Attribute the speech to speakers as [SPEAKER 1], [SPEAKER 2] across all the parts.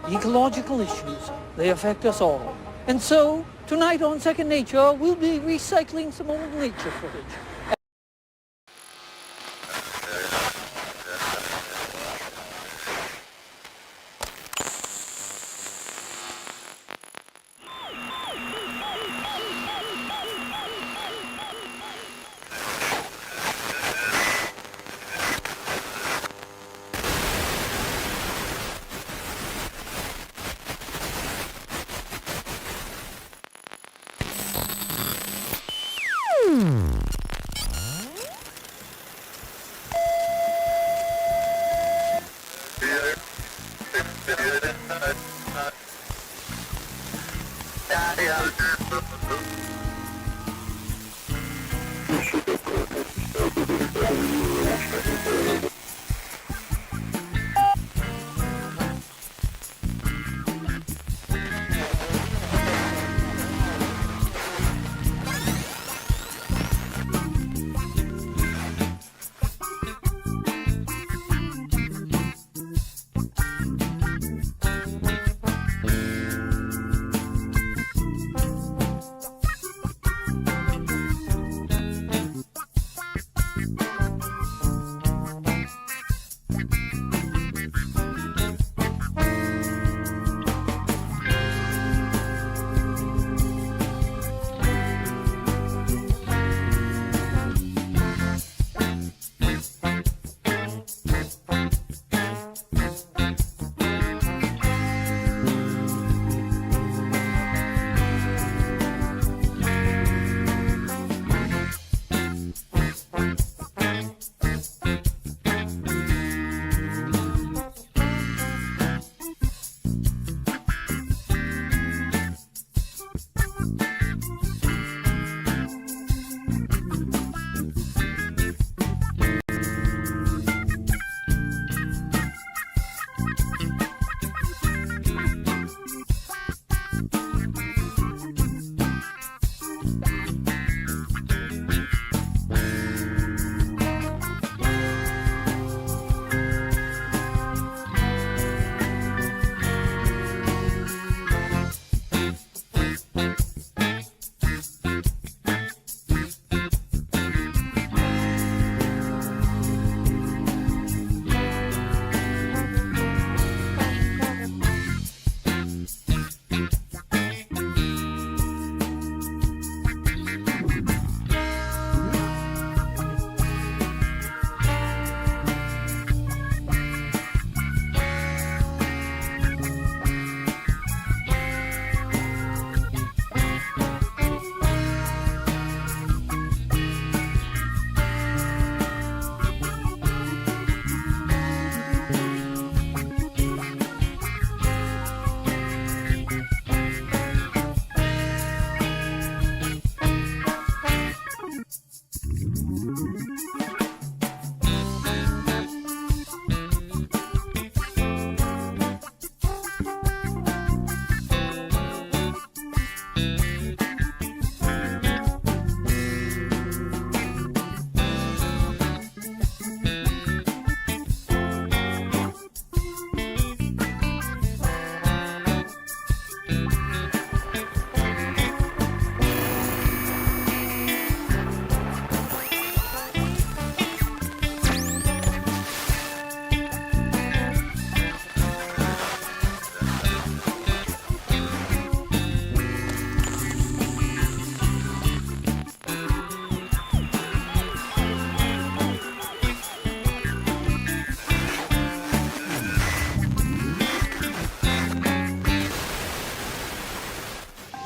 [SPEAKER 1] Ecological issues, they affect us all. And so, tonight on Second Nature, we'll be recycling some old nature footage.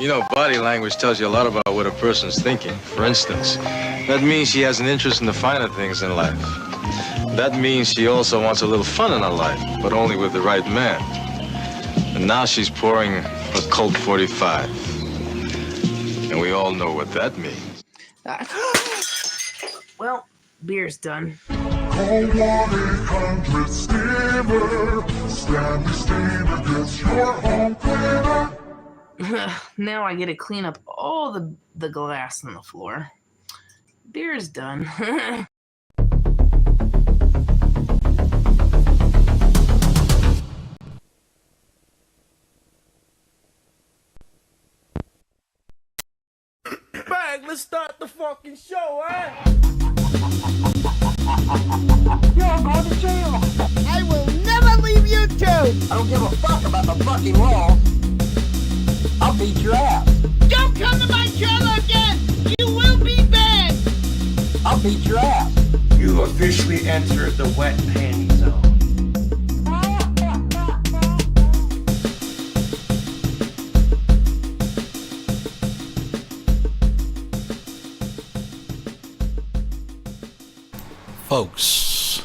[SPEAKER 2] You know, body language tells you a lot about what a person's thinking. For instance, that means she has an interest in the finer things in life. That means she also wants a little fun in her life, but only with the right man. And now she's pouring a Colt 45. And we all know what that means.
[SPEAKER 3] Well, beer's done.
[SPEAKER 4] Cold 1-800 steamer. Stanley Steamer gets your home cleaner.
[SPEAKER 3] Now I get to clean up all the glass on the floor. Beer's done.
[SPEAKER 5] fucking show, eh?
[SPEAKER 1] You're going to jail.
[SPEAKER 5] I will never leave YouTube!
[SPEAKER 6] I don't give a fuck about the fucking law. I'll beat your ass.
[SPEAKER 5] Don't come to my trailer again! You will be banned!
[SPEAKER 6] I'll beat your ass.
[SPEAKER 7] You officially entered the wet panty zone.
[SPEAKER 8] Folks,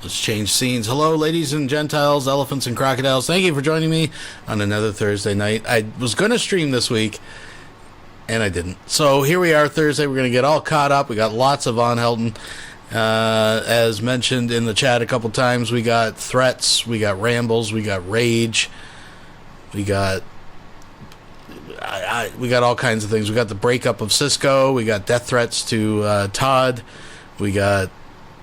[SPEAKER 8] let's change scenes. Hello, ladies and gentiles, elephants and crocodiles. Thank you for joining me on another Thursday night. I was going to stream this week, and I didn't. So here we are, Thursday. We're going to get all caught up. We got lots of Von Helden. As mentioned in the chat a couple times, we got threats, we got rambles, we got rage, we got we got all kinds of things. We got the breakup of Cisco. We got death threats to Todd. We got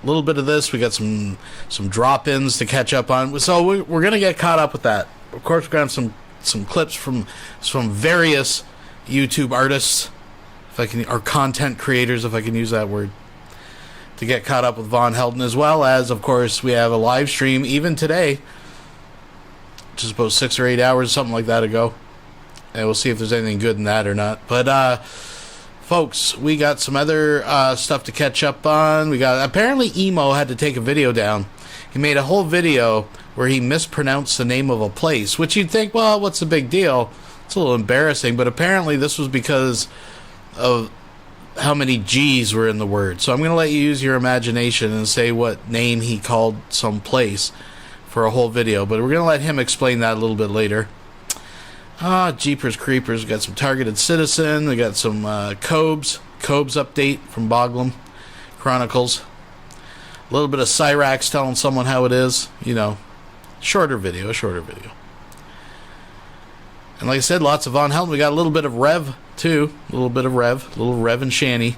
[SPEAKER 8] a little bit of this. We got some drop-ins to catch up on. So we're going to get caught up with that. Of course, we're going to have some clips from various YouTube artists, if I can, or content creators, if I can use that word, to get caught up with Von Helden, as well as, of course, we have a live stream even today, just about 6 or 8 hours, something like that ago. And we'll see if there's anything good in that or not. But, folks, we got some other stuff to catch up on. We got, apparently Emo had to take a video down. He made a whole video where he mispronounced the name of a place, which you'd think, well, what's the big deal? It's a little embarrassing, but apparently this was because of how many G's were in the word. So I'm going to let you use your imagination and say what name he called some place for a whole video, but we're going to let him explain that a little bit later. Jeepers Creepers. We got some Targeted Citizen. We got some Cobes update from Boglum Chronicles. A little bit of Cyrax telling someone how it is. You know, shorter video. And like I said, lots of Von Helden. We got a little bit of Rev, too. A little Rev and Shanny.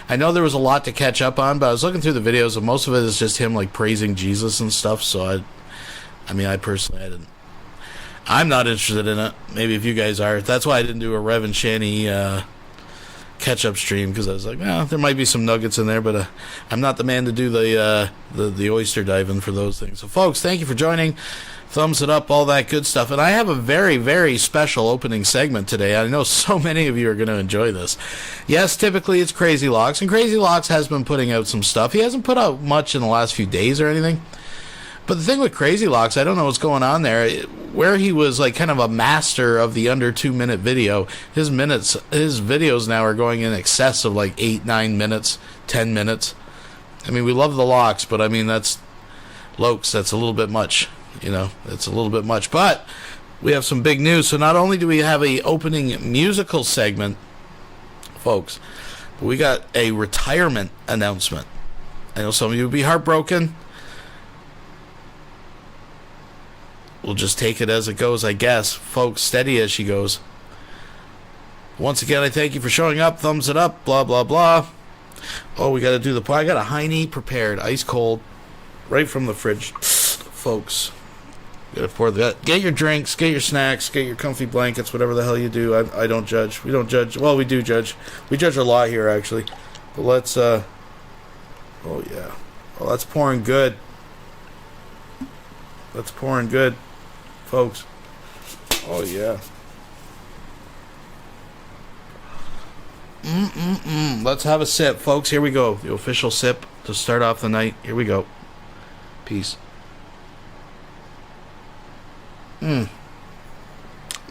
[SPEAKER 8] I know there was a lot to catch up on, but I was looking through the videos, and most of it is just him, like, praising Jesus and stuff, so I personally, I didn't. I'm not interested in it. Maybe if you guys are. That's why I didn't do a Rev and Shanny catch-up stream, because I was like, well, there might be some nuggets in there, but I'm not the man to do the oyster diving for those things. So, folks, thank you for joining. Thumbs it up, all that good stuff. And I have a very, very special opening segment today. I know so many of you are going to enjoy this. Yes, typically it's Crazy Locks, and Crazy Locks has been putting out some stuff. He hasn't put out much in the last few days or anything. But the thing with Crazy Locks, I don't know what's going on there. Where he was like kind of a master of the under 2 minute video, his videos now are going in excess of like 8, 9 minutes, 10 minutes. I mean, we love the locks, but I mean, that's Lokes, that's a little bit much. You know, it's a little bit much. But we have some big news. So not only do we have a opening musical segment, folks, but we got a retirement announcement. I know some of you would be heartbroken. We'll just take it as it goes, I guess. Folks, steady as she goes. Once again, I thank you for showing up. Thumbs it up, blah, blah, blah. Oh, we got to do the... I got a Heine prepared, ice cold, right from the fridge. Folks, got to pour that. Get your drinks, get your snacks, get your comfy blankets, whatever the hell you do. I don't judge. We don't judge. Well, we do judge. We judge a lot here, actually. But let's... Oh, yeah. Oh, that's pouring good. That's pouring good. Folks. Oh, yeah. Let's have a sip, folks. Here we go. The official sip to start off the night. Here we go. Peace.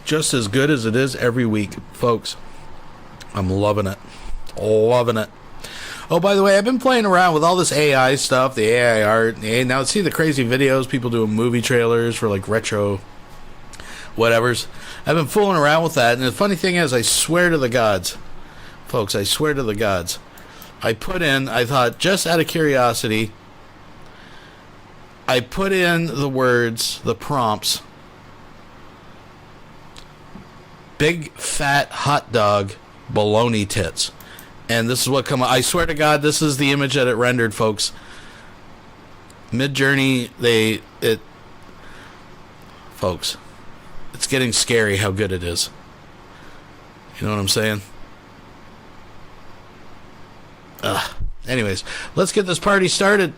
[SPEAKER 8] Just as good as it is every week, folks. I'm loving it. Loving it. Oh, by the way, I've been playing around with all this AI stuff, the AI art. Now, see the crazy videos, people doing movie trailers for, like, retro whatevers. I've been fooling around with that, and the funny thing is, I swear to the gods, folks, I swear to the gods, I thought, just out of curiosity, I put in the words, the prompts, big fat hot dog baloney tits. And this is what come up. I swear to God, this is the image that it rendered, folks. Mid-Journey, folks, it's getting scary how good it is. You know what I'm saying? Anyways, let's get this party started.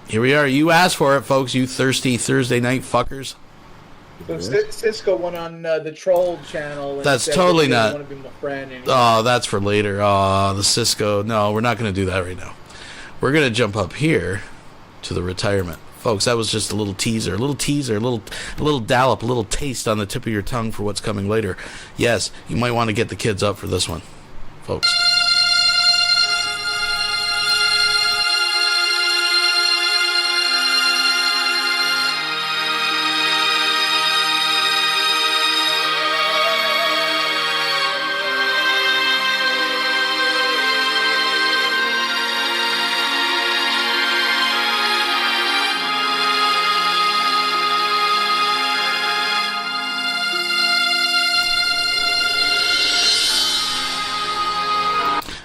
[SPEAKER 8] Here we are. You asked for it, folks, you thirsty Thursday night fuckers.
[SPEAKER 9] So Cisco went on the troll channel. And
[SPEAKER 8] That's
[SPEAKER 9] said
[SPEAKER 8] totally
[SPEAKER 9] that
[SPEAKER 8] not.
[SPEAKER 9] he wanted to be my friend, and
[SPEAKER 8] Oh, that's for later. Oh, the Cisco. No, we're not going to do that right now. We're going to jump up here to the retirement. Folks, that was just a little teaser, a little dollop, a little taste on the tip of your tongue for what's coming later. Yes, you might want to get the kids up for this one, folks.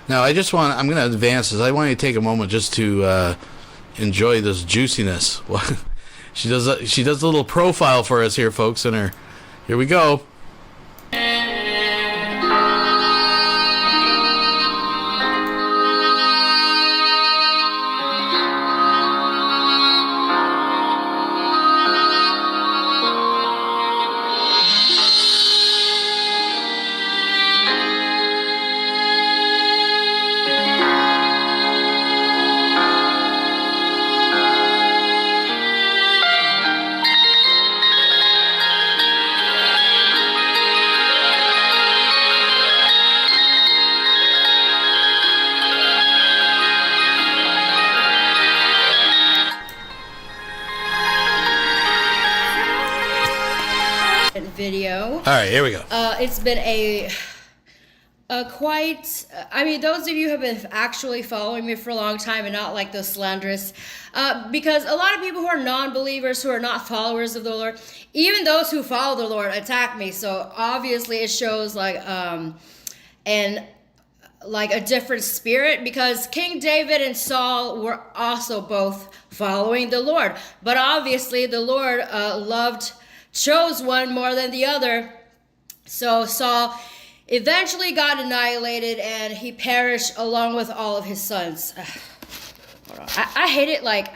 [SPEAKER 8] Now, I'm going to advance this. I want you to take a moment just to enjoy this juiciness. She does a little profile for us here, folks, here we go.
[SPEAKER 10] Video.
[SPEAKER 8] All right, here we go.
[SPEAKER 10] It's been a quite. I mean, those of you who have been actually following me for a long time and not like those slanderous, because a lot of people who are non-believers, who are not followers of the Lord, even those who follow the Lord, attack me. So obviously, it shows like a different spirit, because King David and Saul were also both following the Lord, but obviously the Lord chose one more than the other. So Saul eventually got annihilated and he perished along with all of his sons. Hold on. I hate it. Like,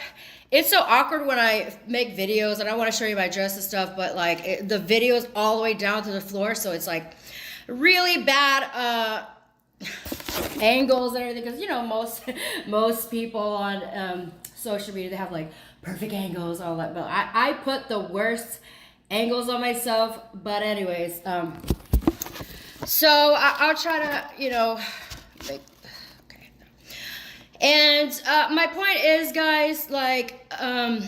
[SPEAKER 10] it's so awkward when I make videos and I want to show you my dress and stuff, but like the video is all the way down to the floor, so it's like really bad angles and everything, because you know most people on social media, they have like perfect angles, all that, but I put the worst angles on myself. But anyways, so I'll try to, make, okay. And my point is, guys, like, I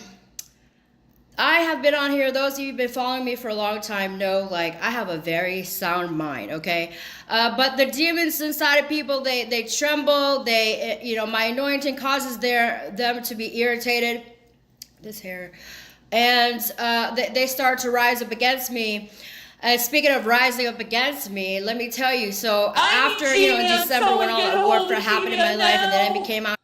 [SPEAKER 10] have been on here. Those of you who've been following me for a long time know, like, I have a very sound mind, okay? But the demons inside of people, they tremble. My anointing causes them to be irritated. This hair. And they start to rise up against me. Speaking of rising up against me, let me tell you. So after, in December, when all the warfare happened in my life, and then I became out.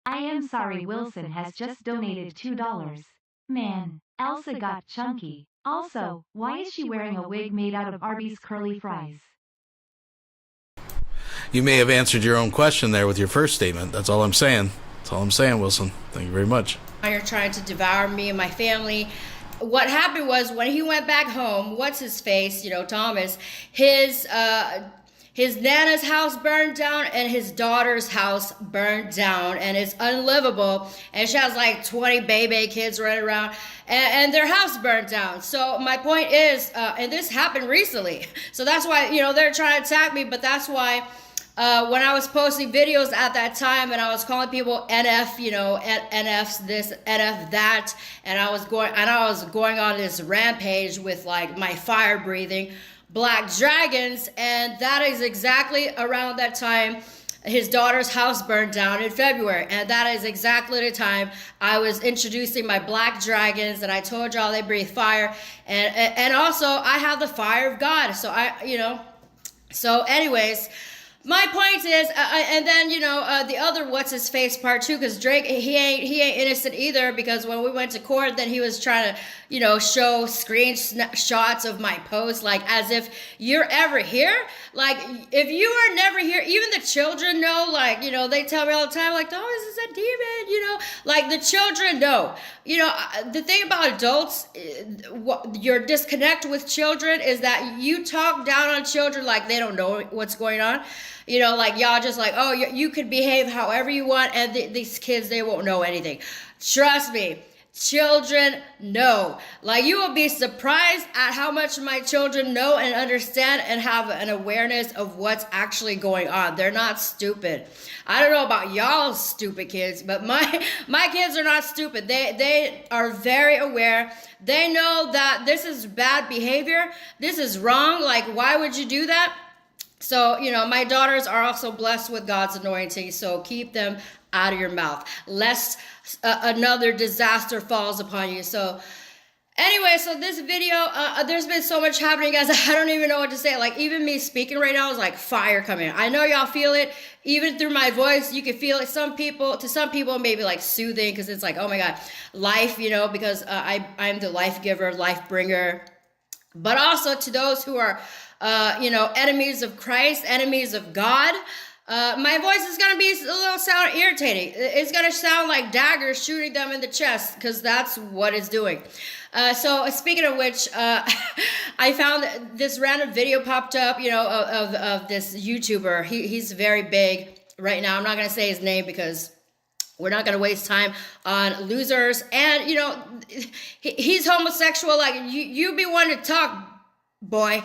[SPEAKER 11] I am sorry, Wilson has just donated $2. Man, Elsa got chunky. Also, why is she wearing a wig made out of Arby's curly fries?
[SPEAKER 8] You may have answered your own question there with your first statement. That's all I'm saying. That's all I'm saying, Wilson. Thank you very much.
[SPEAKER 10] You're trying to devour me and my family. What happened was, when he went back home, what's his face, Thomas, his Nana's house burned down and his daughter's house burned down, and it's unlivable. And she has like 20 baby kids running around, and their house burned down. So my point is, and this happened recently, so that's why, they're trying to attack me. But that's why when I was posting videos at that time and I was calling people NF, NFs this, NF that, and I was going on this rampage with like my fire breathing black dragons, and that is exactly around that time his daughter's house burned down in February, and that is exactly the time I was introducing my black dragons, and I told y'all they breathe fire, and also I have the fire of God. So so anyways, my point is, and then the other what's his face part too, because Drake he ain't innocent either, because when we went to court, then he was trying to show screenshots of my post, like as if you're ever here. Like, if you are never here, even the children know, like, they tell me all the time, like, oh, this is a demon, like the children know. The thing about adults, your disconnect with children is that you talk down on children like they don't know what's going on. Like y'all just like, oh, you could behave however you want, and these kids, they won't know anything. Trust me. Children know. Like, you will be surprised at how much my children know and understand and have an awareness of what's actually going on. They're not stupid. I don't know about y'all stupid kids, but my kids are not stupid. They are very aware. They know that this is bad behavior. This is wrong. Like, why would you do that? So, my daughters are also blessed with God's anointing. So keep them out of your mouth, lest another disaster falls upon you. So anyway, so this video, there's been so much happening, guys. I don't even know what to say. Like, even me speaking right now is like fire coming. I know y'all feel it. Even through my voice, you can feel it. To some people, maybe like soothing, because it's like, oh my God, life, because I'm the life giver, life bringer. But also to those who are, enemies of Christ, enemies of God, my voice is going to be a little sound irritating. It's going to sound like daggers shooting them in the chest, because that's what it's doing. So speaking of which, I found this random video popped up, of this YouTuber. He's very big right now. I'm not going to say his name because we're not going to waste time on losers. And, he's homosexual. Like, you be one to talk, boy.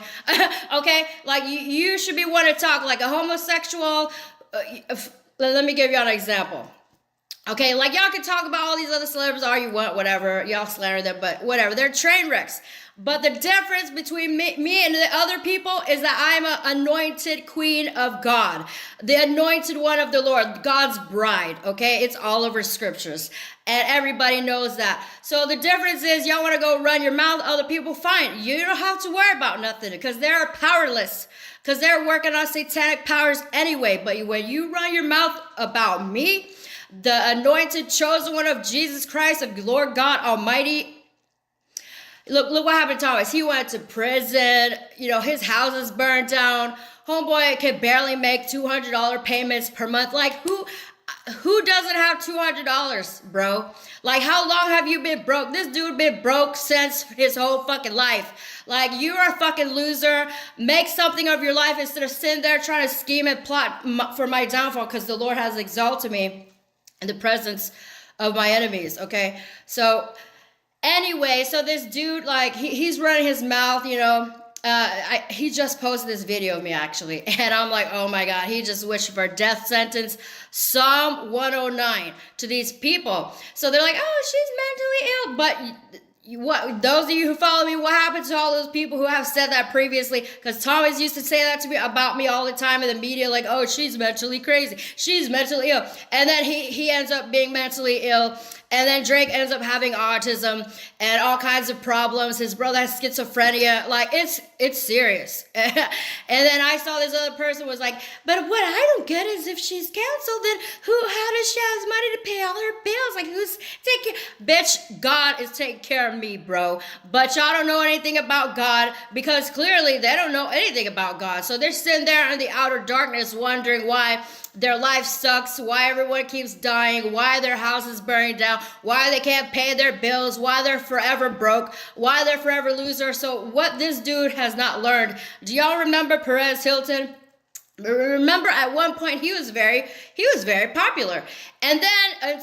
[SPEAKER 10] Okay, like you should be one to talk like a homosexual. Let me give you an example. Okay, like y'all can talk about all these other celebrities all you want, whatever, y'all slander them, but whatever, they're train wrecks. But the difference between me and the other people is that I'm an anointed queen of God, the anointed one of the Lord, God's bride. Okay, it's all over scriptures, and everybody knows that. So the difference is, y'all want to go run your mouth, other people, fine. You don't have to worry about nothing, because they're powerless, because they're working on satanic powers anyway. But when you run your mouth about me, the anointed chosen one of Jesus Christ, of Lord God Almighty. Look what happened to Thomas. He went to prison. His house is burned down. Homeboy can barely make $200 payments per month. Like, who doesn't have $200, bro? Like, how long have you been broke? This dude been broke since his whole fucking life. Like, you're a fucking loser. Make something of your life instead of sitting there trying to scheme and plot for my downfall, because the Lord has exalted me in the presence of my enemies. Okay, so anyway, so this dude, like, he's running his mouth, he just posted this video of me, actually, and I'm like, oh my God, he just wished for a death sentence, Psalm 109 to these people. So they're like, oh, she's mentally ill, but what, those of you who follow me, what happened to all those people who have said that previously? Because Thomas used to say that to me about me all the time in the media, like, oh, she's mentally crazy, she's mentally ill, and then he ends up being mentally ill. And then Drake ends up having autism and all kinds of problems. His brother has schizophrenia. Like, it's serious. And then I saw this other person was like, but what I don't get is if she's canceled, then how does she have money to pay all her bills? Like, who's taking? Bitch, God is taking care of me, bro. But y'all don't know anything about God, because clearly they don't know anything about God. So they're sitting there in the outer darkness wondering why their life sucks, why everyone keeps dying, why their house is burning down, why they can't pay their bills, why they're forever broke, why they're forever loser. So what this dude has not learned. Do y'all remember Perez Hilton? Remember, at one point he was very popular, and then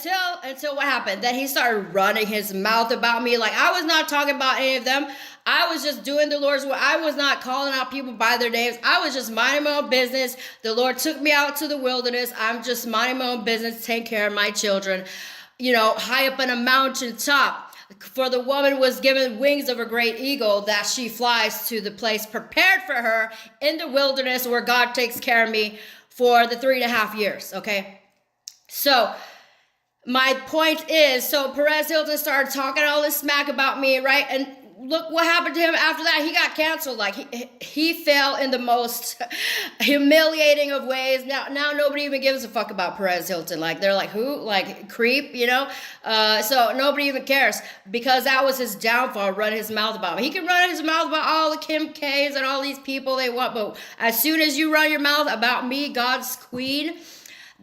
[SPEAKER 10] until what happened? Then he started running his mouth about me. Like, I was not talking about any of them. I was just doing the Lord's work. I was not calling out people by their names. I was just minding my own business. The Lord took me out to the wilderness. I'm just minding my own business, taking care of my children, high up on a mountain top. For the woman was given wings of a great eagle, that she flies to the place prepared for her in the wilderness, where God takes care of me for the 3.5 years. Okay. So my point is, so Perez Hilton started talking all this smack about me, right? And look what happened to him after that. He got canceled. Like he fell in the most humiliating of ways. Now nobody even gives a fuck about Perez Hilton. Like they're like, who? Like creep, you know? So nobody even cares because that was his downfall. Run his mouth about me. He can run his mouth about all the Kim K's and all these people they want, but as soon as you run your mouth about me, God's queen,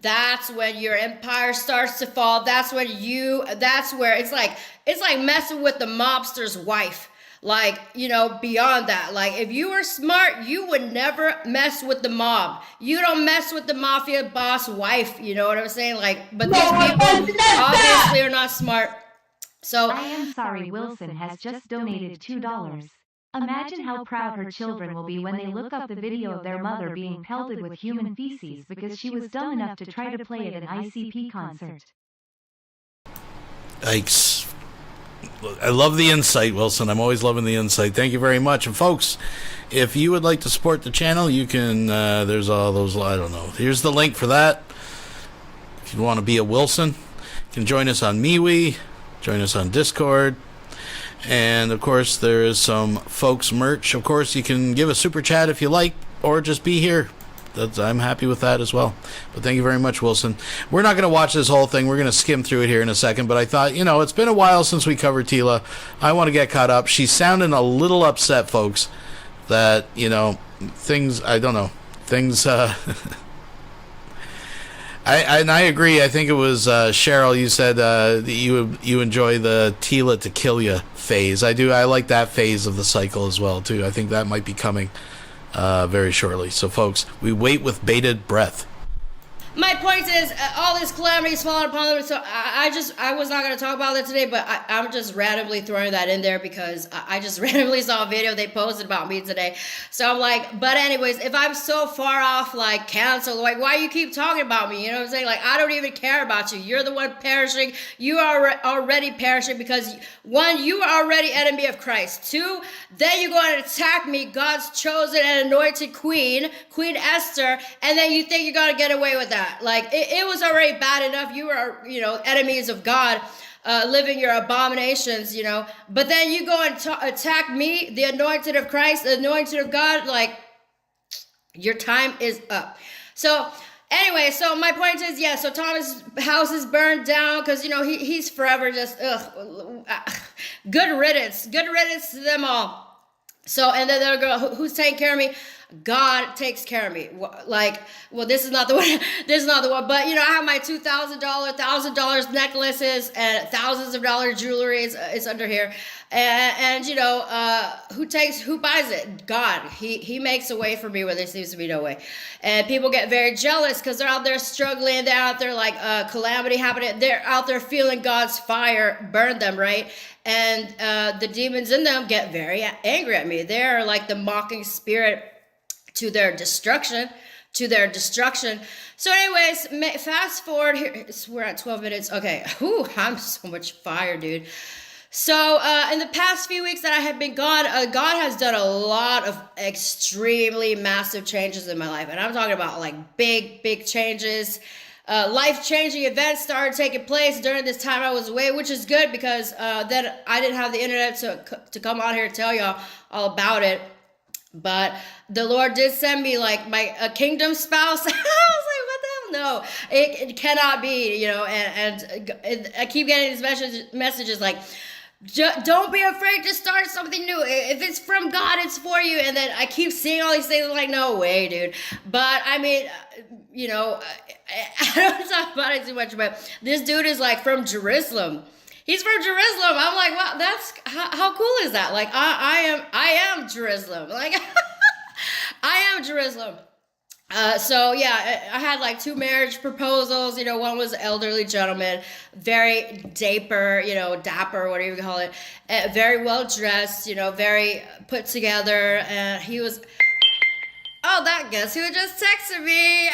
[SPEAKER 10] that's when your empire starts to fall. That's where it's like messing with the mobster's wife. Like, you know, beyond that. Like, if you were smart, you would never mess with the mob. You don't mess with the mafia boss wife. You know what I'm saying? Like, but these people obviously are not smart. So
[SPEAKER 11] I am sorry, Wilson has just donated $2. Imagine how proud her children will be when they look up the video of their mother being pelted with human feces because she was dumb enough to try to play at an ICP concert.
[SPEAKER 8] Yikes. I love the insight, Wilson. I'm always loving the insight. Thank you very much. And folks, if you would like to support the channel, you can, there's all those, I don't know. Here's the link for that. If you want to be a Wilson, you can join us on MeWe, join us on Discord. And, of course, there is some folks merch. Of course, you can give a super chat if you like, or just be here. I'm happy with that as well. But thank you very much, Wilson. We're not going to watch this whole thing. We're going to skim through it here in a second. But I thought, you know, it's been a while since we covered Tila. I want to get caught up. She's sounding a little upset, folks, that, you know, things, I don't know, things, I agree. I think it was Cheryl. You said you enjoy the Tila Tequila phase. I do. I like that phase of the cycle as well too. I think that might be coming very shortly. So, folks, we wait with bated breath.
[SPEAKER 10] my point is, all this calamity is falling upon them. So I was not going to talk about that today, but I'm just randomly throwing that in there because I just randomly saw a video they posted about me today. So I'm like, but anyways, if I'm so far off, like cancel, like why you keep talking about me? You know what I'm saying? Like, I don't even care about you. You're the one perishing. You are already perishing because one, you are already enemy of Christ. Two, then you go and attack me, God's chosen and anointed queen, Queen Esther, and then you think you're going to get away with that. Like, it was already bad enough. You were, enemies of God, living your abominations, But then you go and attack me, the anointed of Christ, the anointed of God. Like, your time is up. Anyway, so my point is, yeah, so Thomas' house is burned down because, he's forever just, good riddance to them all. So, and then the girl, who's taking care of me? God takes care of me. This is not the one. This is not the one. But I have my $1,000 necklaces and thousands of dollars jewelry. It's under here. And who buys it? God. He makes a way for me where there seems to be no way. And people get very jealous because they're out there struggling. They're out there like calamity happening. They're out there feeling God's fire burn them, right? And the demons in them get very angry at me. They're like the mocking spirit to their destruction. So anyways, fast forward here. We're at 12 minutes. Okay. Whew, I'm so much fire, dude. So in the past few weeks that I have been gone, God has done a lot of extremely massive changes in my life. And I'm talking about like big changes. Life-changing events started taking place during this time I was away, which is good because then I didn't have the internet to come on here and tell y'all all about it. But the Lord did send me like a kingdom spouse. I was like, what the hell? No, it cannot be, and I keep getting these messages like, don't be afraid to start something new. If it's from God, it's for you. And then I keep seeing all these things. I'm like, no way, dude. But I mean, I don't talk about it too much, but this dude is like from Jerusalem. He's from Jerusalem. I'm like, wow, that's how cool is that? Like, I am Jerusalem. Like, I am Jerusalem. So yeah, I had like 2 marriage proposals. One was an elderly gentleman, very dapper, whatever you call it, very well dressed, very put together, and he was. Oh, guess who just texted me?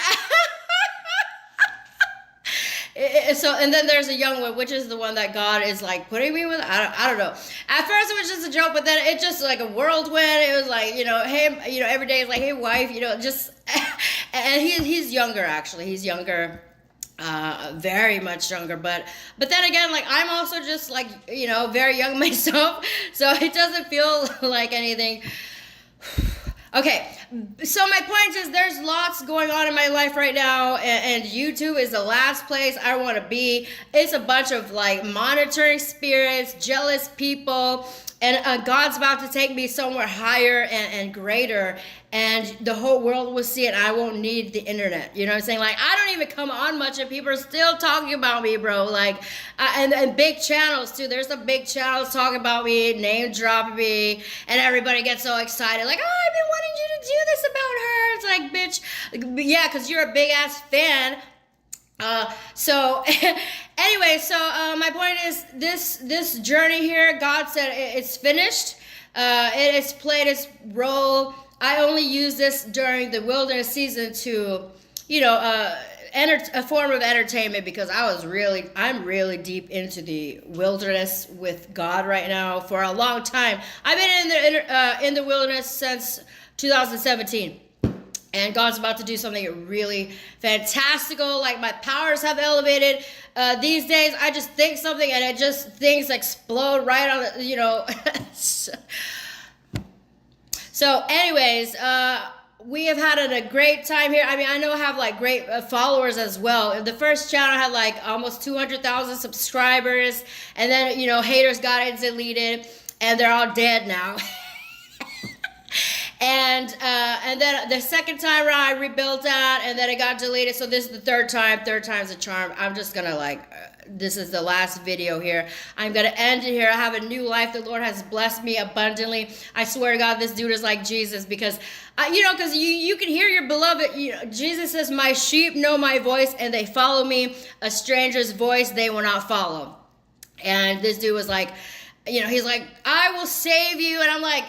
[SPEAKER 10] So, and then there's a young one, which is the one that God is like putting me with. I don't know. At first it was just a joke, but then it just like a whirlwind. It was like, hey, every day it's like, hey, wife, just, and he's younger actually. He's younger. very much younger, but then again, like, I'm also just like, you know, very young myself, so it doesn't feel like anything. Okay, so my point is, there's lots going on in my life right now, and YouTube is the last place I want to be. It's a bunch of like monitoring spirits, jealous people, and God's about to take me somewhere higher and greater, and the whole world will see it. I won't need the internet. You know what I'm saying? Like, I don't even come on much, and people are still talking about me, bro. Like, and big channels too. There's some big channels talking about me, name dropping me, and everybody gets so excited. Like, oh, I've been wanting you to do this about her. It's like, bitch, yeah, because you're a big ass fan. So anyway, so my point is, this journey here, God said it's finished. It has played its role. I only use this during the wilderness season to, you know, a form of entertainment, because I'm really deep into the wilderness with God right now for a long time. I've been in the wilderness since 2017. And God's about to do something really fantastical. Like, my powers have elevated. These days, I just think something and things explode right on the, you know. So anyways, we have had a great time here. I mean, I know I have like great followers as well. The first channel had like almost 200,000 subscribers. And then, you know, haters got it deleted. And they're all dead now. And then the second time around, I rebuilt that, and then it got deleted. So this is the third time. Third time's a charm. I'm just gonna like, this is the last video here. I'm gonna end it here. I have a new life. The Lord has blessed me abundantly. I swear to God, this dude is like Jesus, because, you know, because you can hear your beloved. You know, Jesus says, "My sheep know my voice, and they follow me. A stranger's voice they will not follow." And this dude was like, you know, he's like, "I will save you," and I'm like,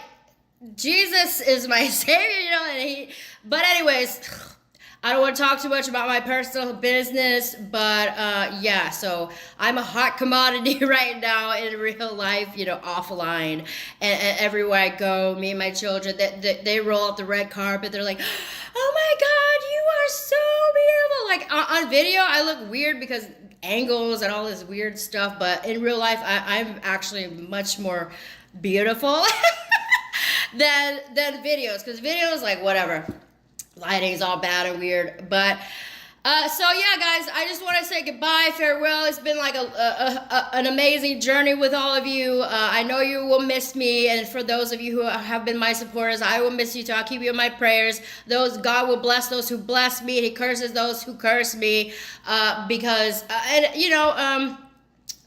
[SPEAKER 10] Jesus is my savior, you know. But anyways, I don't want to talk too much about my personal business, but yeah, so I'm a hot commodity right now in real life, you know, offline, and everywhere I go, me and my children, they roll out the red carpet. They're like, "Oh my God, you are so beautiful!" Like, on video, I look weird because angles and all this weird stuff, but in real life, I'm actually much more beautiful than videos, because videos, like, whatever, lighting's all bad and weird. But so yeah, guys, I just want to say goodbye, farewell. It's been like an amazing journey with all of you. I know you will miss me, and for those of you who have been my supporters, I will miss you too. I'll keep you in my prayers. God will bless those who bless me, and He curses those who curse me, because and you know,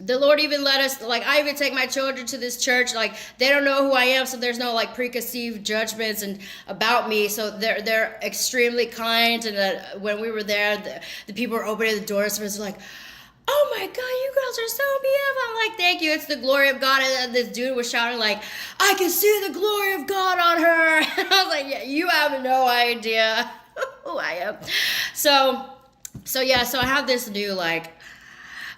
[SPEAKER 10] the Lord even let us, like, I even take my children to this church. Like, they don't know who I am, so there's no like preconceived judgments and about me. So they're extremely kind. And when we were there, the people were opening the doors and was like, "Oh my God, you girls are so beautiful." I'm like, "Thank you. It's the glory of God." And this dude was shouting like, "I can see the glory of God on her." And I was like, "Yeah, you have no idea who I am." So yeah, so I have this new like,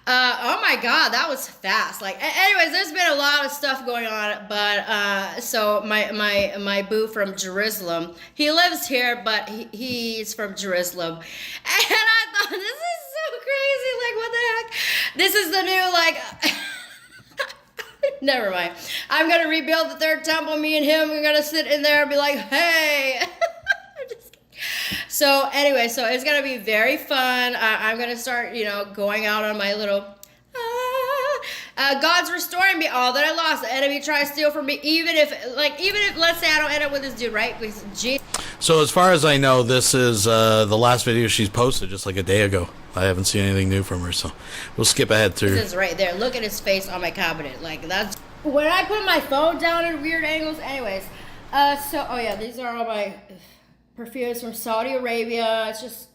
[SPEAKER 10] oh my God, that was fast. Like, anyways, there's been a lot of stuff going on, but so my boo from Jerusalem, he lives here, but he's from Jerusalem, and I thought, this is so crazy. Like, what the heck? This is the new like. Never mind. I'm gonna rebuild the third temple. Me and him, we're gonna sit in there and be like, "Hey." So anyway, so it's gonna be very fun. I'm gonna start, you know, going out on my little. God's restoring me all that I lost. The enemy tries to steal from me, even if let's say I don't end up with this dude, right?
[SPEAKER 8] So as far as I know, this is the last video she's posted just like a day ago. I haven't seen anything new from her, so we'll skip ahead through.
[SPEAKER 10] This is right there. Look at his face on my cabinet. Like, that's when I put my phone down at weird angles. Anyways, so oh yeah, these are all my perfumes from Saudi Arabia. It's just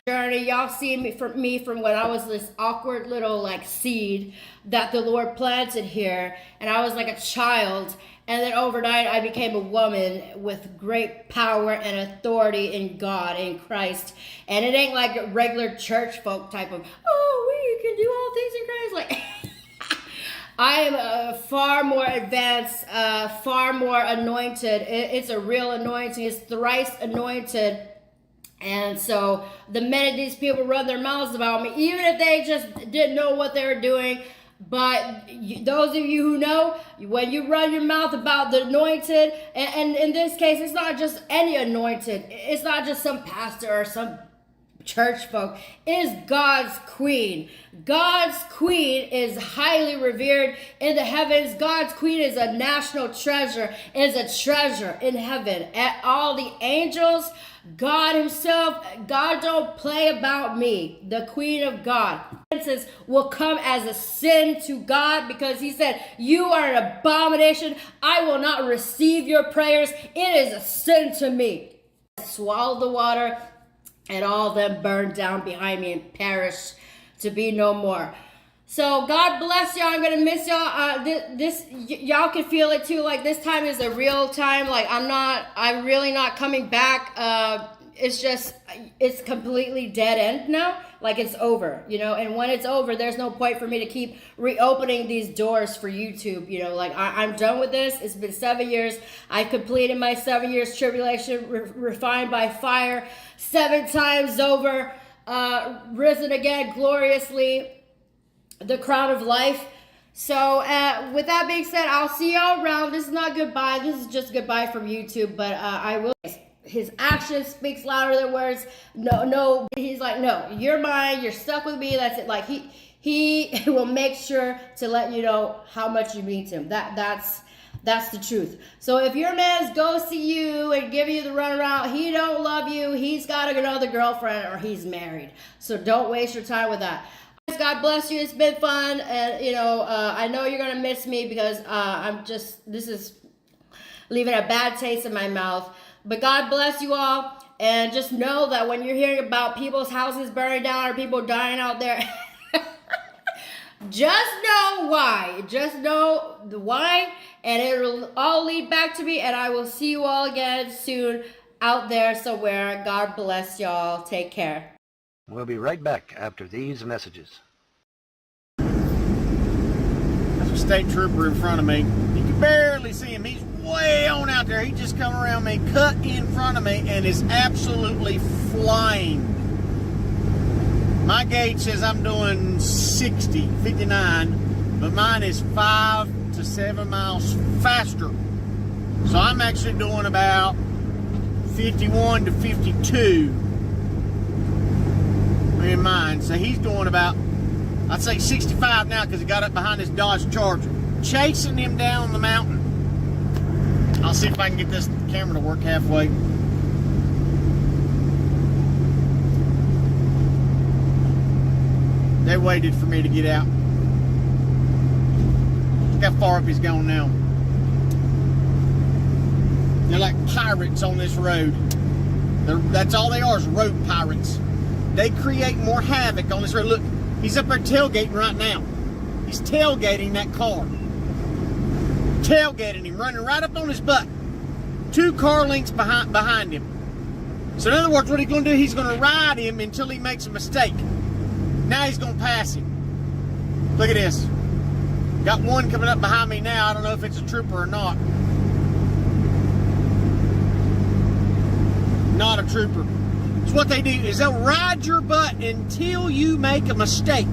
[SPEAKER 10] journey. Y'all see me from when I was this awkward little like seed that the Lord planted here, and I was like a child, and then overnight I became a woman with great power and authority in God, in Christ. And it ain't like a regular church folk type of, "Oh, we can do all things in Christ." Like, I am far more advanced, far more anointed. It's a real anointing. It's thrice anointed. And so the minute these people run their mouths about me, even if they just didn't know what they were doing, but those of you who know, when you run your mouth about the anointed, and in this case, it's not just any anointed. It's not just some pastor or some church folk. It is God's queen. God's queen is highly revered in the heavens. God's queen is a national treasure, is a treasure in heaven. At all the angels, God himself, God don't play about me, the queen of God. Will come as a sin to God because he said, you are an abomination. I will not receive your prayers. It is a sin to me. Swallowed the water, and all of them burned down behind me and perished to be no more. So God bless y'all. I'm gonna miss y'all. Y'all can feel it too. Like this time is a real time. Like I'm really not coming back. It's completely dead end now. Like it's over, you know. And when it's over, there's no point for me to keep reopening these doors for YouTube. You know, like I'm done with this. It's been 7 years. I completed my 7 years tribulation, refined by fire, 7 times over, risen again gloriously. The crown of life. So with that being said, I'll see y'all around. This is not goodbye. This is just goodbye from YouTube. But I will. His action speaks louder than words. No. He's like, no, you're mine. You're stuck with me. That's it. Like he will make sure to let you know how much you mean to him. That's the truth. So if your man's ghosting you and giving you the runaround, he don't love you. He's got another girlfriend or he's married. So don't waste your time with that. God bless you. It's been fun, and you know, I know you're gonna miss me because this is leaving a bad taste in my mouth. But God bless you all, and just know that when you're hearing about people's houses burning down or people dying out there, just know why. Just know the why, and it'll all lead back to me. And I will see you all again soon out there somewhere. God bless y'all. Take care.
[SPEAKER 12] We'll be right back after these messages.
[SPEAKER 13] That's a state trooper in front of me. You can barely see him. He's way on out there. He just come around me, cut in front of me, and is absolutely flying. My gauge says I'm doing 60, 59, but mine is 5 to 7 miles faster. So I'm actually doing about 51 to 52. In mine. So he's doing about, I'd say 65 now because he got up behind his Dodge Charger, chasing him down the mountain. I'll see if I can get this camera to work halfway. They waited for me to get out. Look how far up he's gone now. They're like pirates on this road. That's all they are, is road pirates. They create more havoc on this road. Look, he's up there tailgating right now. He's tailgating that car. Tailgating him, running right up on his butt. 2 car lengths behind him. So in other words, what he's going to do, he's going to ride him until he makes a mistake. Now he's going to pass him. Look at this. Got one coming up behind me now. I don't know if it's a trooper or not. Not a trooper. So what they do is they'll ride your butt until you make a mistake.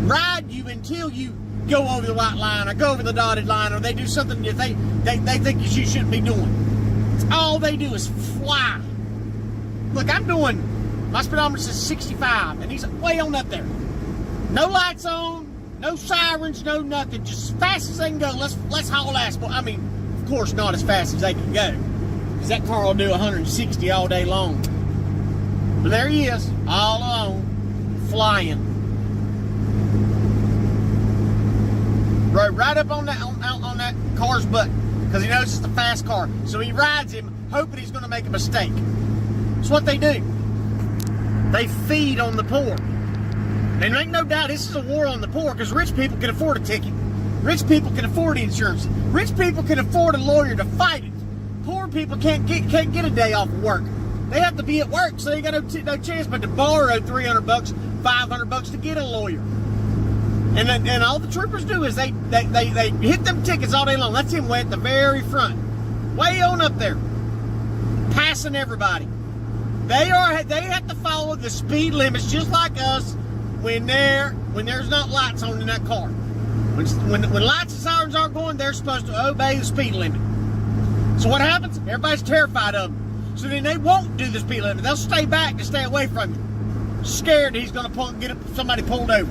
[SPEAKER 13] Ride you until you go over the white line or go over the dotted line, or they do something that they think you shouldn't be doing. It's all they do is fly. Look, my speedometer says 65, and he's way on up there. No lights on, no sirens, no nothing. Just as fast as they can go. Let's haul ass. I mean, of course, not as fast as they can go, because that car will do 160 all day long. But there he is, all alone, flying. Rode right up on that car's butt, because he knows it's a fast car. So he rides him, hoping he's going to make a mistake. That's what they do. They feed on the poor. And make no doubt, this is a war on the poor, because rich people can afford a ticket. Rich people can afford insurance. Rich people can afford a lawyer to fight it. Poor people can't get a day off of work. They have to be at work, so they got no chance but to borrow $300, $500 to get a lawyer. And all the troopers do is they hit them tickets all day long. That's him way at the very front, way on up there, passing everybody. They have to follow the speed limits just like us when there's not lights on in that car. When lights and sirens aren't going, they're supposed to obey the speed limit. So what happens? Everybody's terrified of them. So then they won't do the speed limit. They'll stay back to stay away from you. Scared that he's going to get somebody pulled over.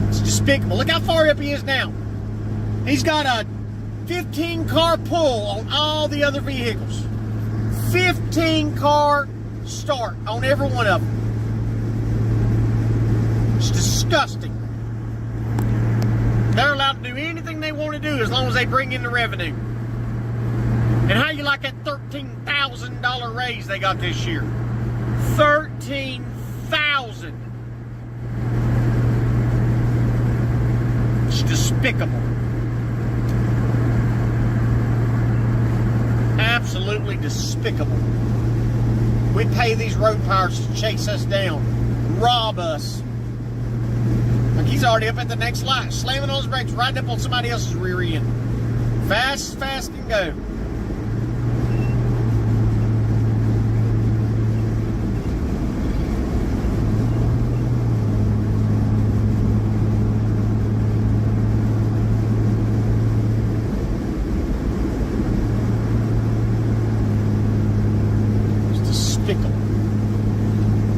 [SPEAKER 13] It's despicable. Look how far up he is now. He's got a 15-car pull on all the other vehicles. 15-car start on every one of them. It's disgusting. They're allowed to do anything they want to do as long as they bring in the revenue. And how you like that $13,000 raise they got this year? $13,000. It's despicable. Absolutely despicable. We pay these road pirates to chase us down, rob us. Like he's already up at the next light, slamming on his brakes, riding up on somebody else's rear end. Fast can go.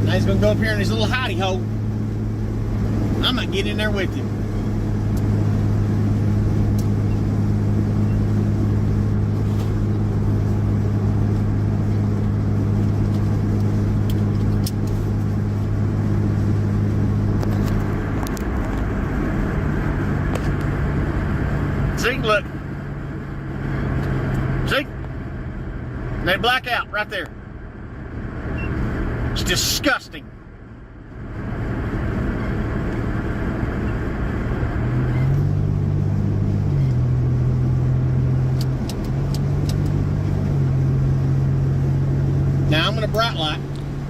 [SPEAKER 13] Now he's going to go up here in his little hidey hole. I might get in there with him. See, look. See? They black out right there. It's disgusting. Now I'm going to bright light.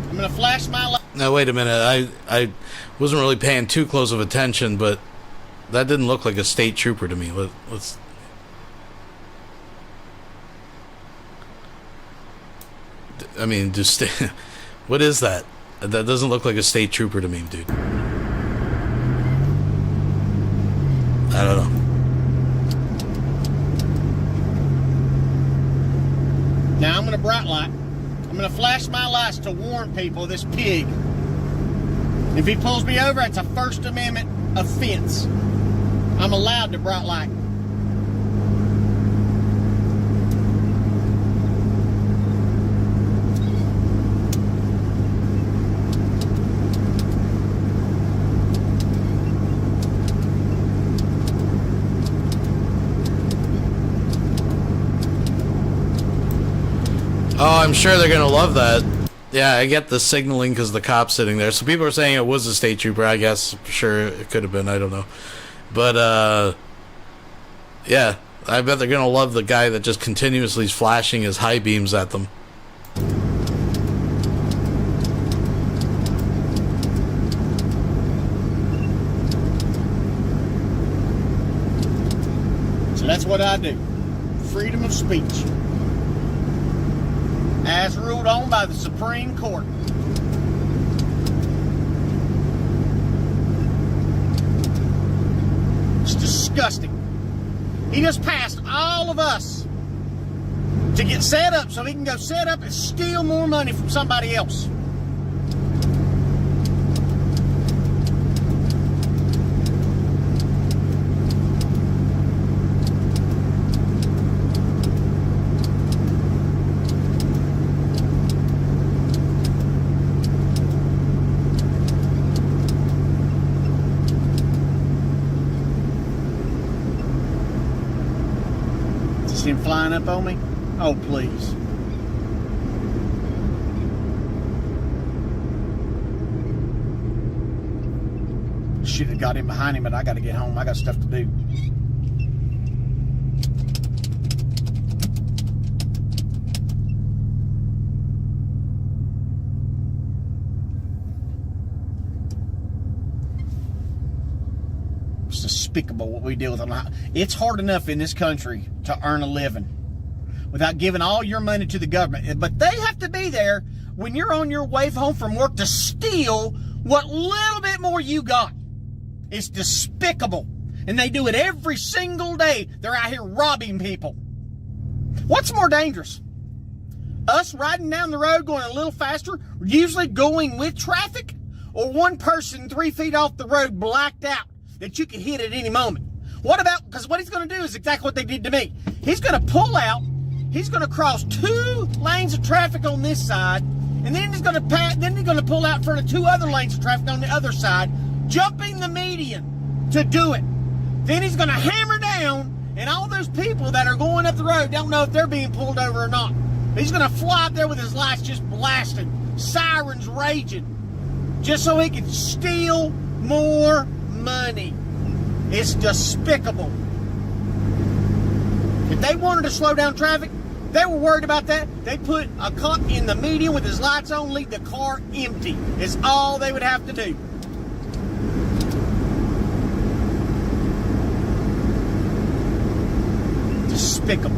[SPEAKER 13] I'm going to flash my light.
[SPEAKER 8] Now wait a minute. I wasn't really paying too close of attention, but that didn't look like a state trooper to me. Let's. I mean, just what is that? That doesn't look like a state trooper to me, dude. I don't know.
[SPEAKER 13] Now I'm going to bright light. I'm going to flash my lights to warn people of this pig. If he pulls me over, it's a First Amendment offense. I'm allowed to bright light.
[SPEAKER 8] Oh, I'm sure they're going to love that. Yeah, I get the signaling because the cop's sitting there. So people are saying it was a state trooper. I guess, sure, it could have been. I don't know. But, yeah, I bet they're going to love the guy that just continuously is flashing his high beams at them.
[SPEAKER 13] So that's what I do. Freedom of speech. As ruled on by the Supreme Court. It's disgusting. He just passed all of us to get set up so he can go set up and steal more money from somebody else. Him flying up on me? Oh, please. Should have got him behind him, but I got to get home. I got stuff to do. It's despicable what we deal with. It's hard enough in this country to earn a living. without giving all your money to the government. But they have to be there when you're on your way home from work to steal what little bit more you got. It's despicable. And they do it every single day. They're out here robbing people. What's more dangerous? Us riding down the road going a little faster, usually going with traffic, or one person 3 feet off the road blacked out that you could hit at any moment? What about, because what he's going to do is exactly what they did to me. He's going to pull out, he's going to cross 2 lanes of traffic on this side, and then he's going to pull out in front of 2 other lanes of traffic on the other side, jumping the median to do it. Then he's going to hammer down, and all those people that are going up the road don't know if they're being pulled over or not. He's going to fly up there with his lights just blasting, sirens raging, just so he can steal more money. It's despicable. If they wanted to slow down traffic, they were worried about that. They put a cop in the median with his lights on, leave the car empty. It's all they would have to do. Despicable.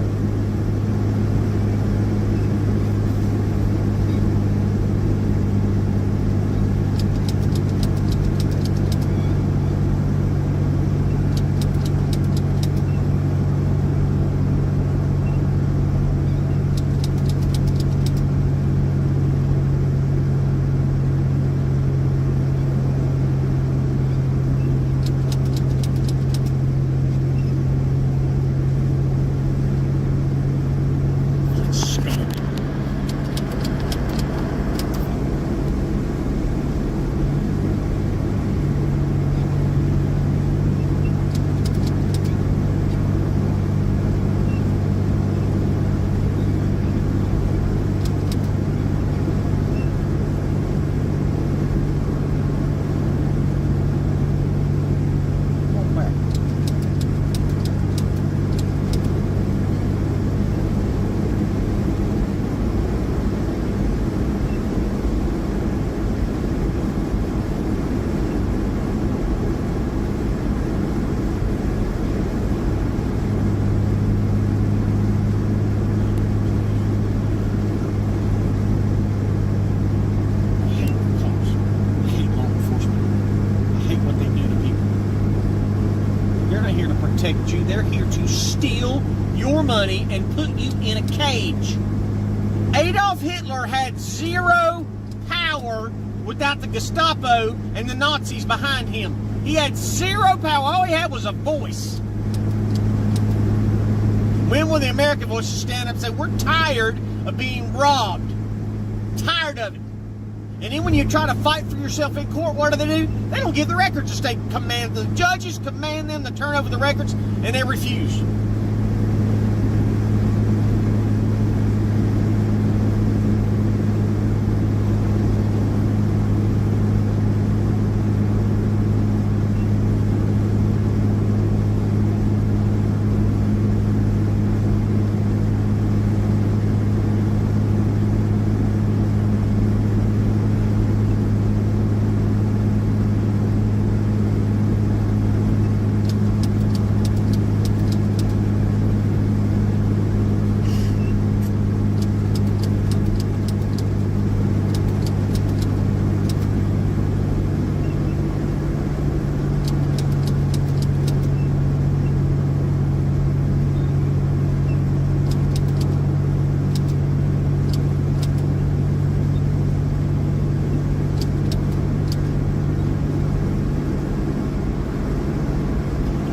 [SPEAKER 13] You. They're here to steal your money and put you in a cage. Adolf Hitler had 0 power without the Gestapo and the Nazis behind him. He had 0 power. All he had was a voice. When will the American voices stand up and say, we're tired of being robbed? Tired of it. And then when you try to fight for yourself in court, what do? They don't give the records. The judges command them to turn over the records, and they refuse.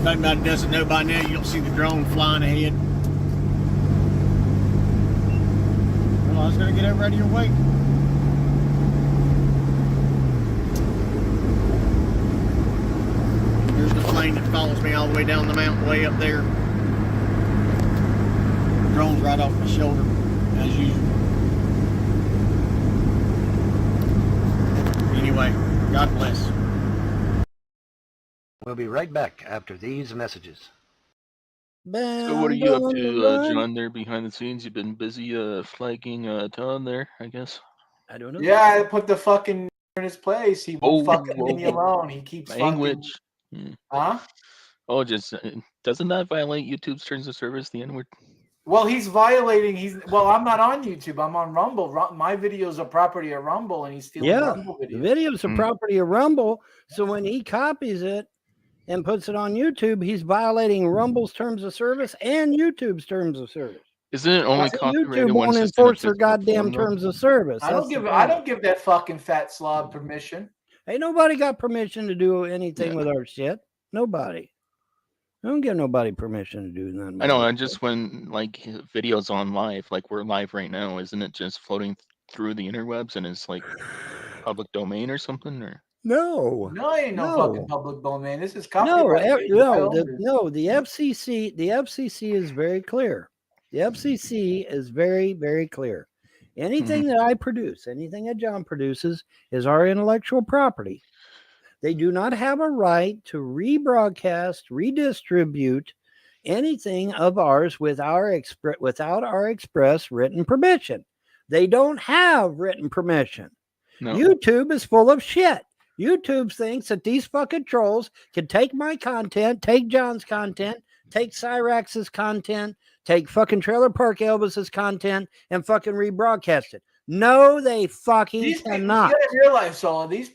[SPEAKER 13] If anybody doesn't know by now, you'll see the drone flying ahead. Well, I was going to get over out of your way. Here's the plane that follows me all the way down the mountain, way up there. The drone's right off my shoulder, as usual. Anyway, God bless.
[SPEAKER 12] We'll be right back after these messages.
[SPEAKER 14] So what are you up to, John, there behind the scenes? You've been busy flagging Tom there, I guess?
[SPEAKER 9] I don't know. Yeah, I put the fucking in his place. He won't fucking leave me alone. He keeps
[SPEAKER 14] language.
[SPEAKER 9] Huh?
[SPEAKER 14] Oh, just doesn't that violate YouTube's terms of service, the N-word?
[SPEAKER 9] Well, he's violating. Well, I'm not on YouTube. I'm on Rumble. My videos are property of Rumble, and he's stealing Rumble
[SPEAKER 15] The
[SPEAKER 9] videos.
[SPEAKER 15] videos are property of Rumble. So when he copies it and puts it on YouTube, he's violating Rumble's terms of service and YouTube's terms of service.
[SPEAKER 14] Isn't it only
[SPEAKER 15] See,
[SPEAKER 14] copyrighted
[SPEAKER 15] YouTube
[SPEAKER 14] once
[SPEAKER 15] won't
[SPEAKER 14] it's in a
[SPEAKER 15] enforce their
[SPEAKER 14] physical
[SPEAKER 15] goddamn
[SPEAKER 14] form, though?
[SPEAKER 15] terms of service.
[SPEAKER 9] I
[SPEAKER 15] That's
[SPEAKER 9] don't
[SPEAKER 15] the
[SPEAKER 9] give.
[SPEAKER 15] problem.
[SPEAKER 9] I don't give that fucking fat slob permission.
[SPEAKER 15] Ain't nobody got permission to do anything with our shit. Nobody. I don't give nobody permission to do nothing.
[SPEAKER 14] I know. I just when like videos on live, like we're live right now, isn't it just floating through the interwebs and it's like public domain or something? Or
[SPEAKER 15] No.
[SPEAKER 9] No, ain't no
[SPEAKER 15] No.
[SPEAKER 9] fucking public domain. This is
[SPEAKER 15] No,
[SPEAKER 9] copyright.
[SPEAKER 15] the FCC. The FCC is very clear. The FCC is very, very clear. Anything that I produce, anything that John produces, is our intellectual property. They do not have a right to rebroadcast, redistribute anything of ours without our express written permission. They don't have written permission.
[SPEAKER 14] No.
[SPEAKER 15] YouTube is full of shit. YouTube thinks that these fucking trolls can take my content, take John's content, take Cyrax's content, take fucking Trailer Park Elvis's content, and fucking rebroadcast it. No, they fucking cannot.
[SPEAKER 9] You gotta realize, Solo, these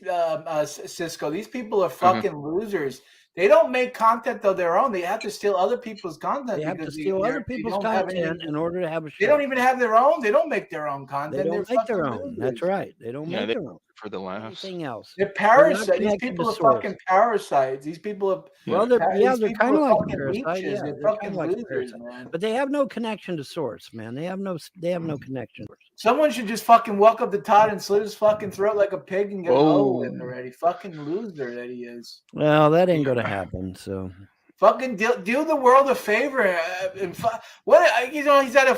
[SPEAKER 9] Cisco, these people are fucking losers. They don't make content of their own. They have to steal other people's content.
[SPEAKER 15] They have to steal other people's content in order to have a show.
[SPEAKER 9] They don't even have their own. They don't make their own content.
[SPEAKER 15] They don't
[SPEAKER 9] They're
[SPEAKER 15] make their
[SPEAKER 9] fucking
[SPEAKER 15] own.
[SPEAKER 9] losers.
[SPEAKER 15] That's right. They don't make their own.
[SPEAKER 14] For the laughs.
[SPEAKER 15] Anything else.
[SPEAKER 9] They're parasites. These
[SPEAKER 15] connected
[SPEAKER 9] people
[SPEAKER 15] to
[SPEAKER 9] are
[SPEAKER 15] source.
[SPEAKER 9] fucking parasites. These people are.
[SPEAKER 15] Well, they're kind of like
[SPEAKER 9] fucking
[SPEAKER 15] parasites.
[SPEAKER 9] leeches.
[SPEAKER 15] Yeah,
[SPEAKER 9] They're
[SPEAKER 15] they're
[SPEAKER 9] fucking
[SPEAKER 15] kind of like
[SPEAKER 9] losers,
[SPEAKER 15] parasites.
[SPEAKER 9] man.
[SPEAKER 15] But they have no connection to source, man. They have no connection.
[SPEAKER 9] Someone should just fucking walk up to Todd and slit his fucking throat like a pig and get it over with already. Fucking loser that he is.
[SPEAKER 15] Well, that ain't gonna happen. So
[SPEAKER 9] fucking do the world a favor and he's at a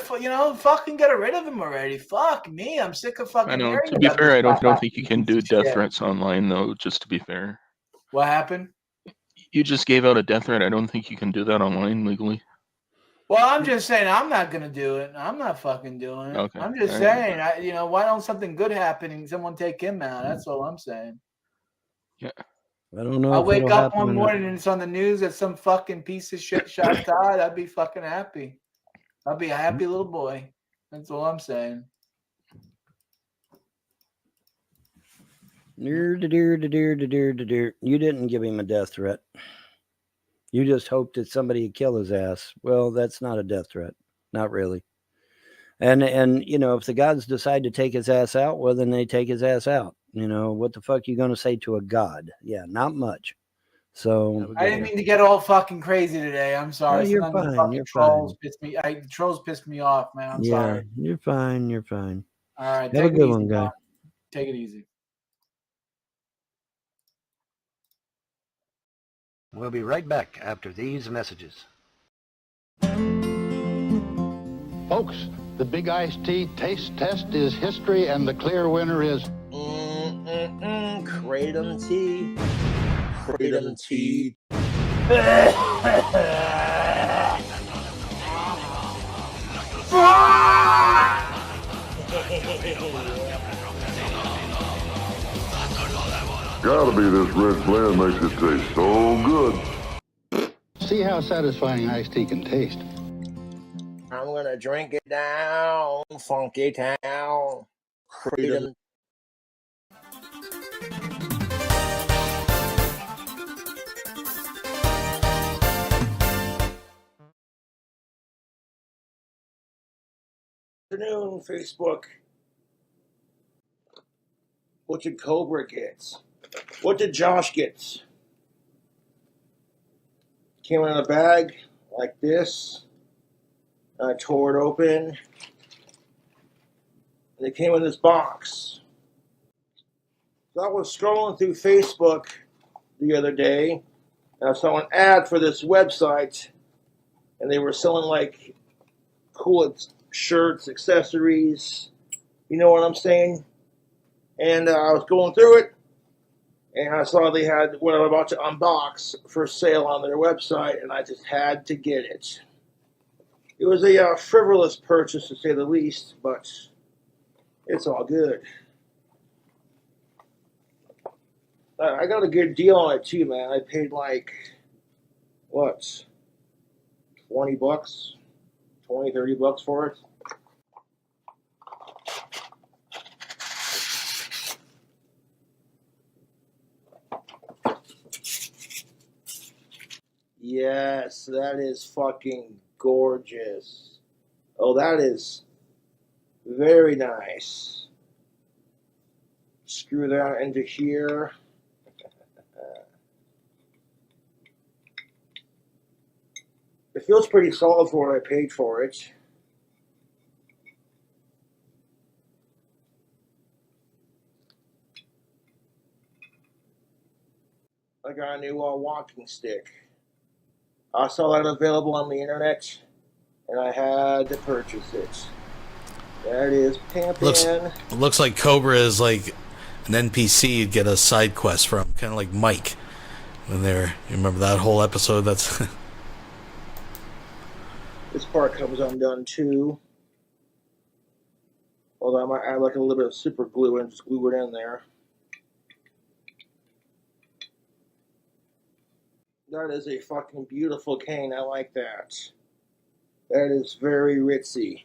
[SPEAKER 9] fucking get rid of him already. Fuck me, I'm sick of fucking.
[SPEAKER 14] I know.
[SPEAKER 9] hearing
[SPEAKER 14] To be
[SPEAKER 9] about
[SPEAKER 14] fair,
[SPEAKER 9] this
[SPEAKER 14] I don't
[SPEAKER 9] guy.
[SPEAKER 14] think you can do death
[SPEAKER 9] Shit.
[SPEAKER 14] threats online, though. Just to be fair.
[SPEAKER 9] What happened?
[SPEAKER 14] You just gave out a death threat. I don't think you can do that online legally.
[SPEAKER 9] Well, I'm just saying I'm not gonna do it. I'm not fucking doing it.
[SPEAKER 14] Okay.
[SPEAKER 9] I'm just
[SPEAKER 14] All right.
[SPEAKER 9] saying, why don't something good happen and someone take him out? That's all I'm saying.
[SPEAKER 14] Yeah.
[SPEAKER 15] I don't know.
[SPEAKER 9] I'll
[SPEAKER 15] if
[SPEAKER 9] wake
[SPEAKER 15] it'll
[SPEAKER 9] up
[SPEAKER 15] happen
[SPEAKER 9] one
[SPEAKER 15] or not.
[SPEAKER 9] morning and it's on the news that some fucking piece of shit shot Todd. I'd be fucking happy. I'll be a happy little boy. That's all I'm saying.
[SPEAKER 15] You didn't give him a death threat. You just hoped that somebody would kill his ass. Well, that's not a death threat. Not really. And if the gods decide to take his ass out, well, then they take his ass out. What the fuck are you going to say to a god? Yeah, not much. So
[SPEAKER 9] I didn't mean to get all fucking crazy today. I'm sorry.
[SPEAKER 15] No, you're
[SPEAKER 9] Sometimes the
[SPEAKER 15] fine,
[SPEAKER 9] fucking
[SPEAKER 15] you're
[SPEAKER 9] trolls
[SPEAKER 15] fine.
[SPEAKER 9] piss me. The trolls piss me off, man. I'm
[SPEAKER 15] yeah,
[SPEAKER 9] sorry.
[SPEAKER 15] you're fine. You're fine.
[SPEAKER 9] All right,
[SPEAKER 15] Have a
[SPEAKER 9] take it
[SPEAKER 15] good
[SPEAKER 9] easy,
[SPEAKER 15] one, guy.
[SPEAKER 9] Doc. Take it easy.
[SPEAKER 12] We'll be right back after these messages.
[SPEAKER 16] Folks, the Big Iced Tea Taste Test is history, and the clear winner is...
[SPEAKER 17] Kratom tea. Kratom tea.
[SPEAKER 4] Gotta be this red blend makes it taste so good.
[SPEAKER 16] See how satisfying iced tea can taste.
[SPEAKER 17] I'm gonna drink it down, funky town. Kratom. Afternoon, Facebook. What did Cobra get? What did Josh get? Came in a bag like this. I tore it open. And it came in this box. So I was scrolling through Facebook the other day. And I saw an ad for this website. And they were selling like cool shirts, accessories. You know what I'm saying? And I was going through it. And I saw they had what I'm about to unbox for sale on their website. And I just had to get it. It was a frivolous purchase, to say the least, but it's all good. I got a good deal on it too, man. I paid like, what, $20? 20, 30 bucks for it. Yes, that is fucking gorgeous. Oh, that is very nice. Screw that into here. It feels pretty solid for what I paid for it. I got a new walking stick. I saw that available on the internet, and I had to purchase it. That is pimpin'.
[SPEAKER 8] Looks like Cobra is like an NPC you'd get a side quest from, kind of like Mike. When they're, you remember that whole episode? That's
[SPEAKER 17] This part comes undone too. Although I might add like a little bit of super glue and just glue it in there. That is a fucking beautiful cane. I like that. That is very ritzy.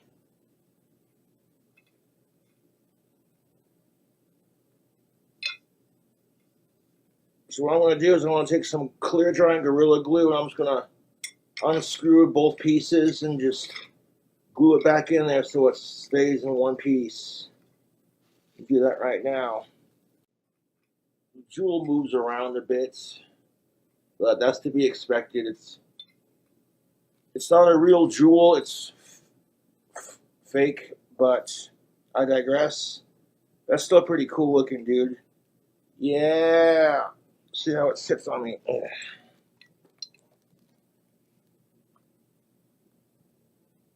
[SPEAKER 17] So what I'm going to do is I'm going to take some clear drying Gorilla Glue and I'm just going to unscrew both pieces and just glue it back in there so it stays in one piece. Do that right now. The jewel moves around a bit, but that's to be expected. It's not a real jewel, it's fake, but I digress. That's still pretty cool looking, dude. Yeah. See how it sits on me.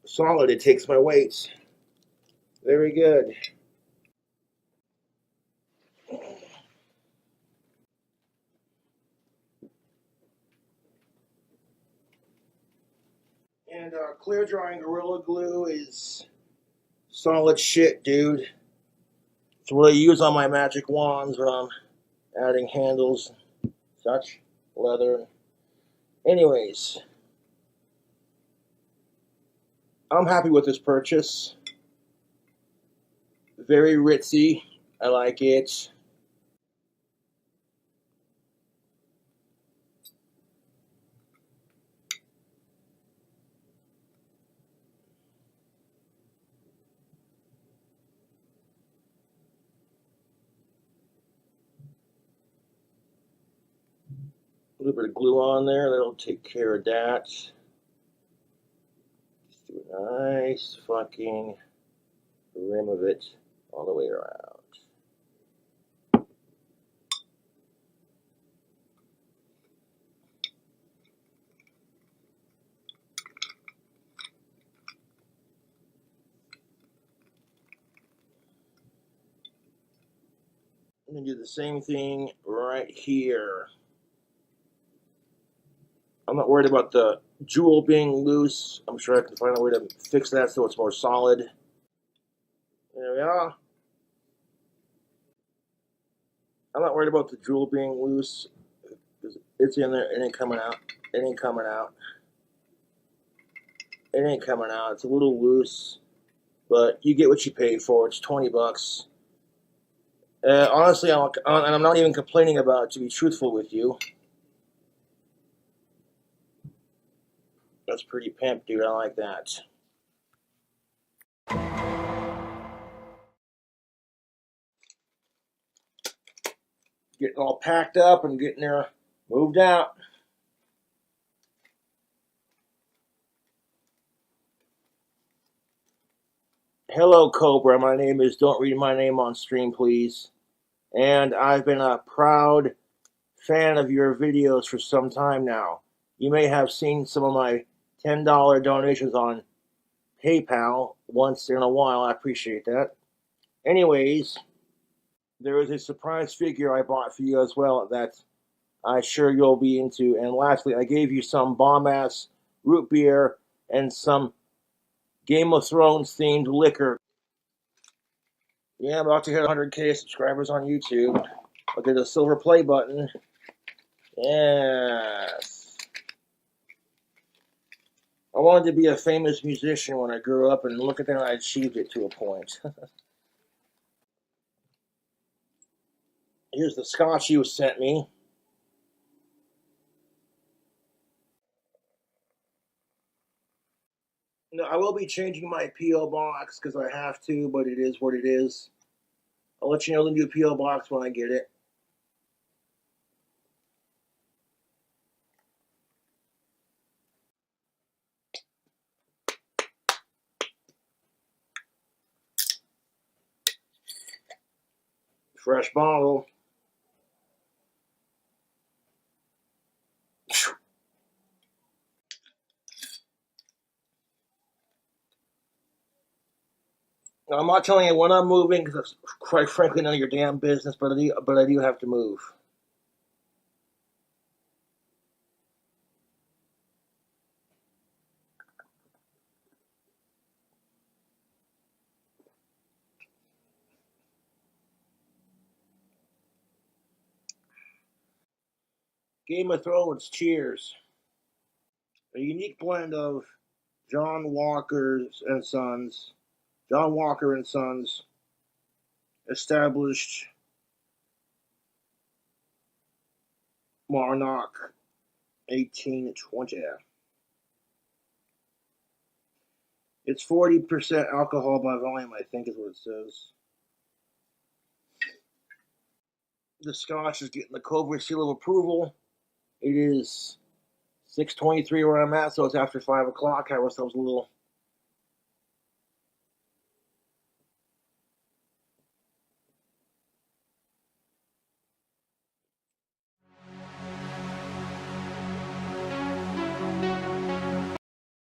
[SPEAKER 17] Solid, it takes my weight. Very good. And clear drying Gorilla Glue is solid shit, dude. It's what I use on my magic wands when I'm adding handles, such, leather. Anyways, I'm happy with this purchase. Very ritzy. I like it. A little bit of glue on there, that'll take care of that. Just do a nice fucking rim of it all the way around. I'm going to do the same thing right here. I'm not worried about the jewel being loose. I'm sure I can find a way to fix that so it's more solid. There we are. I'm not worried about the jewel being loose. It's in there. It ain't coming out. It ain't coming out. It ain't coming out. It's a little loose. But you get what you paid for. It's 20 bucks. Honestly, and I'm not even complaining about it, to be truthful with you. That's pretty pimp, dude. I like that. Getting all packed up and getting there, moved out. Hello, Cobra. My name is, don't read my name on stream, please. And I've been a proud fan of your videos for some time now. You may have seen some of my $10 donations on PayPal once in a while. I appreciate that. Anyways, there is a surprise figure I bought for you as well that I'm sure you'll be into. And lastly, I gave you some bomb-ass root beer and some Game of Thrones themed liquor. Yeah, I'm about to hit 100K subscribers on YouTube. Look at the silver play button. Yes. I wanted to be a famous musician when I grew up, and look at that, I achieved it to a point. Here's the scotch you sent me. No, I will be changing my P.O. box because I have to, but it is what it is. I'll let you know the new P.O. box when I get it. Fresh bottle. Now, I'm not telling you when I'm moving because it's quite frankly none of your damn business, but I do have to move. Game of Thrones, cheers. A unique blend of John Walker and Sons, established Monarch 1820. It's 40% alcohol by volume, I think is what it says. The scotch is getting the Cobra seal of approval. It is 6:23 where I'm at, so it's after 5 o'clock. Have ourselves a little.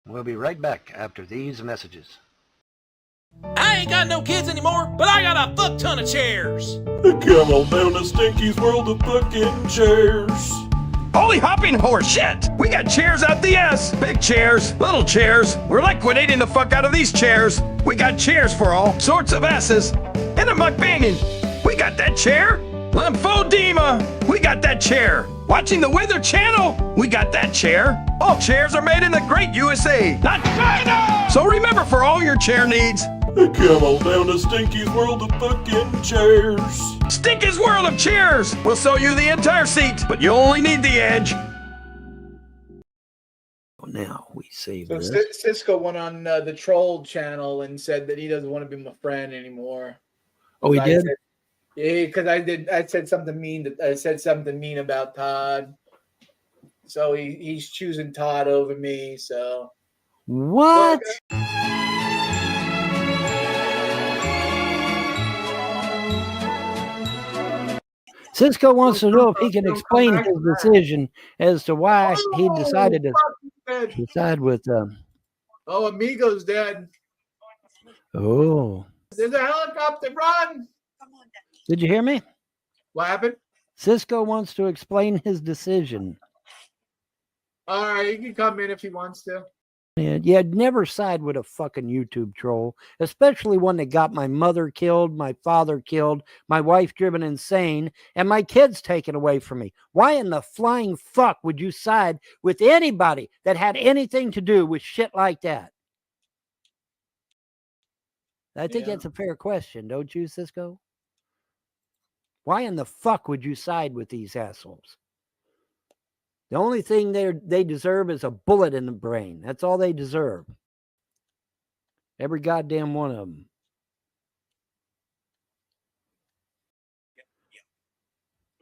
[SPEAKER 12] We'll be right back after these messages.
[SPEAKER 18] I ain't got no kids anymore, but I got a fuck ton of chairs.
[SPEAKER 19] Come on down to Stinky's World of Fucking Chairs.
[SPEAKER 20] Holy hopping horse shit! We got chairs out the ass! Big chairs, little chairs. We're liquidating the fuck out of these chairs. We got chairs for all sorts of asses. And a mukbanging. We got that chair. Lymphedema. We got that chair. Watching the Weather Channel. We got that chair. All chairs are made in the great USA, not China! So remember, for all your chair needs,
[SPEAKER 19] come on down to Stinky's World of Fucking Chairs.
[SPEAKER 20] Stinky's World of Chairs! We'll sew you the entire seat, but you only need the edge.
[SPEAKER 15] Now we save
[SPEAKER 9] So
[SPEAKER 15] this.
[SPEAKER 9] Cisco went on the troll channel and said that he doesn't want to be my friend anymore.
[SPEAKER 15] Oh, he did?
[SPEAKER 9] Yeah, because I said something mean. I said something mean about Todd. So he's choosing Todd over me. So
[SPEAKER 15] what? Cisco wants to know if he can explain his decision as to why he decided to side with.
[SPEAKER 9] Oh, Amigo's dead.
[SPEAKER 15] Oh,
[SPEAKER 9] There's a helicopter. Run!
[SPEAKER 15] did you hear me?
[SPEAKER 9] What happened?
[SPEAKER 15] Cisco wants to explain his decision.
[SPEAKER 9] All right, he can come in if he wants to.
[SPEAKER 15] Yeah, never side with a fucking YouTube troll, especially one that got my mother killed, my father killed, my wife driven insane, and my kids taken away from me. Why in the flying fuck would you side with anybody that had anything to do with shit like that? I think that's a fair question, don't you, Cisco? Why in the fuck would you side with these assholes? The only thing they deserve is a bullet in the brain. That's all they deserve. Every goddamn one of them.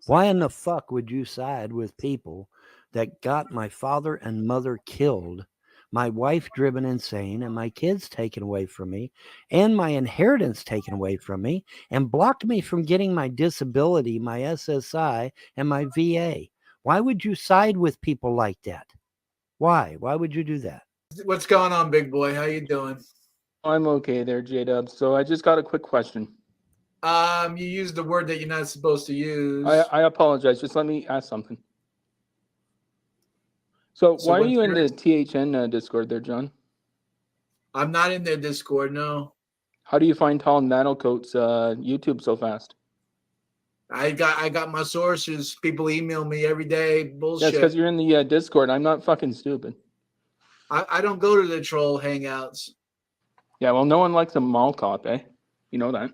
[SPEAKER 15] Why in the fuck would you side with people that got my father and mother killed, my wife driven insane, and my kids taken away from me, and my inheritance taken away from me, and blocked me from getting my disability, my SSI, and my VA? Why would you side with people like that? Why? Why would you do that?
[SPEAKER 9] What's going on, big boy? How you doing?
[SPEAKER 14] I'm okay there, J-Dub. So I just got a quick question.
[SPEAKER 9] You used the word that you're not supposed to use.
[SPEAKER 14] I apologize. Just let me ask something. So why are you in the THN Discord there, John?
[SPEAKER 9] I'm not in their Discord, no.
[SPEAKER 14] How do you find Tom Nattlecoat's YouTube so fast?
[SPEAKER 9] I got my sources. People email me every day. Bullshit.
[SPEAKER 14] That's because you're in the Discord. I'm not fucking stupid.
[SPEAKER 9] I don't go to the troll hangouts.
[SPEAKER 21] Yeah, well, no one likes a mall cop, eh? You know that.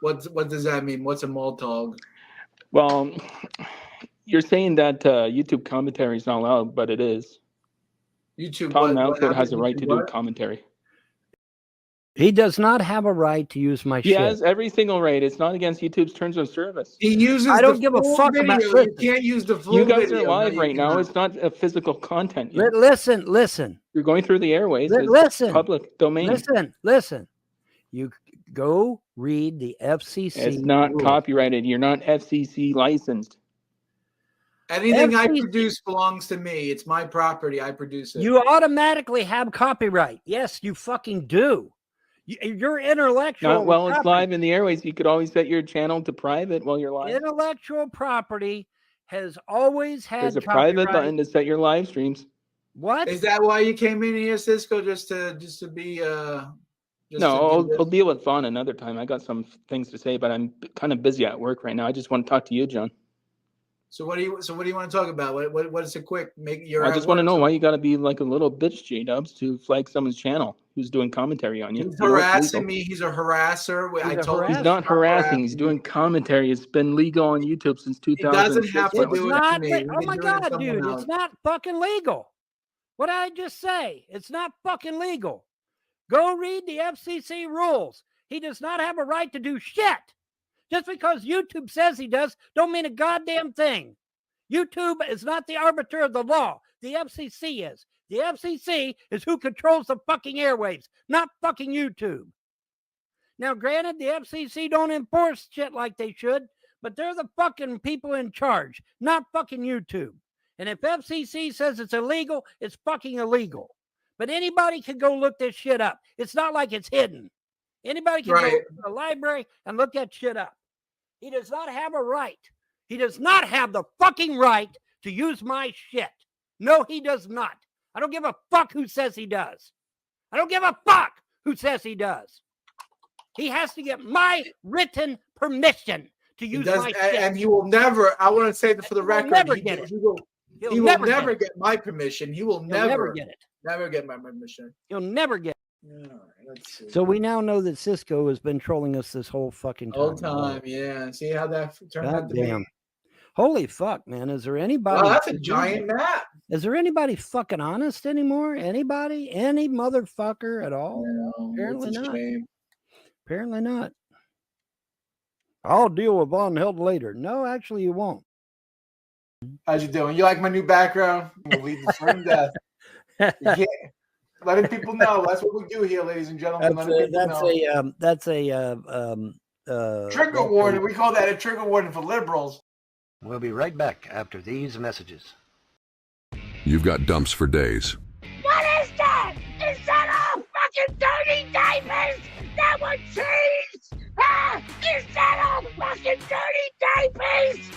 [SPEAKER 9] What does that mean? What's a Moltog?
[SPEAKER 21] Well, you're saying that YouTube commentary is not allowed, but it is.
[SPEAKER 9] YouTube.
[SPEAKER 21] Tom
[SPEAKER 9] what
[SPEAKER 21] Outfit has a
[SPEAKER 9] happened?
[SPEAKER 21] right to
[SPEAKER 9] What?
[SPEAKER 21] do commentary.
[SPEAKER 15] He does not have a right to use my
[SPEAKER 21] He
[SPEAKER 15] shit.
[SPEAKER 21] has every single right. It's not against YouTube's terms of service.
[SPEAKER 9] He uses.
[SPEAKER 15] I don't
[SPEAKER 9] the
[SPEAKER 15] give a
[SPEAKER 9] full
[SPEAKER 15] fuck
[SPEAKER 9] video.
[SPEAKER 15] about.
[SPEAKER 9] You
[SPEAKER 15] Listen,
[SPEAKER 9] can't use the full
[SPEAKER 21] You guys
[SPEAKER 9] video.
[SPEAKER 21] are live
[SPEAKER 9] you
[SPEAKER 21] right now.
[SPEAKER 9] cannot.
[SPEAKER 21] It's not a physical content yet.
[SPEAKER 15] listen.
[SPEAKER 21] You're going through the airways. It's
[SPEAKER 15] Listen.
[SPEAKER 21] public domain.
[SPEAKER 15] Listen. You go read the FCC.
[SPEAKER 21] It's not
[SPEAKER 15] rules.
[SPEAKER 21] copyrighted. You're not FCC licensed.
[SPEAKER 9] Anything I
[SPEAKER 15] FCC
[SPEAKER 9] produce belongs to me. It's my property. I produce it.
[SPEAKER 15] You automatically have copyright. Yes, you fucking do. You're intellectual.
[SPEAKER 21] Not while it's
[SPEAKER 15] property.
[SPEAKER 21] live in the airways. You could always set your channel to private while you're live.
[SPEAKER 15] Intellectual property has always had.
[SPEAKER 21] There's a
[SPEAKER 15] copyright.
[SPEAKER 21] private button to set your live streams.
[SPEAKER 15] What
[SPEAKER 9] is that? Why you came in here, Cisco? Just to be
[SPEAKER 21] No, I'll deal with Vaughn another time. I got some things to say, but I'm kind of busy at work right now. I just want to talk to you, John.
[SPEAKER 9] So what do you want to talk about? What is a quick make your?
[SPEAKER 21] I just want to know why you got to be like a little bitch, J-Dubs, to flag someone's channel who's doing commentary on you.
[SPEAKER 9] He's harassing me. He's a harasser.
[SPEAKER 21] He's not harassing. He's doing commentary. It's been legal on YouTube since 2006.
[SPEAKER 9] He doesn't have to do it to me.
[SPEAKER 15] Oh my God, dude! It's not fucking legal. What did I just say? It's not fucking legal. Go read the FCC rules. He does not have a right to do shit. Just because YouTube says he does, don't mean a goddamn thing. YouTube is not the arbiter of the law. The FCC is. The FCC is who controls the fucking airwaves, not fucking YouTube. Now, granted, the FCC don't enforce shit like they should, but they're the fucking people in charge, not fucking YouTube. And if FCC says it's illegal, it's fucking illegal. But anybody can go look this shit up. It's not like it's hidden. Anybody can go to the library and look that shit up. He does not have a right. He does not have the fucking right to use my shit. No, he does not. I don't give a fuck who says he does. I don't give a fuck who says he does. He has to get my written permission to use my shit.
[SPEAKER 9] And he will never, I want to say that for the record,
[SPEAKER 15] never get it.
[SPEAKER 9] He will never get my permission. He will never
[SPEAKER 15] get it.
[SPEAKER 9] Never get my permission.
[SPEAKER 15] You'll never get it.
[SPEAKER 9] All right, let's see.
[SPEAKER 15] So we now know that Cisco has been trolling us this whole fucking time.
[SPEAKER 9] Whole time, yeah. See how that turned out to be.
[SPEAKER 15] Holy fuck, man. Is there anybody?
[SPEAKER 9] Wow, that's a giant map.
[SPEAKER 15] Is there anybody fucking honest anymore? Anybody? Any motherfucker at all?
[SPEAKER 9] No,
[SPEAKER 15] Apparently
[SPEAKER 9] it's a
[SPEAKER 15] not.
[SPEAKER 9] shame.
[SPEAKER 15] Apparently not. I'll deal with Von Held later. No, actually you won't.
[SPEAKER 9] How's you doing? You like my new background? We'll lead the certain death. Yeah. Letting people know. That's what we do here, ladies and gentlemen.
[SPEAKER 15] That's a
[SPEAKER 9] trigger warning. We call that a trigger warning for liberals.
[SPEAKER 12] We'll be right back after these messages.
[SPEAKER 22] You've got dumps for days.
[SPEAKER 5] What is that? Is that all fucking dirty diapers? That were changed? Is that all fucking dirty diapers?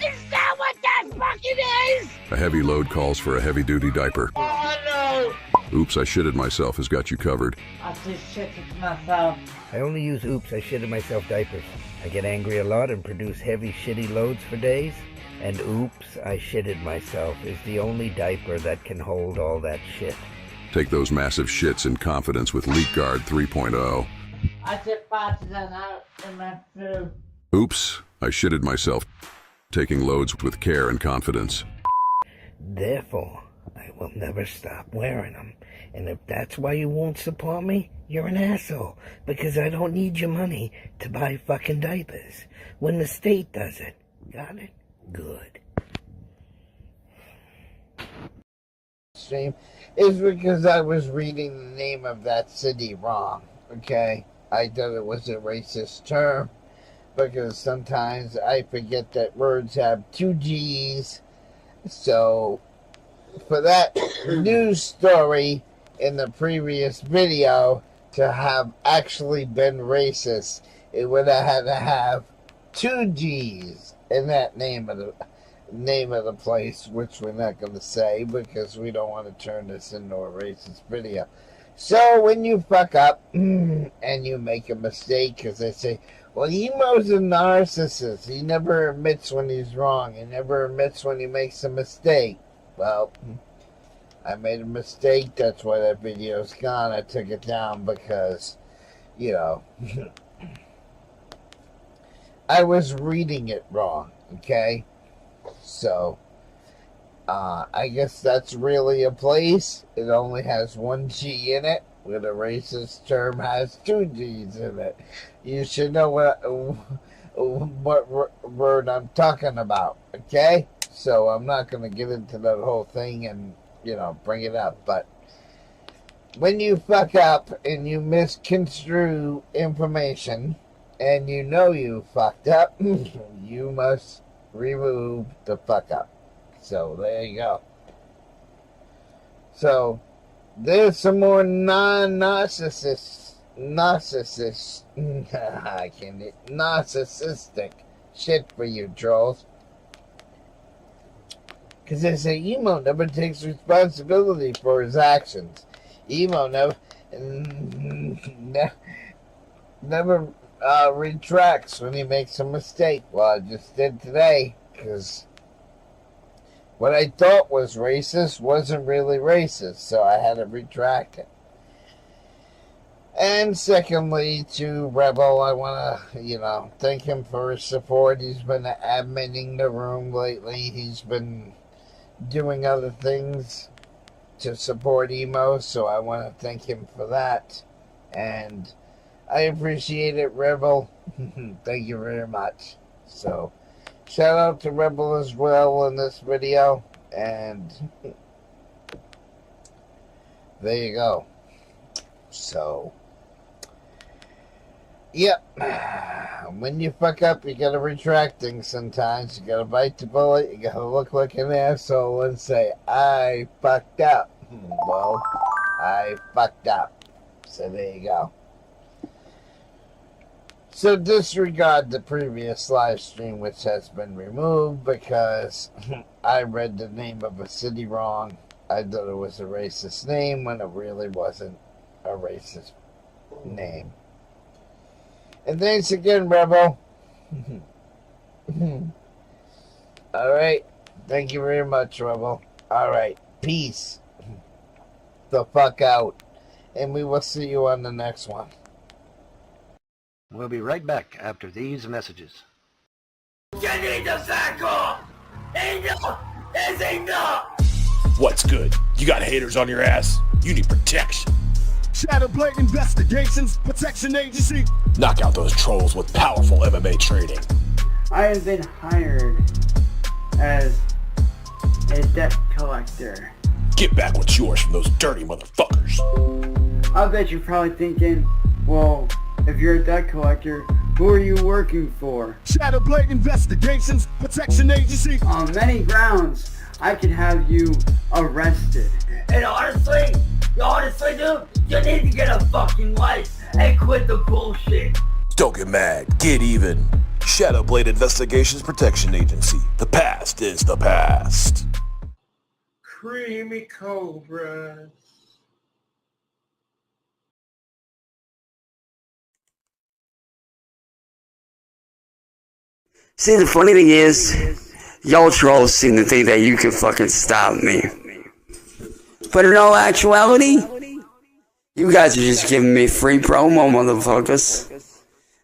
[SPEAKER 5] Is that what that fucking is?
[SPEAKER 22] A heavy load calls for a heavy-duty diaper.
[SPEAKER 5] Oh
[SPEAKER 22] Oops, I shitted myself has got you covered.
[SPEAKER 5] I just shitted myself.
[SPEAKER 23] I only use Oops, I shitted myself diapers. I get angry a lot and produce heavy shitty loads for days. And Oops, I shitted myself is the only diaper that can hold all that shit.
[SPEAKER 22] Take those massive shits in confidence with Leak Guard 3.0.
[SPEAKER 5] I just farted that out in my food.
[SPEAKER 22] Oops, I shitted myself. Taking loads with care and confidence.
[SPEAKER 23] Therefore, I will never stop wearing them. And if that's why you won't support me, you're an asshole. Because I don't need your money to buy fucking diapers. When the state does it. Got it? Good.
[SPEAKER 24] Stream is because I was reading the name of that city wrong. Okay? I thought it was a racist term. Because sometimes I forget that words have two G's. So, for that news story in the previous video to have actually been racist, it would have had to have two G's in that name of the place, which we're not going to say because we don't want to turn this into a racist video. So when you fuck up and you make a mistake, because they say, well, Emo's a narcissist. He never admits when he's wrong. He never admits when he makes a mistake. Well, I made a mistake. That's why that video's gone. I took it down because, you know, I was reading it wrong, okay? So, I guess that's really a place. It only has one G in it, where the racist term has two G's in it. You should know what word I'm talking about, okay? So I'm not going to get into that whole thing and, you know, bring it up. But when you fuck up and you misconstrue information and you know you fucked up, you must remove the fuck up. So there you go. So there's some more narcissistic shit for you, trolls. Because they say Emo never takes responsibility for his actions. Emo never retracts when he makes a mistake. Well, I just did today, because what I thought was racist wasn't really racist, so I had to retract it. And secondly, to Rebel, I want to, thank him for his support. He's been adminning the room lately. He's been doing other things to support Emo, so I want to thank him for that. And I appreciate it, Rebel. Thank you very much. So, shout out to Rebel as well in this video. And there you go. So, yep. When you fuck up, you gotta retract things sometimes. You gotta bite the bullet. You gotta look like an asshole and say, I fucked up. Well, I fucked up. So there you go. So disregard the previous live stream, which has been removed because I read the name of a city wrong. I thought it was a racist name when it really wasn't a racist name. And thanks again, Rebel. Alright. Thank you very much, Rebel. Alright. Peace. The fuck out. And we will see you on the next one.
[SPEAKER 12] We'll be right back after these messages.
[SPEAKER 5] You need to back off! Enough is enough!
[SPEAKER 19] What's good? You got haters on your ass? You need protection.
[SPEAKER 20] Shadowblade Investigations Protection Agency.
[SPEAKER 19] Knock out those trolls with powerful MMA training.
[SPEAKER 1] I have been hired as a debt collector.
[SPEAKER 19] Get back what's yours from those dirty motherfuckers.
[SPEAKER 1] I bet you're probably thinking, well, if you're a debt collector, who are you working for?
[SPEAKER 20] Shadowblade Investigations Protection Agency.
[SPEAKER 1] On many grounds, I could have you arrested.
[SPEAKER 5] And honestly, dude, you need to get a fucking life and quit the bullshit.
[SPEAKER 19] Don't get mad. Get even. Shadowblade Investigations Protection Agency. The past is the past.
[SPEAKER 7] Creamy cobras.
[SPEAKER 2] See, the funny thing is, y'all trolls seem to think that you can fucking stop me. But in all actuality, you guys are just giving me free promo, motherfuckers.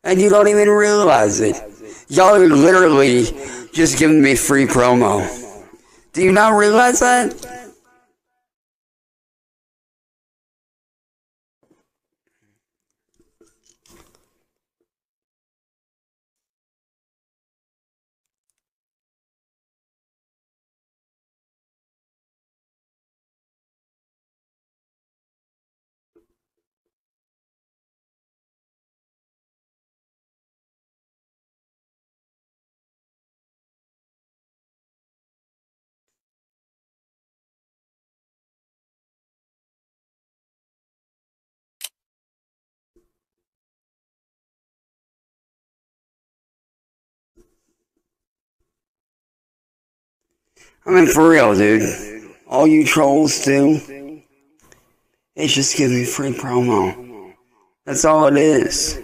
[SPEAKER 2] And you don't even realize it. Y'all are literally just giving me free promo. Do you not realize that? I mean, for real, dude. All you trolls do is just give me free promo. That's all it is.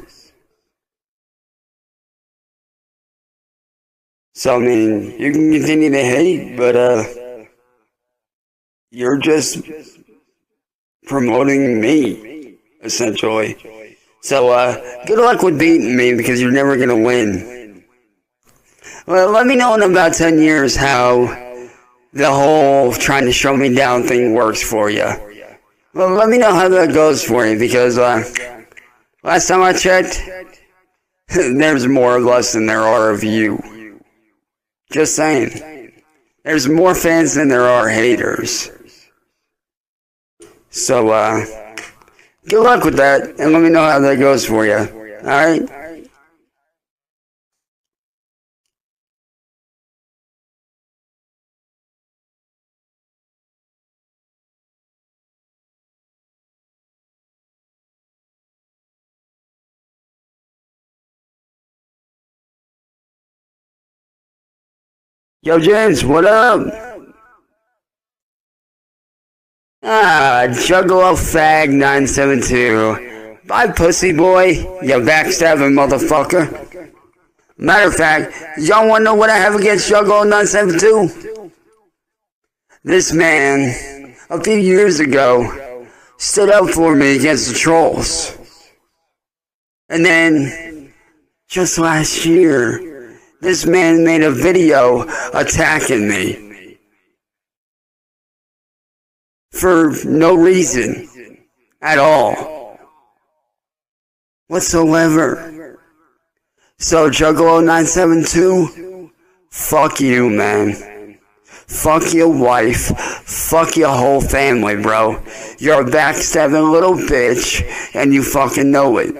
[SPEAKER 2] So, I mean, you can continue to hate, but, You're just promoting me, essentially. So, good luck with beating me because you're never gonna win. Well, let me know in about 10 years how the whole trying to show me down thing works for you. Well, let me know how that goes for you because, last time I checked, there's more of us than there are of you. Just saying. There's more fans than there are haters. So, good luck with that, and let me know how that goes for you. Alright? Yo, James, what up? Juggalo Fag 972. Bye, pussy boy, you backstabbing motherfucker. Matter of fact, y'all wanna know what I have against Juggalo 972? This man, a few years ago, stood up for me against the trolls. And then, just last year, this man made a video attacking me. For no reason. At all. Whatsoever. So, Juggalo 972, fuck you, man. Fuck your wife. Fuck your whole family, bro. You're a backstabbing little bitch, and you fucking know it.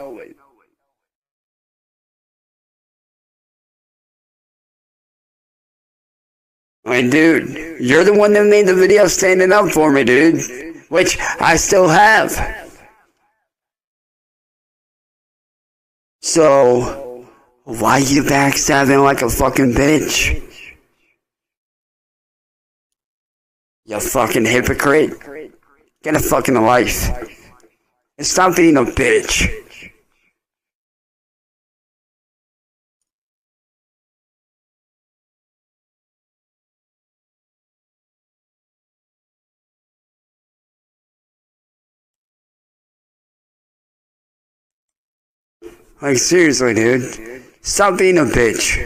[SPEAKER 2] I mean, dude, you're the one that made the video standing up for me, dude. Which I still have. So, why you backstabbing like a fucking bitch? You fucking hypocrite. Get a fucking life. And stop being a bitch. Like, seriously, dude. Stop being a bitch.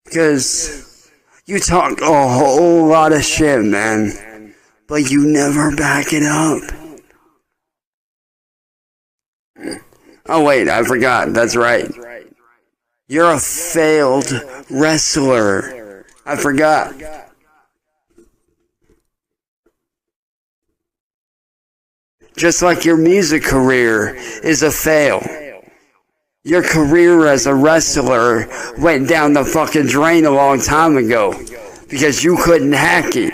[SPEAKER 2] Because you talk a whole lot of shit, man. But you never back it up. Oh, wait, I forgot. That's right. You're a failed wrestler. I forgot. Just like your music career is a fail. Your career as a wrestler went down the fucking drain a long time ago because you couldn't hack it.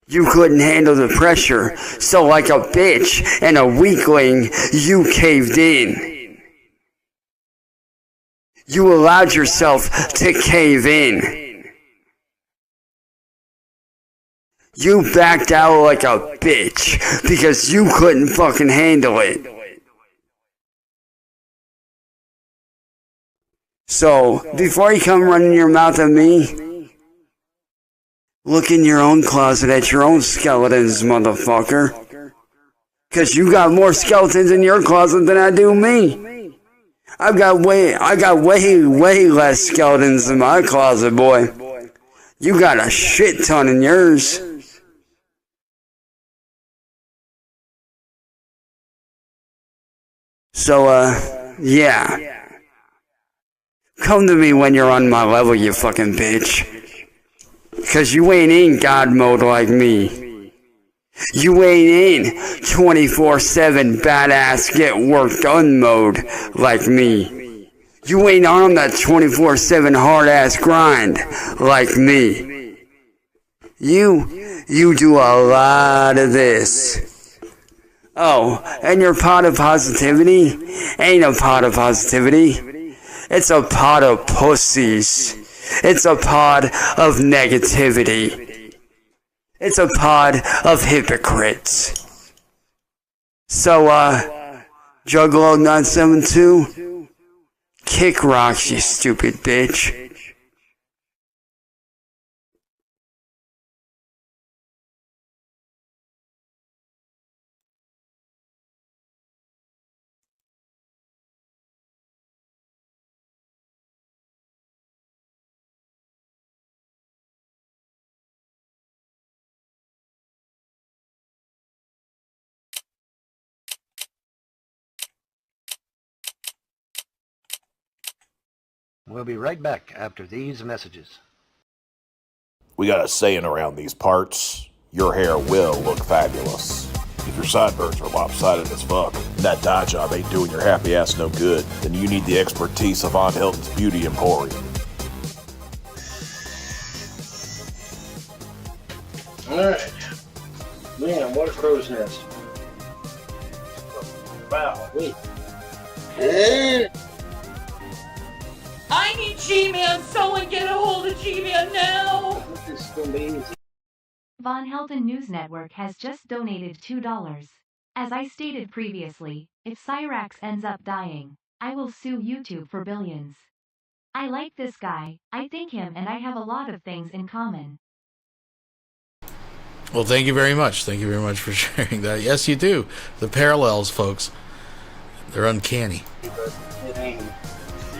[SPEAKER 2] You couldn't handle the pressure, so like a bitch and a weakling, you caved in. You allowed yourself to cave in. You backed out like a bitch because you couldn't fucking handle it. So, before you come running your mouth at me, look in your own closet at your own skeletons, motherfucker. Cause you got more skeletons in your closet than I do me. I got way less skeletons in my closet, boy. You got a shit ton in yours. So, yeah. Come to me when you're on my level, you fucking bitch. Cause you ain't in God mode like me. You ain't in 24/7 badass get work done mode like me. You ain't on that 24/7 hard ass grind like me. You do a lot of this. Oh, and your pot of positivity ain't a pot of positivity. It's a pot of pussies. It's a pod of negativity. It's a pod of hypocrites. So, Juggalo 972, kick rocks, you stupid bitch.
[SPEAKER 12] We'll be right back after these messages.
[SPEAKER 19] We got a saying around these parts, your hair will look fabulous. If your sideburns are lopsided as fuck, and that dye job ain't doing your happy ass no good, then you need the expertise of Von Hilton's Beauty Emporium.
[SPEAKER 9] Alright. Man, what a crow's nest. Wow, wait.
[SPEAKER 18] I need G-Man. Someone get a hold of G-Man now.
[SPEAKER 9] This is gonna be easy.
[SPEAKER 3] Von Helton News Network has just donated $2. As I stated previously, if Cyrax ends up dying, I will sue YouTube for billions. I like this guy, I think him, and I have a lot of things in common.
[SPEAKER 8] Well, thank you very much. Thank you very much for sharing that. Yes, you do. The parallels, folks. They're uncanny.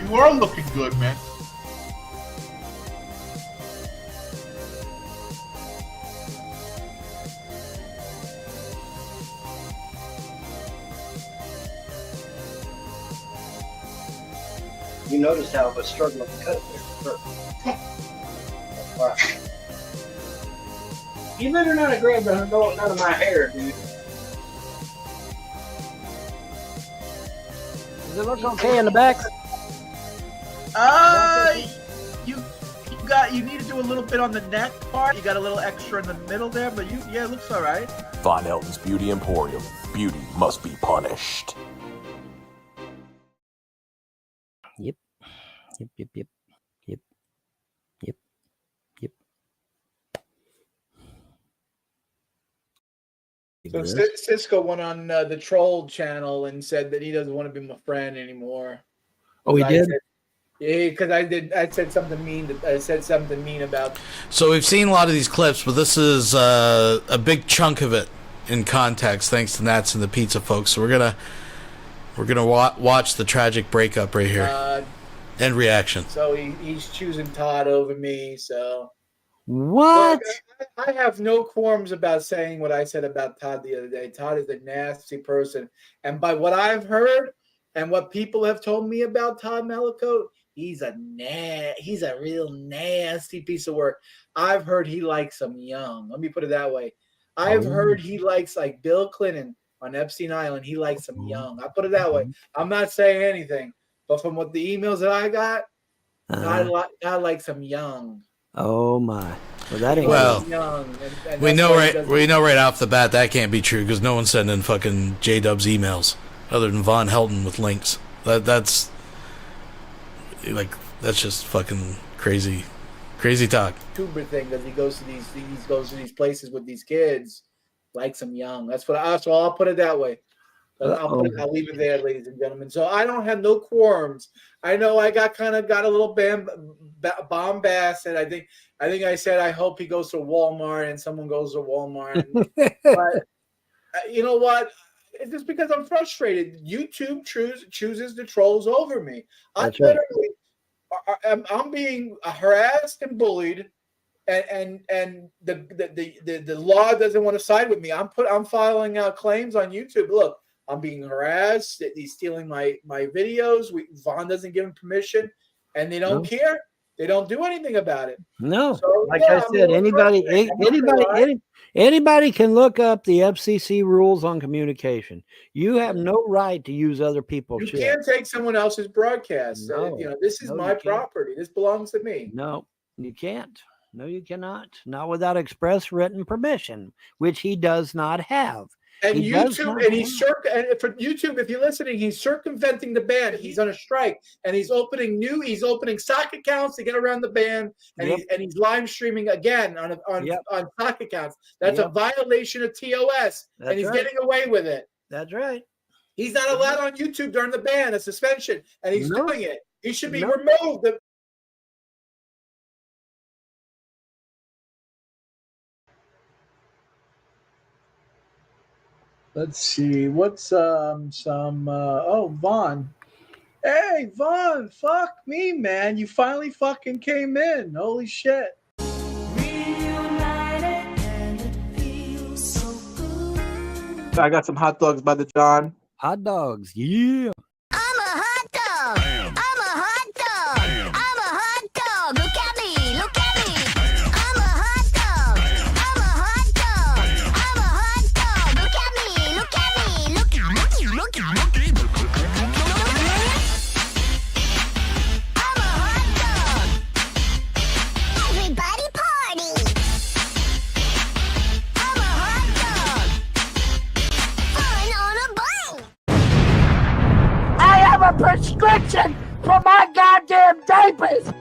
[SPEAKER 6] You are looking good, man.
[SPEAKER 13] You noticed how I was struggling to cut it there. Wow. You better not grab none of my hair, dude.
[SPEAKER 15] Does it look okay in the back?
[SPEAKER 6] You need to do a little bit on the neck part. You got a little extra in the middle there, but yeah, it looks all right.
[SPEAKER 19] Von Helton's Beauty Emporium. Beauty must be punished.
[SPEAKER 15] Yep. Yep, yep, yep. Yep. Yep. Yep.
[SPEAKER 9] So Cisco went on the troll channel and said that he doesn't want to be my friend anymore.
[SPEAKER 15] Oh, he did?
[SPEAKER 9] Yeah, because I said something mean. I said something mean about.
[SPEAKER 8] So we've seen a lot of these clips, but this is a big chunk of it in context, thanks to Nats and the Pizza folks. So we're gonna watch the tragic breakup right here and reaction.
[SPEAKER 9] So he's choosing Todd over me. So
[SPEAKER 15] what?
[SPEAKER 9] Look, I have no qualms about saying what I said about Todd the other day. Todd is a nasty person, and by what I've heard and what people have told me about Todd Mellicote, he's a real nasty piece of work. I've heard he likes them young. Let me put it that way. I've heard he likes like Bill Clinton on Epstein Island. He likes them young. I put it that way. I'm not saying anything, but from what the emails that I got, Todd likes them young.
[SPEAKER 15] Oh my! Well, that ain't
[SPEAKER 9] young. And
[SPEAKER 8] we know right off the bat that can't be true because no one's sending fucking J-Dub's emails other than Von Helton with links. That's just fucking crazy talk.
[SPEAKER 9] Tuber thing because he goes to these places with these kids, likes them young. That's what so I'll put it that way. I'll leave it there, ladies and gentlemen. So I don't have no quorums. I know I got a little bombasted. I think I said I hope he goes to Walmart and someone goes to Walmart. But you know what? It's just because I'm frustrated. YouTube chooses the trolls over me. I'm being harassed and bullied, and the law doesn't want to side with me. I'm filing out claims on YouTube. Look, I'm being harassed. He's stealing my videos. Vaughn doesn't give him permission, and they don't care. They don't do anything about it.
[SPEAKER 15] No, so, I said, anybody can look up the FCC rules on communication. You have no right to use other people's shit.
[SPEAKER 9] You can't take someone else's broadcast.
[SPEAKER 15] No,
[SPEAKER 9] this is my property. This belongs to me.
[SPEAKER 15] No, you can't. No, you cannot. Not without express written permission, which he does not have.
[SPEAKER 9] And YouTube, and for YouTube, if you're listening, he's circumventing the ban. He's on a strike, and he's opening stock accounts to get around the ban, and he's live streaming again on stock accounts. That's a violation of TOS, and he's getting away with it.
[SPEAKER 15] That's right.
[SPEAKER 9] He's not allowed on YouTube during the ban, a suspension, and he's doing it. He should be removed. Let's see. What's Vaughn. Hey, Vaughn, fuck me, man. You finally fucking came in. Holy shit. I got some hot dogs by the John.
[SPEAKER 15] Hot dogs, yeah.
[SPEAKER 5] I'm a hot dog. I'm a hot dog.
[SPEAKER 13] for my goddamn diapers.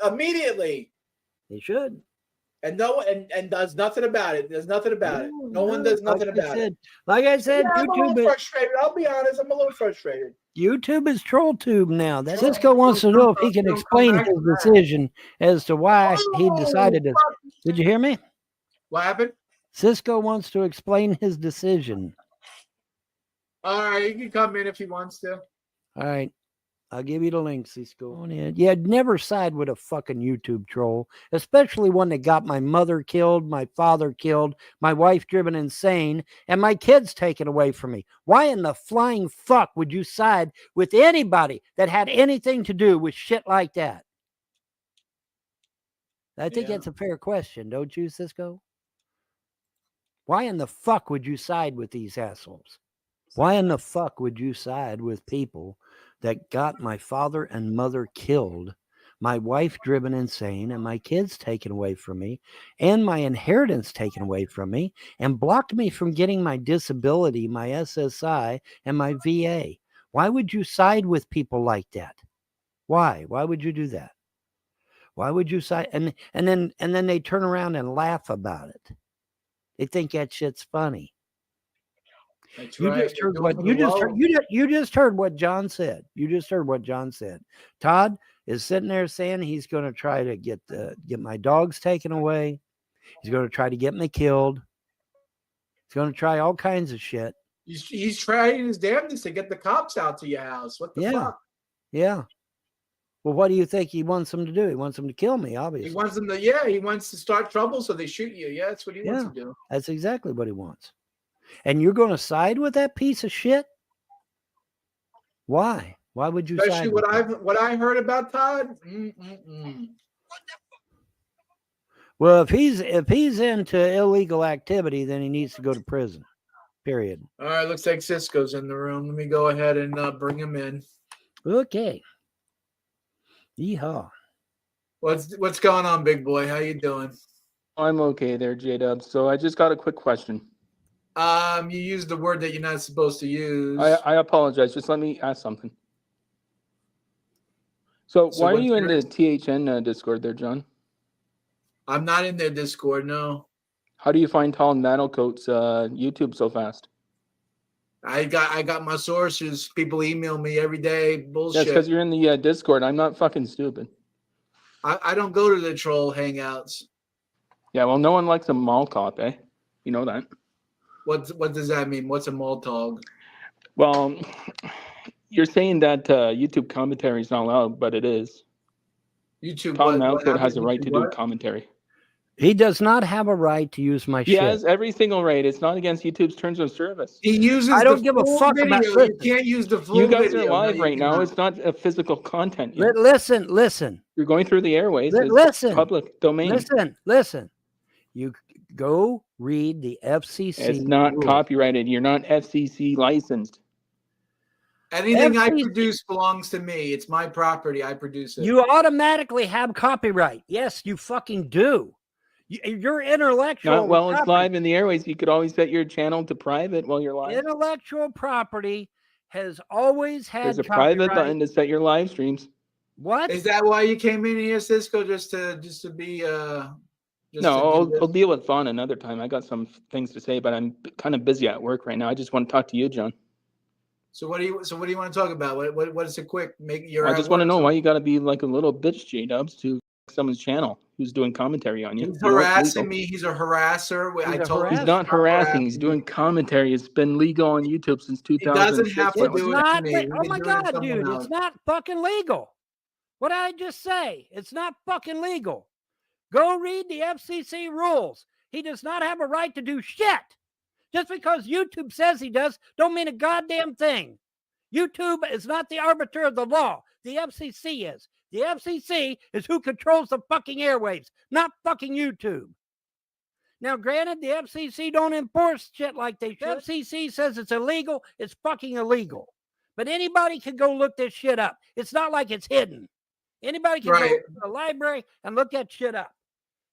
[SPEAKER 9] Immediately.
[SPEAKER 15] He should.
[SPEAKER 9] And and does nothing about it. There's nothing about it. No one does nothing about it.
[SPEAKER 15] Like I said,
[SPEAKER 9] Yeah, I'm a little
[SPEAKER 15] YouTube.
[SPEAKER 9] frustrated. I'll be honest. I'm a little frustrated.
[SPEAKER 15] YouTube is troll tube now. Cisco wants to know if he can explain his decision as to why he decided to. Did you hear me?
[SPEAKER 9] What happened?
[SPEAKER 15] Cisco wants to explain his decision.
[SPEAKER 9] All right, he can come in if he wants to.
[SPEAKER 15] All right. I'll give you the link, Cisco. Yeah, never side with a fucking YouTube troll, especially one that got my mother killed, my father killed, my wife driven insane, and my kids taken away from me. Why in the flying fuck would you side with anybody that had anything to do with shit like that? I think that's a fair question, don't you, Cisco? Why in the fuck would you side with these assholes? Why in the fuck would you side with people that got my father and mother killed, my wife driven insane, and my kids taken away from me, and my inheritance taken away from me, and blocked me from getting my disability, my SSI, and my VA? Why would you side with people like that? Why? Why would you do that? Why would you side? And then they turn around and laugh about it. They think that shit's funny. You just heard what you just heard what John said. You just heard what John said. Todd is sitting there saying he's going to try to get my dogs taken away. He's going to try to get me killed. He's going to try all kinds of shit.
[SPEAKER 9] He's trying his damnedest to get the cops out to your house. What the fuck?
[SPEAKER 15] Yeah. Well, what do you think he wants them to do? He wants them to kill me, obviously.
[SPEAKER 9] He wants them to, he wants to start trouble so they shoot you. Yeah, that's what he wants to do.
[SPEAKER 15] That's exactly what he wants. And you're going to side with that piece of shit? Why? Why would you
[SPEAKER 9] Especially
[SPEAKER 15] side with
[SPEAKER 9] what I heard about Todd?
[SPEAKER 15] Well, if he's into illegal activity, then he needs to go to prison. Period.
[SPEAKER 9] All right, looks like Cisco's in the room. Let me go ahead and bring him in.
[SPEAKER 15] Okay. Yeehaw.
[SPEAKER 9] What's going on, big boy? How you doing?
[SPEAKER 21] I'm okay there, J-Dub. So I just got a quick question.
[SPEAKER 9] You used the word that you're not supposed to use.
[SPEAKER 21] I apologize. Just let me ask something. So why are you in the THN Discord there, John?
[SPEAKER 9] I'm not in their Discord, no.
[SPEAKER 21] How do you find Tom Nattlecoat's YouTube so fast?
[SPEAKER 9] I got my sources. People email me every day. Bullshit.
[SPEAKER 21] That's because you're in the Discord. I'm not fucking stupid.
[SPEAKER 9] I don't go to the troll hangouts.
[SPEAKER 21] Yeah, well, no one likes a mall cop, eh? You know that.
[SPEAKER 9] What does that mean? What's a Moltog?
[SPEAKER 21] Well, you're saying that YouTube commentary is not allowed, but it is.
[SPEAKER 9] YouTube.
[SPEAKER 21] Tom Nattlecoat has a right to do commentary.
[SPEAKER 15] He does not have a right to use my shit.
[SPEAKER 21] He has every single right. It's not against YouTube's terms of service.
[SPEAKER 9] He uses.
[SPEAKER 15] I don't give a fuck about.
[SPEAKER 9] You can't use the full.
[SPEAKER 21] You guys
[SPEAKER 9] video.
[SPEAKER 21] are live right now. It's not a physical content.
[SPEAKER 15] Listen.
[SPEAKER 21] You're going through the airways.
[SPEAKER 15] Listen.
[SPEAKER 21] Public domain.
[SPEAKER 15] Listen. You go read the FCC.
[SPEAKER 21] It's not copyrighted. You're not FCC licensed.
[SPEAKER 9] Anything I produce belongs to me. It's my property. I produce it.
[SPEAKER 15] You automatically have copyright. Yes, you fucking do. Your intellectual
[SPEAKER 21] Not while it's live in the airways. You could always set your channel to private while you're live.
[SPEAKER 15] Intellectual property has always had
[SPEAKER 21] There's a
[SPEAKER 15] copyright.
[SPEAKER 21] private button to set your live streams.
[SPEAKER 15] What?
[SPEAKER 9] Is that why you came in here, Cisco? Just to be
[SPEAKER 21] No, I'll deal with Vaughn another time. I got some things to say, but I'm kind of busy at work right now. I just want to talk to you, John.
[SPEAKER 9] So what do you want to talk about? What is it quick?
[SPEAKER 21] I just want to know why you got to be like a little bitch, J-Dubs, to someone's channel who's doing commentary on you.
[SPEAKER 9] He's harassing me. He's a harasser.
[SPEAKER 21] He's not harassing. He's doing commentary. It's been legal on YouTube since 2000.
[SPEAKER 9] He doesn't have to do it to me.
[SPEAKER 15] Oh my God, dude! It's not fucking legal. What did I just say? It's not fucking legal. Go read the FCC rules. He does not have a right to do shit. Just because YouTube says he does, don't mean a goddamn thing. YouTube is not the arbiter of the law. The FCC is. The FCC is who controls the fucking airwaves, not fucking YouTube. Now, granted, the FCC don't enforce shit like they should. The FCC says it's illegal. It's fucking illegal. But anybody can go look this shit up. It's not like it's hidden. Anybody can go to the library and look that shit up.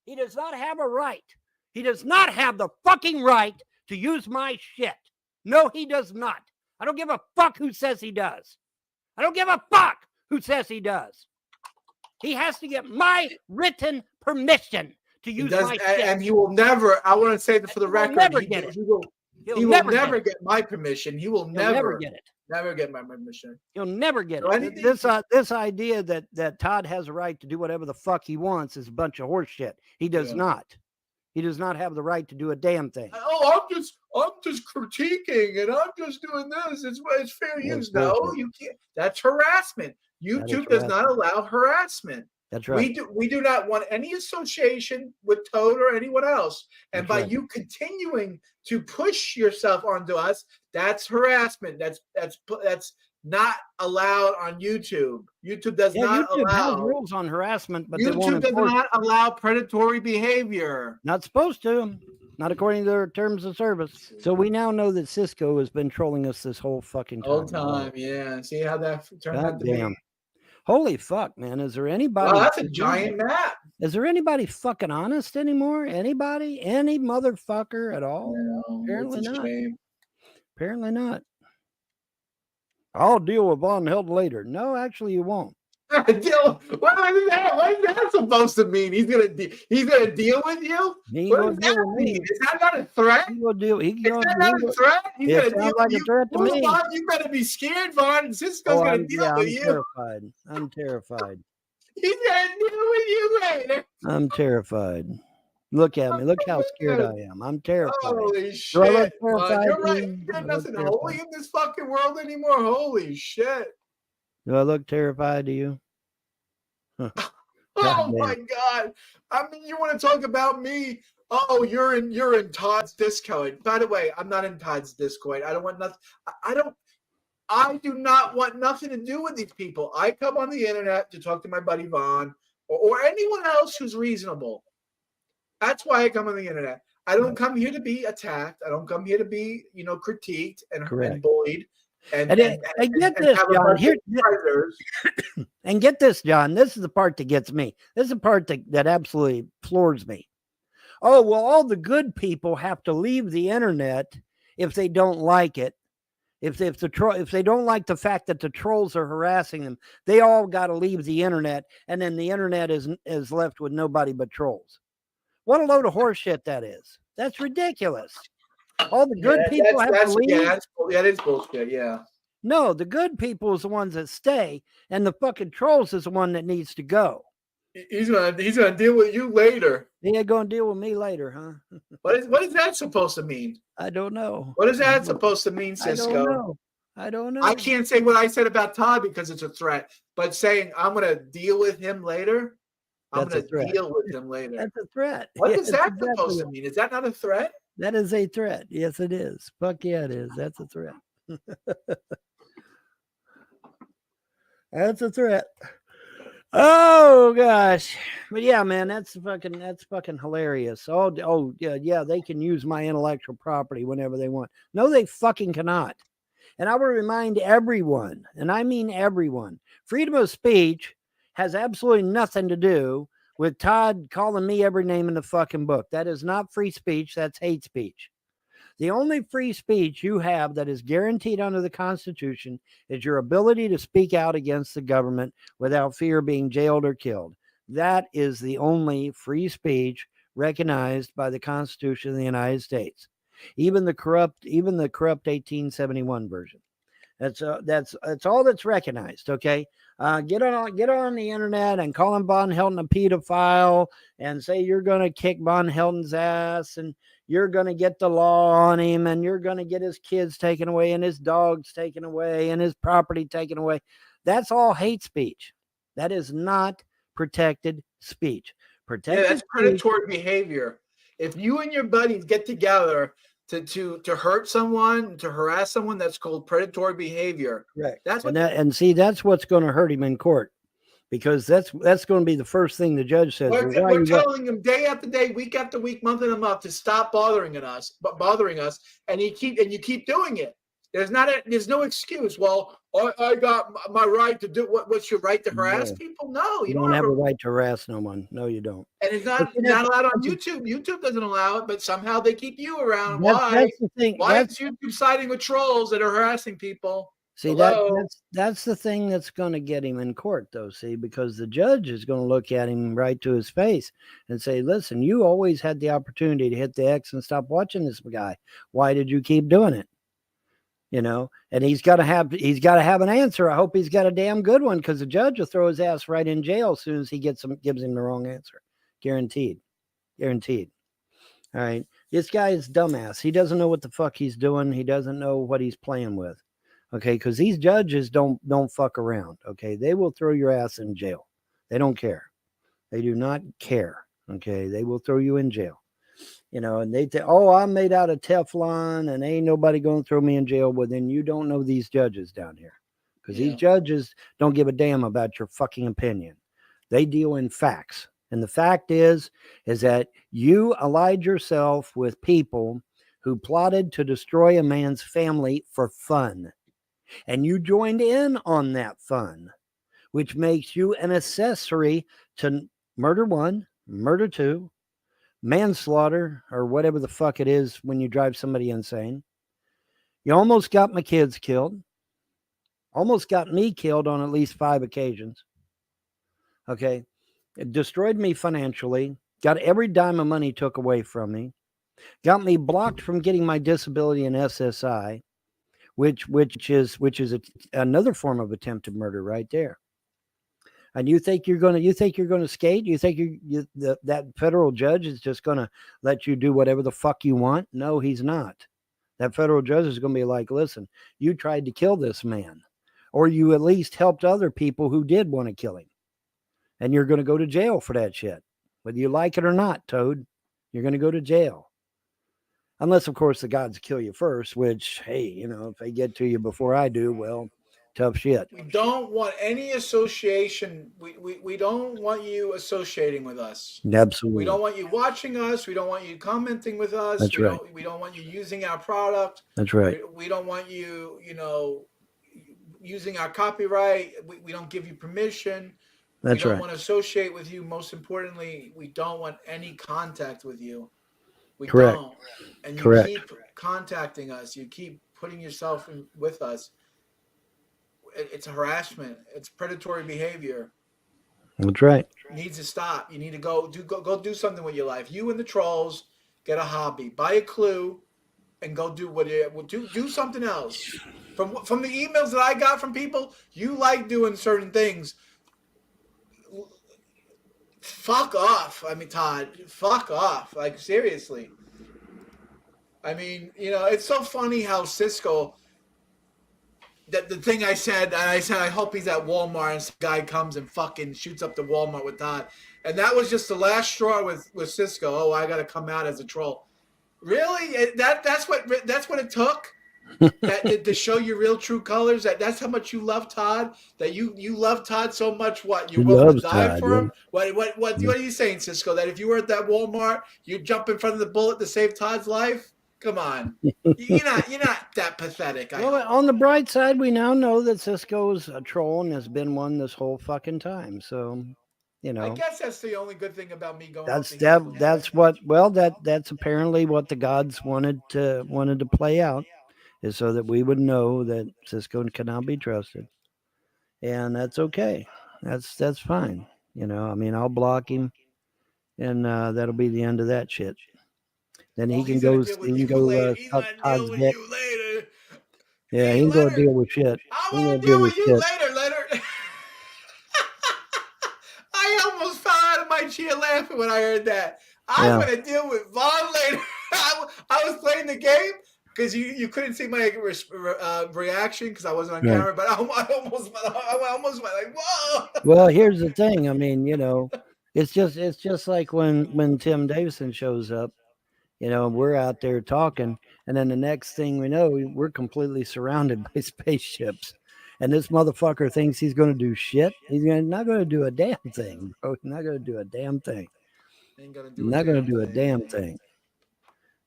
[SPEAKER 15] He does not have a right. He does not have the fucking right to use my shit. No, he does not. I don't give a fuck who says he does. I don't give a fuck who says he does. He has to get my written permission to use my shit.
[SPEAKER 9] And he will never, I want to say that for the record,
[SPEAKER 15] never get it.
[SPEAKER 9] He will never get my permission. He will never
[SPEAKER 15] get it.
[SPEAKER 9] Never get my permission.
[SPEAKER 15] You'll never get it. This idea that Todd has a right to do whatever the fuck he wants is a bunch of horse shit. He does not. He does not have the right to do a damn thing.
[SPEAKER 9] Oh, I'm just critiquing and I'm just doing this. It's fair use. No, you can't. That's harassment. YouTube does not allow harassment.
[SPEAKER 15] That's right.
[SPEAKER 9] We do not want any association with Toad or anyone else. And by you continuing to push yourself onto us, that's harassment. That's not allowed on YouTube. YouTube does not
[SPEAKER 15] YouTube
[SPEAKER 9] allow
[SPEAKER 15] has rules on harassment, but
[SPEAKER 9] YouTube does not allow predatory behavior.
[SPEAKER 15] Not supposed to. Not according to their terms of service. So we now know that Cisco has been trolling us this whole fucking time.
[SPEAKER 9] Whole time, yeah. See how that turned out to be.
[SPEAKER 15] Holy fuck, man. Is there anybody?
[SPEAKER 9] Wow, that's a giant map.
[SPEAKER 15] Is there anybody fucking honest anymore? Anybody? Any motherfucker at all?
[SPEAKER 9] No,
[SPEAKER 15] apparently
[SPEAKER 9] it's a
[SPEAKER 15] not.
[SPEAKER 9] shame.
[SPEAKER 15] Apparently not. I'll deal with Von Held later. No, actually you won't.
[SPEAKER 9] What is that supposed to mean? He's gonna deal with you? What does that mean? Is that not a threat?
[SPEAKER 15] He will deal. Is
[SPEAKER 9] that not a threat? He's gonna deal
[SPEAKER 15] like
[SPEAKER 9] with you.
[SPEAKER 15] A threat to me.
[SPEAKER 9] Vaughn, you better be scared, Vaughn. Cisco's gonna deal with you.
[SPEAKER 15] Terrified. I'm terrified.
[SPEAKER 9] He's gonna deal with you later.
[SPEAKER 15] I'm terrified. Look at me. Look how scared I am. I'm terrified.
[SPEAKER 9] Holy shit.
[SPEAKER 15] Do I look terrified?
[SPEAKER 9] You're right. There's nothing holy in this fucking world anymore. Holy shit.
[SPEAKER 15] Do I look terrified to you? Huh.
[SPEAKER 9] Oh my God. I mean, you want to talk about me? Oh, you're in Todd's Discord. By the way, I'm not in Todd's Discord. I don't want nothing. I do not want nothing to do with these people. I come on the internet to talk to my buddy Vaughn or anyone else who's reasonable. That's why I come on the internet. I don't come here to be attacked. I don't come here to be, critiqued and bullied. And
[SPEAKER 15] get this, John. Here, and get this, John. This is the part that gets me. This is the part that absolutely floors me. Oh, well, all the good people have to leave the internet if they don't like it. If they don't like the fact that the trolls are harassing them, they all got to leave the internet, and then the internet is left with nobody but trolls. What a load of horse shit that is. That's ridiculous. All the good people have to leave.
[SPEAKER 9] Yeah, that is bullshit. Yeah.
[SPEAKER 15] No, the good people is the ones that stay, and the fucking trolls is the one that needs to go.
[SPEAKER 9] He's gonna deal with you later.
[SPEAKER 15] He ain't gonna deal with me later, huh?
[SPEAKER 9] What is that supposed to mean?
[SPEAKER 15] I don't know.
[SPEAKER 9] What is that supposed to mean, Cisco?
[SPEAKER 15] I don't know.
[SPEAKER 9] I can't say what I said about Todd because it's a threat. But saying I'm gonna deal with him later, I'm gonna deal with him later.
[SPEAKER 15] That's a threat.
[SPEAKER 9] What is that supposed to mean? Is that not a threat?
[SPEAKER 15] That is a threat. Yes, it is. Fuck yeah, it is. That's a threat. That's a threat. Oh gosh. But yeah, man, that's fucking hilarious. Oh yeah, they can use my intellectual property whenever they want. No, they fucking cannot. And I will remind everyone, and I mean everyone, freedom of speech has absolutely nothing to do with Todd calling me every name in the fucking book. That is not free speech. That's hate speech. The only free speech you have that is guaranteed under the Constitution is your ability to speak out against the government without fear of being jailed or killed. That is the only free speech recognized by the Constitution of the United States. Even the corrupt 1871 version. That's all that's recognized. Okay, get on the internet and call him Von Helton a pedophile and say you're going to kick Von Helton's ass and you're going to get the law on him and you're going to get his kids taken away and his dogs taken away and his property taken away. That's all hate speech. That is not protected speech.
[SPEAKER 9] That's predatory behavior. If you and your buddies get together to hurt someone, to harass someone, that's called predatory behavior.
[SPEAKER 15] Correct.
[SPEAKER 9] That's what
[SPEAKER 15] that's what's going to hurt him in court, because that's going to be the first thing the judge says.
[SPEAKER 9] We're telling him day after day, week after week, month after month to stop bothering us, and you keep doing it. There's no excuse. Well, I got my right to do what's your right to harass
[SPEAKER 15] No.
[SPEAKER 9] people? No,
[SPEAKER 15] You don't have a right to harass no one. No, you don't.
[SPEAKER 9] and it's
[SPEAKER 15] But
[SPEAKER 9] not
[SPEAKER 15] see,
[SPEAKER 9] not allowed on YouTube. YouTube doesn't allow it, but somehow they keep you around. Why?
[SPEAKER 15] That's the thing.
[SPEAKER 9] Why is YouTube siding with trolls that are harassing people?
[SPEAKER 15] See,
[SPEAKER 9] Hello?
[SPEAKER 15] that's the thing that's going to get him in court, though. See, because the judge is going to look at him right to his face and say, "Listen, you always had the opportunity to hit the X and stop watching this guy. Why did you keep doing it?" You know, and he's got to have an answer. I hope he's got a damn good one, because the judge will throw his ass right in jail as soon as he gives him the wrong answer. Guaranteed. All right, this guy is dumbass. He doesn't know what the fuck he's doing. He doesn't know what he's playing with. Okay, because these judges don't fuck around. Okay, they will throw your ass in jail. They don't care. They do not care. Okay, they will throw you in jail. You know, and they think, oh, I'm made out of Teflon and ain't nobody going to throw me in jail. Well, then you don't know these judges down here, because these judges don't give a damn about your fucking opinion. They deal in facts. And the fact is that you allied yourself with people who plotted to destroy a man's family for fun. And you joined in on that fun, which makes you an accessory to murder 1, murder 2, manslaughter, or whatever the fuck it is when you drive somebody insane. You almost got my kids killed. Almost got me killed on at least 5 occasions. Okay. It destroyed me financially. Got every dime of money took away from me. Got me blocked from getting my disability and SSI. Which is another form of attempted murder right there. And you think you're gonna skate? You think that federal judge is just gonna let you do whatever the fuck you want? No, he's not. That federal judge is gonna be like, listen, you tried to kill this man, or you at least helped other people who did want to kill him, and you're gonna go to jail for that shit, whether you like it or not, Toad. You're gonna go to jail. Unless, of course, the gods kill you first, which, hey, you know, if they get to you before I do, well, tough shit.
[SPEAKER 9] We don't want any association. We don't want you associating with us.
[SPEAKER 15] Absolutely.
[SPEAKER 9] We don't want you watching us. We don't want you commenting with us.
[SPEAKER 15] That's right.
[SPEAKER 9] We don't want you using our product.
[SPEAKER 15] That's right.
[SPEAKER 9] We don't want you, using our copyright. We don't give you permission.
[SPEAKER 15] That's
[SPEAKER 9] we don't
[SPEAKER 15] right.
[SPEAKER 9] want to associate with you. Most importantly, we don't want any contact with you. We
[SPEAKER 15] Correct.
[SPEAKER 9] don't. And you
[SPEAKER 15] Correct.
[SPEAKER 9] keep contacting us. You keep putting yourself in with us. It's harassment. It's predatory behavior.
[SPEAKER 15] That's right.
[SPEAKER 9] It needs to stop. You need to go do something with your life. You and the trolls, get a hobby, buy a clue, and go do something else. From the emails that I got from people, you like doing certain things. Fuck off. I mean, Todd, fuck off. Like, seriously. I mean, it's so funny how Cisco, that the thing I said, I hope he's at Walmart and some guy comes and fucking shoots up the Walmart with Todd. And that was just the last straw with Cisco. Oh, I got to come out as a troll. Really? That's what it took? To show your real true colors, that's how much you love Todd, that you love Todd so much, what you're willing to die
[SPEAKER 15] Todd,
[SPEAKER 9] for him. What are you saying, Cisco, that if you were at that Walmart you'd jump in front of the bullet to save Todd's life? Come on. you're not that pathetic.
[SPEAKER 15] Well, on the bright side, we now know that Cisco's a troll and has been one this whole fucking time, so
[SPEAKER 9] I guess that's the only good thing about me going.
[SPEAKER 15] That's apparently what the gods wanted to play out, is so that we would know that Cisco cannot be trusted. And that's okay. That's fine. I mean, I'll block him, and that'll be the end of that shit. Then he can go suck Todd's dick. Yeah, he can go deal with shit.
[SPEAKER 9] I want to deal with you later. I almost fell out of my chair laughing when I heard that. I'm going to deal with Vaughn later. I was playing the game because you couldn't see my reaction because I wasn't on camera, but I almost went like, whoa.
[SPEAKER 15] Well, here's the thing. I mean, it's just like when Tim Davison shows up, we're out there talking, and then the next thing we know, we're completely surrounded by spaceships. And this motherfucker thinks he's going to do shit. He's not going to do a damn thing, bro. He's not going to do a damn thing. Not going to do a damn thing.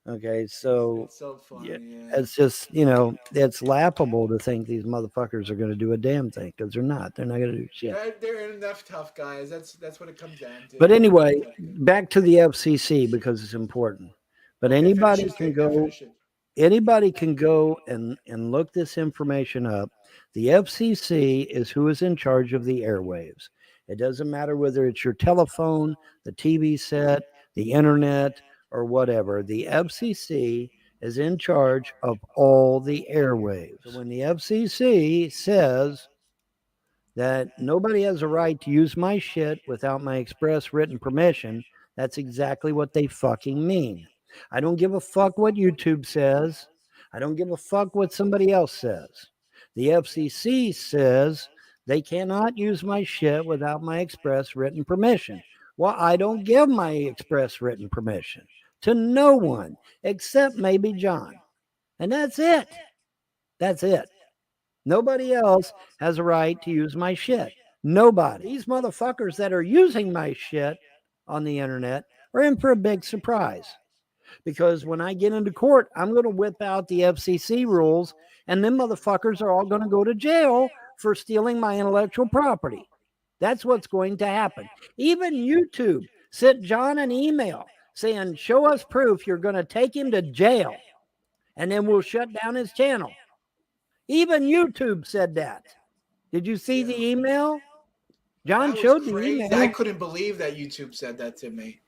[SPEAKER 15] Okay, so
[SPEAKER 9] It's so funny.
[SPEAKER 15] yeah,
[SPEAKER 9] Yeah.
[SPEAKER 15] it's just it's laughable to think these motherfuckers are going to do a damn thing because they're not. They're not going to do shit.
[SPEAKER 9] They're enough tough guys. That's what it comes down to.
[SPEAKER 15] But anyway, back to the FCC because it's important. But
[SPEAKER 9] Okay, finish
[SPEAKER 15] anybody
[SPEAKER 9] your
[SPEAKER 15] can
[SPEAKER 9] statement.
[SPEAKER 15] go.
[SPEAKER 9] Finish it.
[SPEAKER 15] Anybody can go and look this information up. The FCC is who is in charge of the airwaves. It doesn't matter whether it's your telephone, the TV set, the internet, or whatever. The FCC is in charge of all the airwaves. So when the FCC says that nobody has a right to use my shit without my express written permission, that's exactly what they fucking mean. I don't give a fuck what YouTube says. I don't give a fuck what somebody else says. The FCC says they cannot use my shit without my express written permission. Well, I don't give my express written permission to no one except maybe John. And that's it. That's it. Nobody else has a right to use my shit. Nobody. These motherfuckers that are using my shit on the internet are in for a big surprise. Because when I get into court, I'm going to whip out the FCC rules, and them motherfuckers are all going to go to jail for stealing my intellectual property. That's what's going to happen. Even YouTube sent John an email saying, show us proof you're going to take him to jail, and then we'll shut down his channel. Even YouTube said that. Did you see the email? John showed the email.
[SPEAKER 9] I couldn't believe that YouTube said that to me.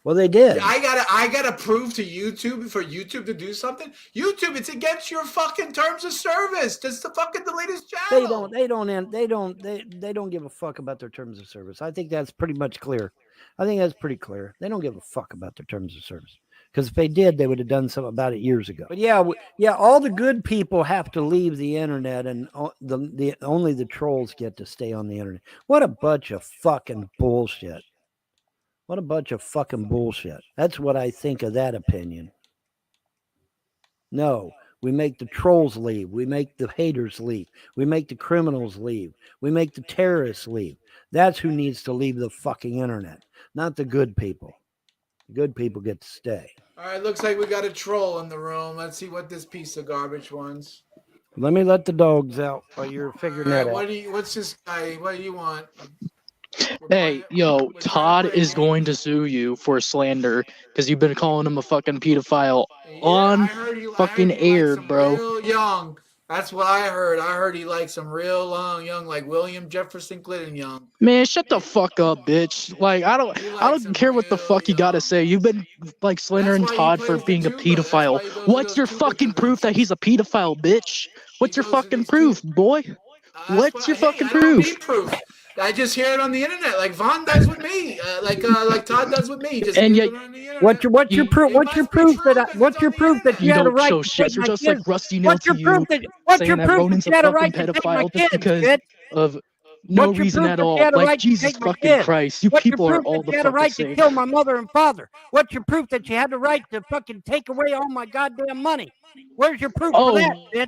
[SPEAKER 15] Well, they did.
[SPEAKER 9] I gotta prove to YouTube for YouTube to do something. YouTube, it's against your fucking terms of service. Just to fucking delete his channel.
[SPEAKER 15] They don't give a fuck about their terms of service. I think that's pretty much clear. I think that's pretty clear. They don't give a fuck about their terms of service. Because if they did, they would have done something about it years ago. But yeah, all the good people have to leave the internet, and only the trolls get to stay on the internet. What a bunch of fucking bullshit. What a bunch of fucking bullshit. That's what I think of that opinion. No, we make the trolls leave. We make the haters leave. We make the criminals leave. We make the terrorists leave. That's who needs to leave the fucking internet, not the good people. The good people get to stay.
[SPEAKER 9] All right, looks like we got a troll in the room. Let's see what this piece of garbage wants.
[SPEAKER 15] Let me let the dogs out while you're figuring that out.
[SPEAKER 9] What's this guy? What do you want?
[SPEAKER 4] Hey, yo, Todd is going to sue you for slander because you've been calling him a fucking pedophile on fucking air, bro.
[SPEAKER 9] Real young. That's what I heard. I heard he likes some real young, like William Jefferson Clinton young.
[SPEAKER 4] Man, shut the fuck up, bitch. Like, I don't care what the fuck you gotta say. You've been like slandering Todd for being a pedophile. What's your fucking proof that he's a pedophile, bitch? What's your fucking proof, boy? What's your fucking proof?
[SPEAKER 9] I don't need proof. I just hear it on the internet, like Vaughn does with me, like Todd does with me. Just
[SPEAKER 15] and yet, what's your proof? What's your proof that you had a right to
[SPEAKER 4] shit?
[SPEAKER 15] take
[SPEAKER 4] You're
[SPEAKER 15] my
[SPEAKER 4] just
[SPEAKER 15] kids?
[SPEAKER 4] like Rusty Nail to you,
[SPEAKER 15] What's your
[SPEAKER 4] saying that
[SPEAKER 15] proof
[SPEAKER 4] Ronan's
[SPEAKER 15] that
[SPEAKER 4] a
[SPEAKER 15] you had a
[SPEAKER 4] fucking
[SPEAKER 15] right to take my
[SPEAKER 4] pedophile just
[SPEAKER 15] kids,
[SPEAKER 4] because
[SPEAKER 15] kid?
[SPEAKER 4] of no
[SPEAKER 15] What's your
[SPEAKER 4] reason
[SPEAKER 15] proof
[SPEAKER 4] at
[SPEAKER 15] that you
[SPEAKER 4] all?
[SPEAKER 15] had a
[SPEAKER 4] Like,
[SPEAKER 15] right to
[SPEAKER 4] Jesus
[SPEAKER 15] take my
[SPEAKER 4] fucking
[SPEAKER 15] kids?
[SPEAKER 4] Christ, you
[SPEAKER 15] What's your
[SPEAKER 4] people are
[SPEAKER 15] proof
[SPEAKER 4] all
[SPEAKER 15] that
[SPEAKER 4] the
[SPEAKER 15] you had a
[SPEAKER 4] fucking
[SPEAKER 15] right to
[SPEAKER 4] same.
[SPEAKER 15] kill my mother and father? What's your proof that you had the right to fucking take away all my goddamn money? Where's your proof for that, bitch?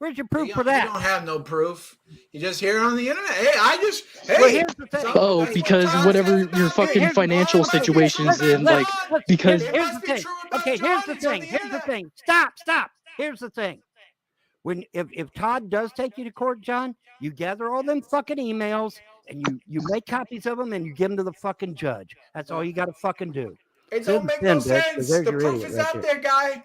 [SPEAKER 15] Where's your proof for that?
[SPEAKER 9] You don't have no proof. You just hear it on the internet. Hey,
[SPEAKER 15] Well, here's the thing.
[SPEAKER 4] Oh, because whatever your fucking financial situation's in, like, because
[SPEAKER 15] here's the thing. Okay, here's the thing. Here's the thing. Stop. Here's the thing. If Todd does take you to court, John, you gather all them fucking emails and you make copies of them and you give them to the fucking judge. That's all you got to fucking do.
[SPEAKER 9] It don't make no sense. The proof is out there, guy.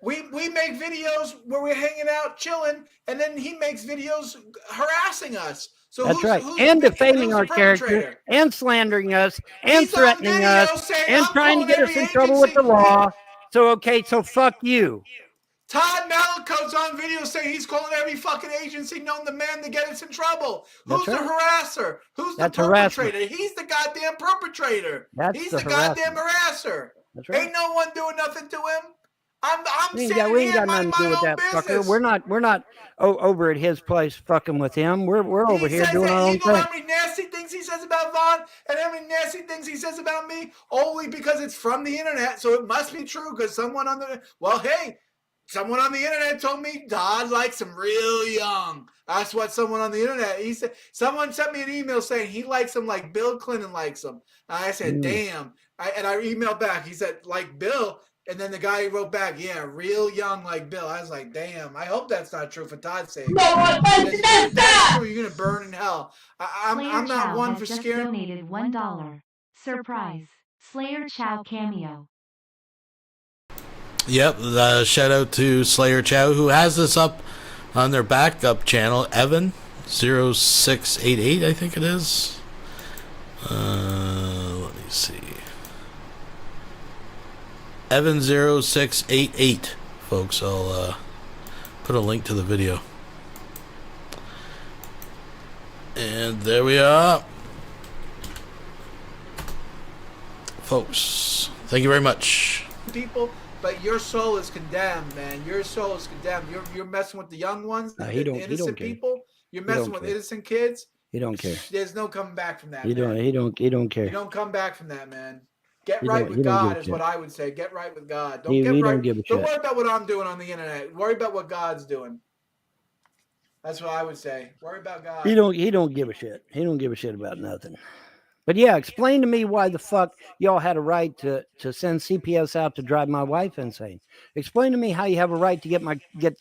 [SPEAKER 9] We make videos where we're hanging out, chilling, and then he makes videos harassing us. So
[SPEAKER 15] that's right. And defaming our character, and slandering us, and threatening us, and trying to get us in trouble with the law. So fuck you.
[SPEAKER 9] Todd Malaco's on video saying he's calling every fucking agency known to man to get us in trouble. Who's the harasser? Who's the perpetrator? He's the goddamn perpetrator. He's the goddamn harasser. Ain't no one doing nothing to him.
[SPEAKER 15] We ain't got nothing to do with that fucker. We're not over at his place fucking with him. We're over here doing our own thing.
[SPEAKER 9] You know how many nasty things he says about Vaughn and how many nasty things he says about me? Only because it's from the internet, so it must be true because someone on the... Well, hey, Someone on the internet told me Todd likes him real young. That's what someone on the internet, he said. Someone sent me an email saying he likes him like Bill Clinton likes him. And I said, damn. I emailed back. He said, like Bill. And then the guy wrote back, yeah, real young like Bill. I was like, damn. I hope that's not true for Todd's sake. If that's true, you're gonna burn in hell. I'm not one for scaring.
[SPEAKER 3] Donated $1. Surprise. Slayer Chow cameo.
[SPEAKER 8] Yep, shout out to Slayer Chow, who has this up on their backup channel, Evan0688, I think it is. Let me see. Evan0688, folks. I'll put a link to the video. And there we are. Folks, thank you very much.
[SPEAKER 9] People. But your soul is condemned, man. Your soul is condemned. You're messing with the young ones, the innocent people. You're messing with innocent kids.
[SPEAKER 15] He don't care.
[SPEAKER 9] There's no coming back from that.
[SPEAKER 15] He don't care.
[SPEAKER 9] You don't come back from that, man. Get right with God is what I would say. Get right with God. Don't get right. Don't worry about what I'm doing on the internet. Worry about what God's doing. That's what I would say. Worry about God.
[SPEAKER 15] He don't give a shit. He don't give a shit about nothing. But yeah, explain to me why the fuck y'all had a right to send CPS out to drive my wife insane. Explain to me how you have a right to get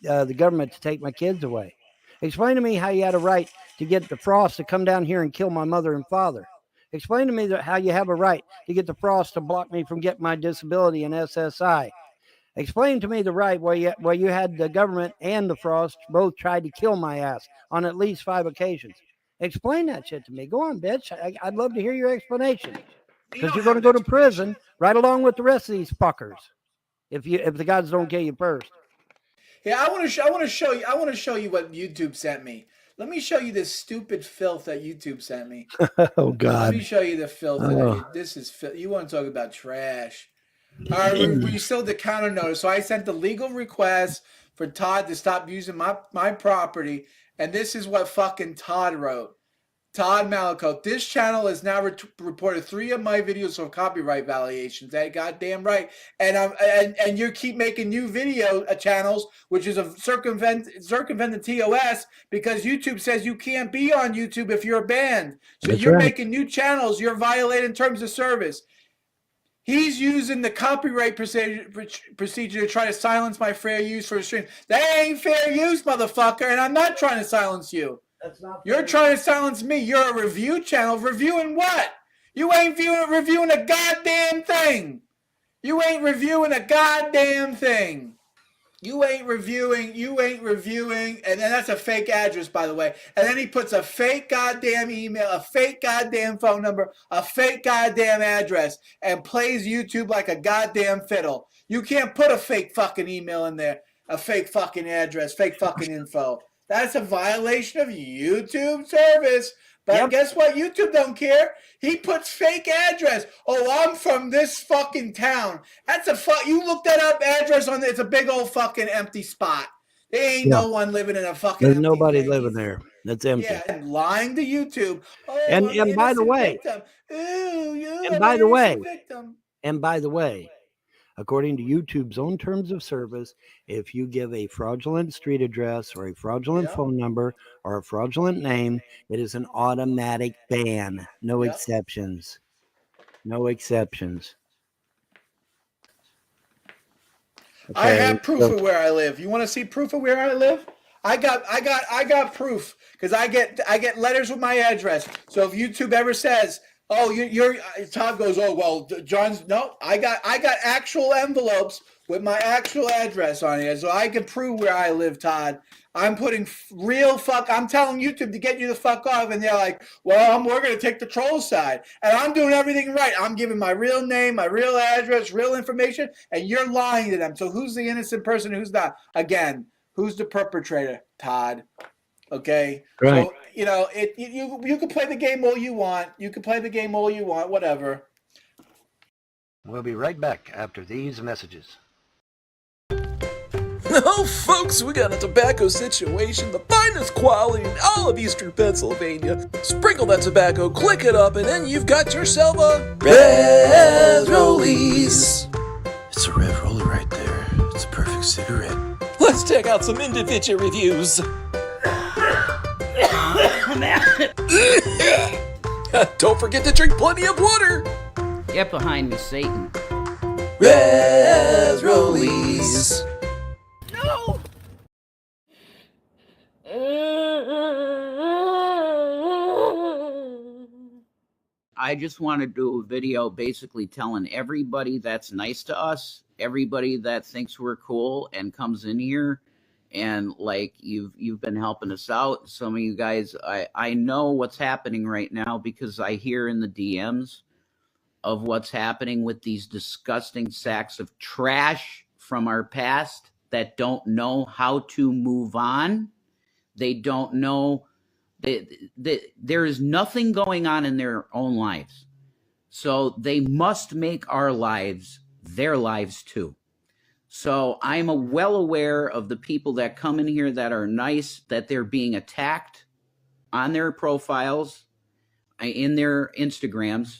[SPEAKER 15] the government to take my kids away. Explain to me how you had a right to get the Frost to come down here and kill my mother and father. Explain to me how you have a right to get the Frost to block me from getting my disability and SSI. Explain to me the right where you had the government and the Frost both tried to kill my ass on at least 5 occasions. Explain that shit to me. Go on, bitch. I'd love to hear your explanation. Because you're going to go to prison right along with the rest of these fuckers. If the gods don't kill you first.
[SPEAKER 9] Yeah, I want to show you what YouTube sent me. Let me show you this stupid filth that YouTube sent me.
[SPEAKER 15] Oh God.
[SPEAKER 9] Let me show you the filth. This is filth. You want to talk about trash? All right, we still the counter notice. So I sent the legal request for Todd to stop using my property. And this is what fucking Todd wrote. Todd Malakote. This channel has now reported 3 of my videos for copyright violations. That goddamn right. And you keep making new video channels, which is a circumvent the TOS because YouTube says you can't be on YouTube if you're banned. So you're making new channels. You're violating terms of service. He's using the copyright procedure to try to silence my fair use for a stream. That ain't fair use, motherfucker, and I'm not trying to silence you. You're trying to silence me. You're a review channel. Reviewing what? You ain't reviewing a goddamn thing. You ain't reviewing a goddamn thing. You ain't reviewing, and then that's a fake address, by the way. And then he puts a fake goddamn email, a fake goddamn phone number, a fake goddamn address, and plays YouTube like a goddamn fiddle. You can't put a fake fucking email in there, a fake fucking address, fake fucking info. That's a violation of YouTube service. But guess what? YouTube don't care. He puts fake address. Oh, I'm from this fucking town. That's you look that up address on it's a big old fucking empty spot. There ain't no one living in a fucking
[SPEAKER 15] There's nobody living there. That's empty.
[SPEAKER 9] Yeah, and lying to YouTube. Oh,
[SPEAKER 15] and by the way, and by the way, according to YouTube's own terms of service, if you give a fraudulent street address or a fraudulent phone number or a fraudulent name, it is an automatic ban. No exceptions. No exceptions.
[SPEAKER 9] Okay, I have proof of where I live. You want to see proof of where I live? I got proof because I get letters with my address. So if YouTube ever says, "Oh, you're Todd," goes, "Oh well, John's." No, I got actual envelopes with my actual address on it, so I can prove where I live, Todd. I'm putting I'm telling YouTube to get you the fuck off, and they're like, "Well, we're gonna take the troll side," and I'm doing everything right. I'm giving my real name, my real address, real information, and you're lying to them. So who's the innocent person? Who's not? Again, who's the perpetrator, Todd? Okay,
[SPEAKER 15] right.
[SPEAKER 9] So you can play the game all you want. You can play the game all you want. Whatever.
[SPEAKER 12] We'll be right back after these messages.
[SPEAKER 10] Oh, folks, we got a tobacco situation, the finest quality in all of Eastern Pennsylvania. Sprinkle that tobacco, click it up, and then you've got yourself a Red Rollies. It's a Red Rollie right there. It's a perfect cigarette. Let's check out some individual reviews. Don't forget to drink plenty of water.
[SPEAKER 11] Get behind me, Satan.
[SPEAKER 10] Res Rollies.
[SPEAKER 11] No! I just want to do a video basically telling everybody that's nice to us, everybody that thinks we're cool and comes in here and like you've been helping us out. Some of you guys, I know what's happening right now because I hear in the DMs of what's happening with these disgusting sacks of trash from our past that don't know how to move on. They don't know there is nothing going on in their own lives. So they must make our lives their lives too. So I'm well aware of the people that come in here that are nice, that they're being attacked on their profiles, in their Instagrams.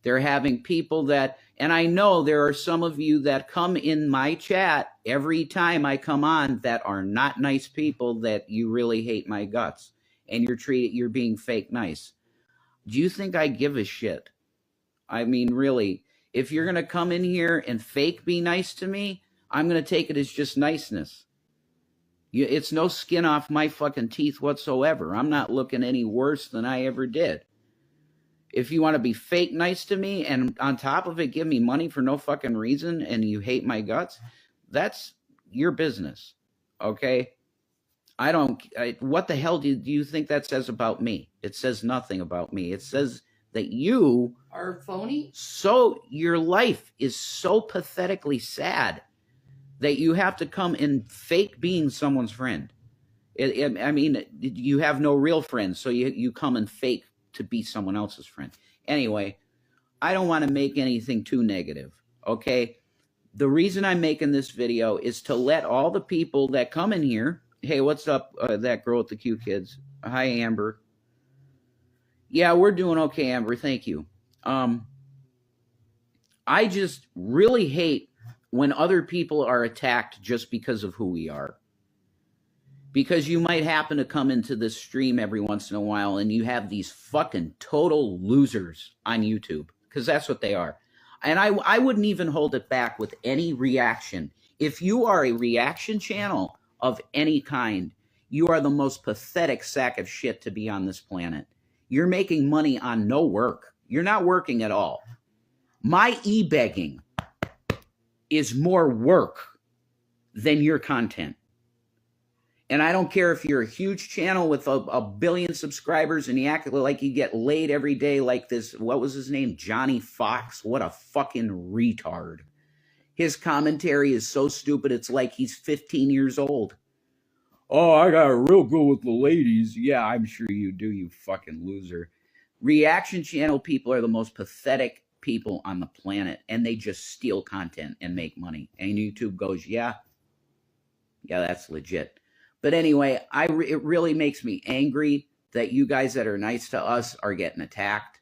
[SPEAKER 11] They're having people that, and I know there are some of you that come in my chat every time I come on that are not nice people, that you really hate my guts. And you're being fake nice. Do you think I give a shit? I mean, really, if you're going to come in here and fake be nice to me, I'm going to take it as just niceness. It's no skin off my fucking teeth whatsoever. I'm not looking any worse than I ever did. If you want to be fake nice to me and on top of it give me money for no fucking reason and you hate my guts, that's your business, okay? What the hell do you think that says about me? It says nothing about me. It says that you
[SPEAKER 18] are phony.
[SPEAKER 11] So your life is so pathetically sad that you have to come and fake being someone's friend. I mean, you have no real friends, so you come and fake to be someone else's friend. Anyway, I don't want to make anything too negative, okay? The reason I'm making this video is to let all the people that come in here, hey, what's up, that girl with the cute kids? Hi, Amber. Yeah, we're doing okay, Amber. Thank you. I just really hate when other people are attacked just because of who we are. Because you might happen to come into this stream every once in a while and you have these fucking total losers on YouTube. Because that's what they are. And I wouldn't even hold it back with any reaction. If you are a reaction channel of any kind, you are the most pathetic sack of shit to be on this planet. You're making money on no work. You're not working at all. My e-begging is more work than your content. And I don't care if you're a huge channel with a billion subscribers and you act like you get laid every day like this, what was his name? Johnny Fox. What a fucking retard. His commentary is so stupid, it's like he's 15 years old. Oh, I got it real good with the ladies. Yeah, I'm sure you do, you fucking loser. Reaction channel people are the most pathetic people on the planet, and they just steal content and make money. And YouTube goes, yeah, that's legit. But anyway, it really makes me angry that you guys that are nice to us are getting attacked.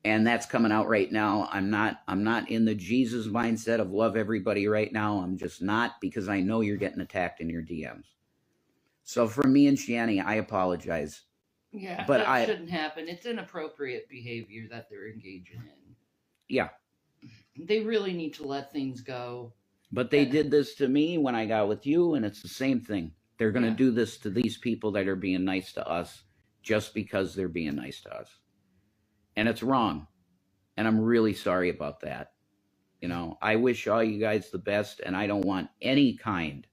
[SPEAKER 11] And that's coming out right now. I'm not in the Jesus mindset of love everybody right now. I'm just not, because I know you're getting attacked in your DMs. So for me and Shani, I apologize.
[SPEAKER 18] Yeah,
[SPEAKER 11] but
[SPEAKER 18] that shouldn't happen. It's inappropriate behavior that they're engaging in.
[SPEAKER 11] Yeah.
[SPEAKER 18] They really need to let things go.
[SPEAKER 11] But they did this to me when I got with you, and it's the same thing. They're going to do this to these people that are being nice to us just because they're being nice to us. And it's wrong. And I'm really sorry about that. You know, I wish all you guys the best, and I don't want any kind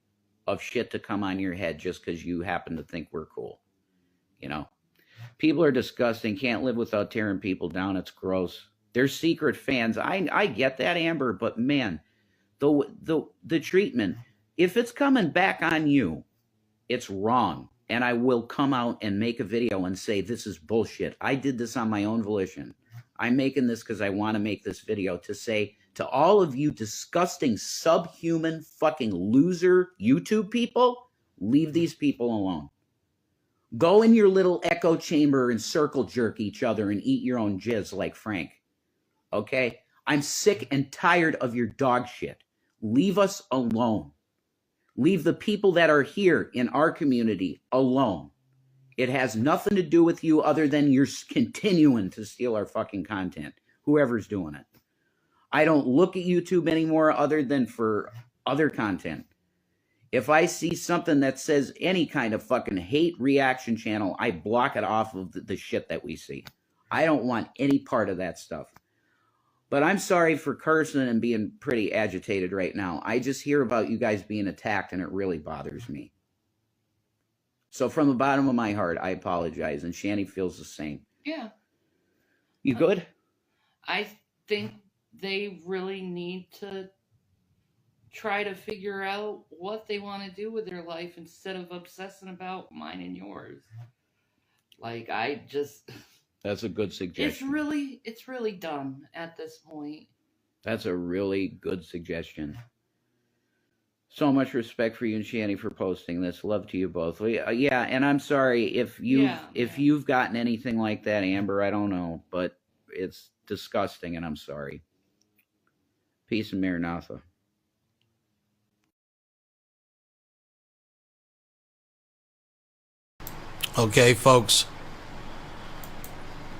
[SPEAKER 11] of shit to come on your head just because you happen to think we're cool. You know, people are disgusting. Can't live without tearing people down. It's gross. They're secret fans. I get that, Amber, but man, the treatment, if it's coming back on you, it's wrong. And I will come out and make a video and say, this is bullshit. I did this on my own volition. I'm making this because I want to make this video to say to all of you disgusting, subhuman, fucking loser YouTube people, leave these people alone. Go in your little echo chamber and circle jerk each other and eat your own jizz like Frank. Okay? I'm sick and tired of your dog shit. Leave us alone. Leave the people that are here in our community alone. It has nothing to do with you other than you're continuing to steal our fucking content, whoever's doing it. I don't look at YouTube anymore other than for other content. If I see something that says any kind of fucking hate reaction channel, I block it off of the shit that we see. I don't want any part of that stuff. But I'm sorry for cursing and being pretty agitated right now. I just hear about you guys being attacked and it really bothers me. So from the bottom of my heart, I apologize. And Shanny feels the same.
[SPEAKER 18] Yeah.
[SPEAKER 11] You good?
[SPEAKER 18] I think they really need to try to figure out what they want to do with their life instead of obsessing about mine and yours. Like, I just...
[SPEAKER 11] That's a good suggestion.
[SPEAKER 18] It's really dumb at this point.
[SPEAKER 11] That's a really good suggestion. So much respect for you and Shanny for posting this. Love to you both. Yeah, and I'm sorry if you've gotten anything like that, Amber. I don't know, but it's disgusting, and I'm sorry. Peace and Maranatha.
[SPEAKER 8] Okay, folks.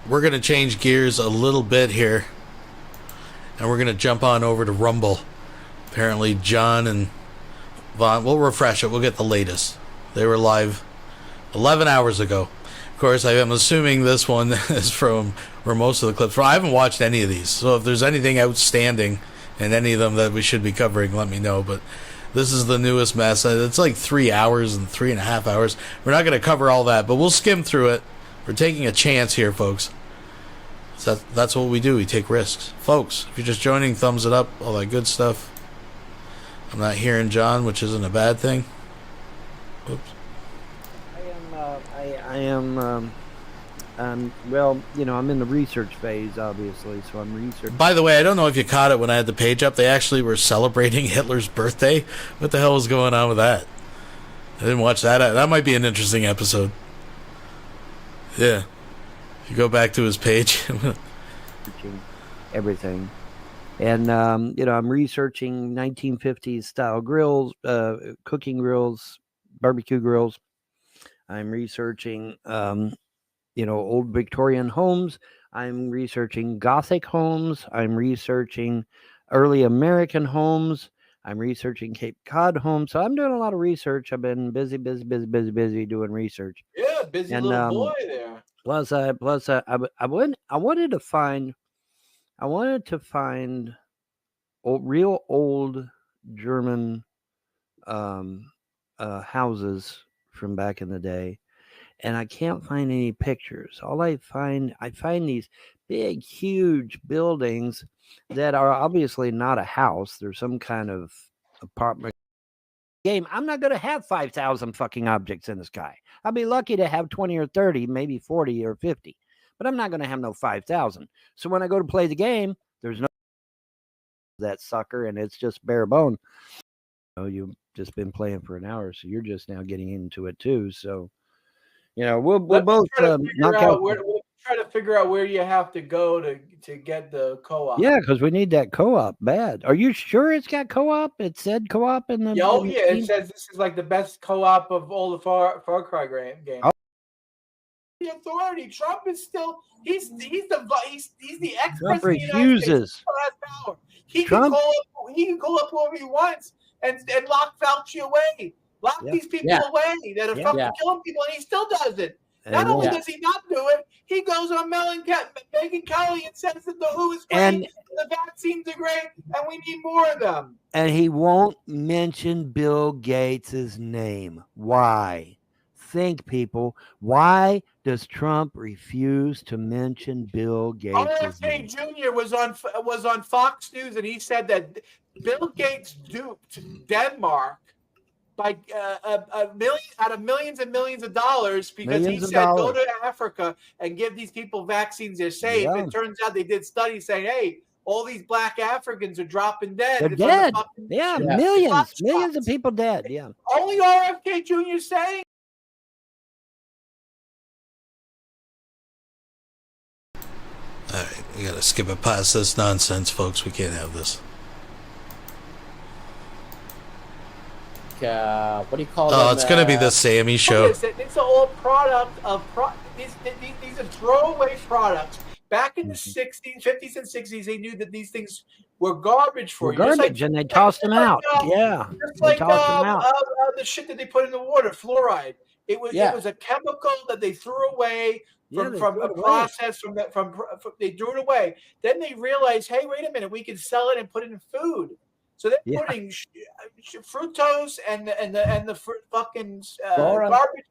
[SPEAKER 8] We're going to change gears a little bit here. And we're going to jump on over to Rumble. Apparently, John and Vaughn, we'll refresh it. We'll get the latest. They were live 11 hours ago. Of course, I am assuming this one is from where most of the clips from. I haven't watched any of these. So if there's anything outstanding in any of them that we should be covering, let me know. But this is the newest mess. It's like 3 hours and 3.5 hours. We're not going to cover all that, but we'll skim through it. We're taking a chance here, folks. So that's what we do. We take risks. Folks, if you're just joining, thumbs it up, all that good stuff. I'm not hearing John, which isn't a bad thing. Oops.
[SPEAKER 15] Well, you know, I'm in the research phase, obviously, so I'm researching.
[SPEAKER 8] By the way, I don't know if you caught it when I had the page up. They actually were celebrating Hitler's birthday. What the hell was going on with that? I didn't watch that. That might be an interesting episode. Yeah. If you go back to his page.
[SPEAKER 15] Everything. And, you know, I'm researching 1950s style grills, cooking grills, barbecue grills. I'm researching, you know, old Victorian homes. I'm researching Gothic homes. I'm researching early American homes. I'm researching Cape Cod homes. So I'm doing a lot of research. I've been busy doing research.
[SPEAKER 9] Yeah, busy
[SPEAKER 15] and,
[SPEAKER 9] little boy there.
[SPEAKER 15] Plus, I wanted to find real old German houses from back in the day, and I can't find any pictures. I find these big, huge buildings that are obviously not a house. They're some kind of apartment game. I'm not going to have 5,000 fucking objects in the sky. I'll be lucky to have 20 or 30, maybe 40 or 50, but I'm not going to have no 5,000. So when I go to play the game, there's no that sucker, and it's just bare bone. You know, you've just been playing for an hour, so you're just now getting into it too. So, you know, we'll both knock out.
[SPEAKER 9] We'll try to figure out where you have to go to get the co-op.
[SPEAKER 15] Yeah, because we need that co-op bad. Are you sure it's got co-op? It said co-op in the.
[SPEAKER 9] Oh yeah, it says this is like the best co-op of all the Far Cry games.
[SPEAKER 15] Oh.
[SPEAKER 9] The authority. Trump is still he's the ex-president.
[SPEAKER 15] Trump refuses.
[SPEAKER 9] Power. He can call up whoever he wants and lock Fauci away. Lock these people away that are fucking killing people, and he still does it. Not only does he not do it, he goes on Megyn Kelly and says that the WHO is great, and the vaccines are great, and we need more of them.
[SPEAKER 15] And he won't mention Bill Gates' name. Why? Think, people. Why does Trump refuse to mention Bill Gates' name?
[SPEAKER 9] RFK Jr. was on Fox News, and he said that Bill Gates duped Denmark by out of millions and millions of dollars because he said go to Africa and give these people vaccines. They're safe. Yeah. It turns out they did studies saying, hey, all these black Africans are dropping dead.
[SPEAKER 15] They're dead. Yeah, millions of people dead. Yeah.
[SPEAKER 9] Only RFK Jr. saying.
[SPEAKER 8] All right, we got to skip it past this nonsense, folks. We can't have this.
[SPEAKER 14] what do you call them?
[SPEAKER 8] Oh, it's gonna be the Sammy show.
[SPEAKER 9] It's all product of these are throwaway products. Back in the 60s, 50s, and 60s, they knew that these things were garbage for you.
[SPEAKER 15] Garbage, and they tossed them out. Yeah,
[SPEAKER 9] Just
[SPEAKER 15] they
[SPEAKER 9] like
[SPEAKER 15] tossed them out.
[SPEAKER 9] the shit that they put in the water, fluoride. It was a chemical that they threw away from a process they threw it away. Then they realized, hey, wait a minute, we can sell it and put it in food. So they're putting fructose and the fucking garbage